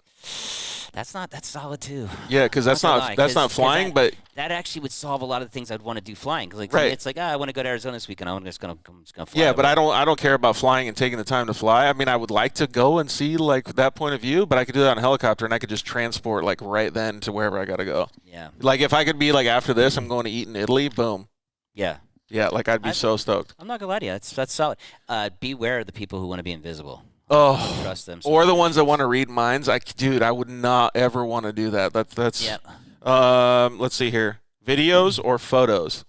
That's solid too. Yeah, because that's Not not gonna lie, that's not 'cause flying, but That actually would solve a lot of the things I'd want to do flying. Because like, Right. it's like, I want to go to Arizona this weekend. I'm just gonna fly. yeah, but over. I don't care about flying and taking the time to fly. I mean, I would like to go and see like that point of view, but I could do that on a helicopter and I could just transport like right then to wherever I gotta go. Yeah. Like if I could be like after this, I'm going to eat in Italy. Boom. Yeah. Yeah, like I'd be so stoked. I'm not gonna lie to you. That's solid. Beware of the people who want to be invisible. Oh, Trust them. or the ones that want to read minds. Dude, I would not ever want to do that. That's. Yeah. Let's see here. Videos or photos?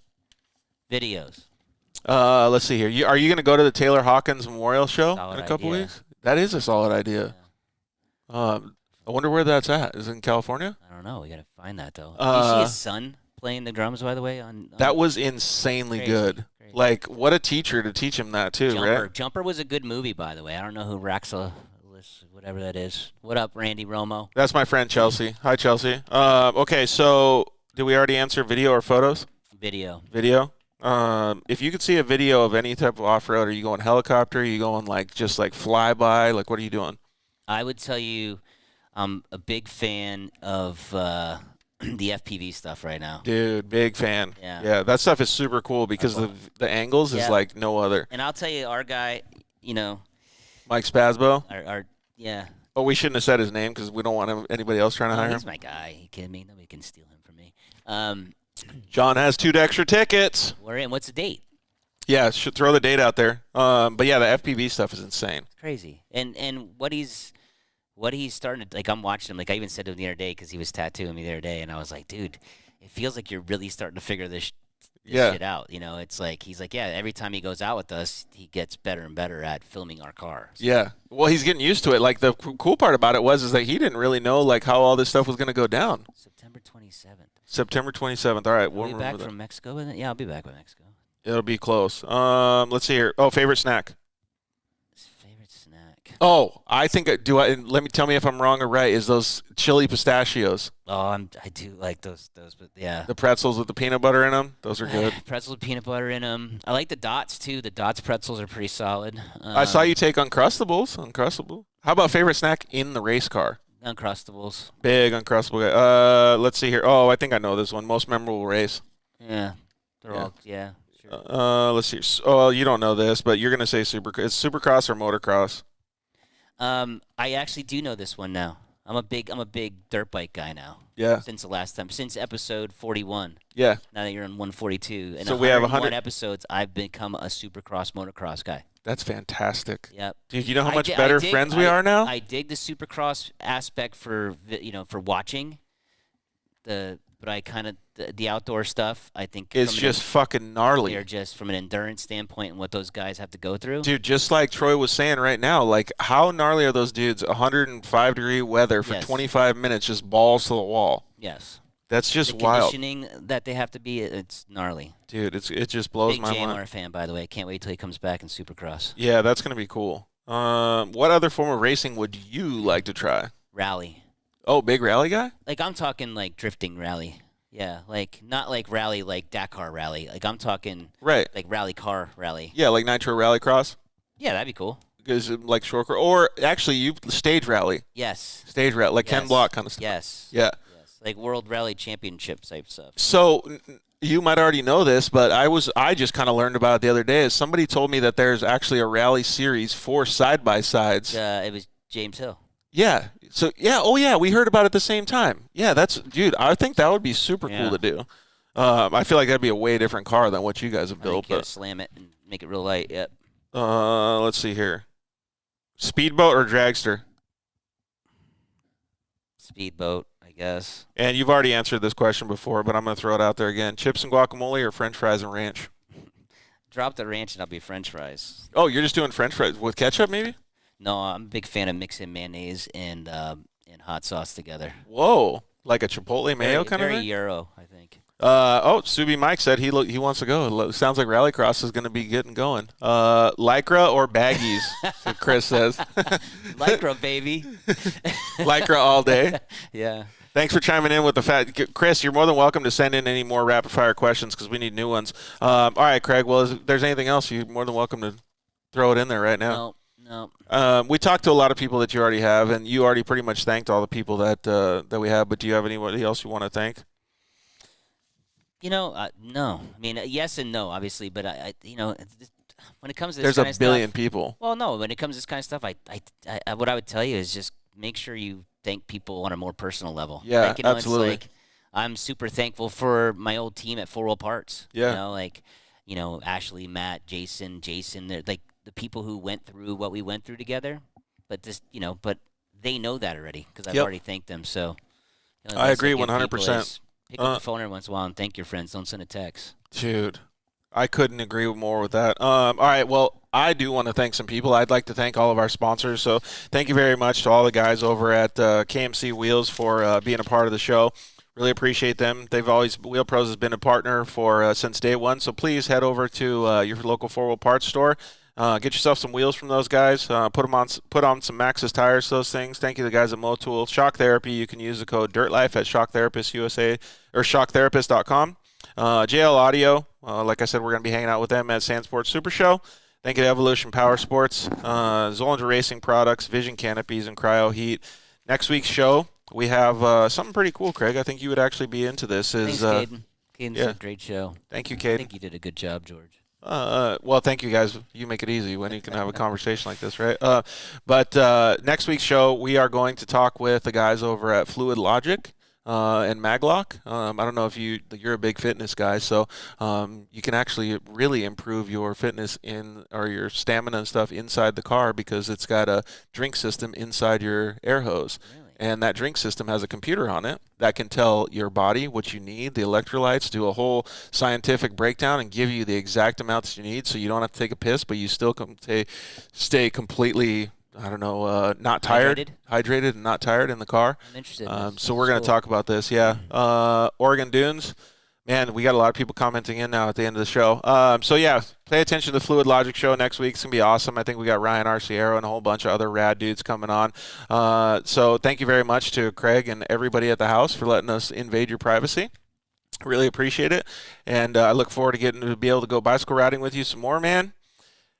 Videos. Let's see here. Are you going to go to the Taylor Hawkins Memorial Show Solid in a couple idea. weeks? That is a solid idea. I wonder where that's at. Is it in California? I don't know. We gotta find that though. Did you see his son playing the drums? By the way, on That was insanely Crazy, good. crazy. Like, what a teacher to teach him that too, Jumper. right? Jumper was a good movie, by the way. I don't know who Raxel, whatever that is. What up, Randy Romo? That's my friend Chelsea. Hi, Chelsea. Okay, so did we already answer video or photos? Video. Video. If you could see a video of any type of off-road, are you going helicopter? Are you going like just like flyby? Like, what are you doing? I would tell you, I'm a big fan of the FPV stuff right now. Dude, big fan. Yeah. That stuff is super cool because the angles is like no other. And I'll tell you, our guy, Mike Spasbo. Yeah. Oh, we shouldn't have said his name because we don't want anybody else trying to hire him. He's my guy. You kidding me? Nobody can steal him from me. John has 2 extra tickets. We're in. What's the date? Yeah, should throw the date out there. But yeah, the FPV stuff is insane. Crazy. And what he's starting to, like, I'm watching him. Like, I even said to him the other day because he was tattooing me the other day, and I was like, dude, it feels like you're really starting to figure this shit out. It's like, he's like, yeah, every time he goes out with us, he gets better and better at filming our car. So. Yeah. Well, he's getting used to it. Like, the cool part about it is that he didn't really know, like, how all this stuff was going to go down. September 27th. September 27th. All right. We'll be back from Mexico with it? Yeah, I'll be back with Mexico. It'll be close. Let's see here. Oh, favorite snack. Favorite snack. Oh, I think tell me if I'm wrong or right, is those chili pistachios. Oh, I do like those, but yeah. The pretzels with the peanut butter in them, those are good. Pretzels with peanut butter in them. I like the Dots, too. The Dots pretzels are pretty solid. I saw you take Uncrustables. Uncrustable. How about favorite snack in the race car? Uncrustables. Big Uncrustable guy. Let's see here. Oh, I think I know this one. Most memorable race. Yeah. They're all, yeah. Let's see. Oh, you don't know this, but you're gonna say it's Supercross or motocross. I actually do know this one now. I'm a big dirt bike guy now. Yeah. Since episode 41. Yeah. Now that you're on 142, and so we have 101 episodes, I've become a Supercross motocross guy. That's fantastic. Yep. Dude, you know how much better friends we are now? I dig the Supercross aspect for watching but I kind of the outdoor stuff. I think it's just fucking gnarly. They're just from an endurance standpoint and what those guys have to go through. Dude, just like Troy was saying right now, like how gnarly are those dudes? 105-degree weather for 25 minutes, just balls to the wall. Yes. That's just the wild. Conditioning that they have to be, it's gnarly. Dude, it just blows my mind. Big JMR fan, by the way. Can't wait till he comes back in Supercross. Yeah, that's gonna be cool. What other form of racing would you like to try? Rally. Oh, big rally guy? Like, I'm talking, like, drifting rally. Yeah, like, not like rally, like Dakar rally. Like, I'm talking, like, rally car rally. Yeah, like Nitro Rallycross? Yeah, that'd be cool. Because, like, short, or actually, stage rally. Yes. Stage rally, like Ken Block kind of stuff. Yes. Yeah. Yes. Like World Rally Championship type stuff. So, you might already know this, but I just kind of learned about it the other day. Is somebody told me that there's actually a rally series for side-by-sides. It was James Hill. Yeah. So, yeah. Oh, yeah. We heard about it at the same time. Yeah, dude, I think that would be super cool to do. I feel like that'd be a way different car than what you guys have built. You gotta slam it and make it real light. Yep. Let's see here. Speedboat or dragster? Speedboat, I guess. And you've already answered this question before, but I'm going to throw it out there again. Chips and guacamole or french fries and ranch? Drop the ranch and I'll be french fries. Oh, you're just doing french fries with ketchup maybe? No, I'm a big fan of mixing mayonnaise and hot sauce together. Whoa, like a chipotle mayo kind of thing? Very Euro, I think. Subi Mike said he wants to go. Sounds like Rallycross is going to be getting going. Lycra or baggies, Chris says. Lycra, baby. Lycra all day. Yeah. Thanks for chiming in with the fact. Chris, you're more than welcome to send in any more rapid-fire questions because we need new ones. All right, Craig, well, if there's anything else, you're more than welcome to throw it in there right now. No. We talked to a lot of people that you already have, and you already pretty much thanked all the people that we have, but do you have anybody else you want to thank? No. I mean, yes and no, obviously, but when it comes to this kind of stuff. There's a billion people. Well, no, when it comes to this kind of stuff, what I would tell you is just make sure you thank people on a more personal level. Yeah, absolutely. It's like, I'm super thankful for my old team at 4 Wheel Parts. Yeah. Ashley, Matt, Jason, they're like the people who went through what we went through together. But but they know that already because I've already thanked them. So I agree 100%. Pick up the phone every once in a while and thank your friends. Don't send a text. Dude, I couldn't agree more with that. All right, well, I do want to thank some people. I'd like to thank all of our sponsors. So thank you very much to all the guys over at KMC Wheels for being a part of the show. Really appreciate them. Wheel Pros has been a partner for since day one. So please head over to your local 4-wheel parts store. Get yourself some wheels from those guys. Put on some Maxxis tires, those things. Thank you to the guys at Motool. Shock Therapy, you can use the code DIRTLIFE at Shock Therapist USA or shocktherapist.com. JL Audio, like I said, we're going to be hanging out with them at Sand Sports Super Show. Thank you to Evolution Power Sports, Zollinger Racing Products, Vision Canopies, and Cryo Heat. Next week's show, we have something pretty cool, Craig. I think you would actually be into this. Thanks, Caden. Caden's yeah. a great show. Thank you, I Caden. think you did a good job, George. Well, thank you guys. You make it easy when you can have a conversation like this, right? But next week's show, we are going to talk with the guys over at Fluid Logic and Maglock. I don't know if you're a big fitness guy, so you can actually really improve your fitness or your stamina and stuff inside the car because it's got a drink system inside your air hose. Really? And that drink system has a computer on it that can tell your body what you need, the electrolytes, do a whole scientific breakdown and give you the exact amounts you need so you don't have to take a piss, but you still stay completely, not tired, hydrated and not tired in the car. I'm interested in this. So we're going to talk about this, yeah. Oregon Dunes. Man, we got a lot of people commenting in now at the end of the show. So, yeah, pay attention to the Fluid Logic show next week. It's going to be awesome. I think we got Ryan Arciero and a whole bunch of other rad dudes coming on. So thank you very much to Craig and everybody at the house for letting us invade your privacy. Really appreciate it. And I look forward to getting to be able to go bicycle riding with you some more, man.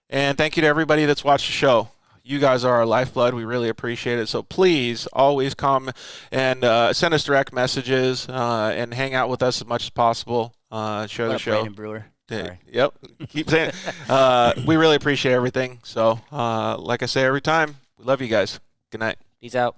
And thank you to everybody that's watched the show. You guys are our lifeblood. We really appreciate it. So please always come and send us direct messages and hang out with us as much as possible. Share the show. Brandon Brewer. Sorry. Yep. Keep saying it. We really appreciate everything. So like I say every time, we love you guys. Good night. Peace out.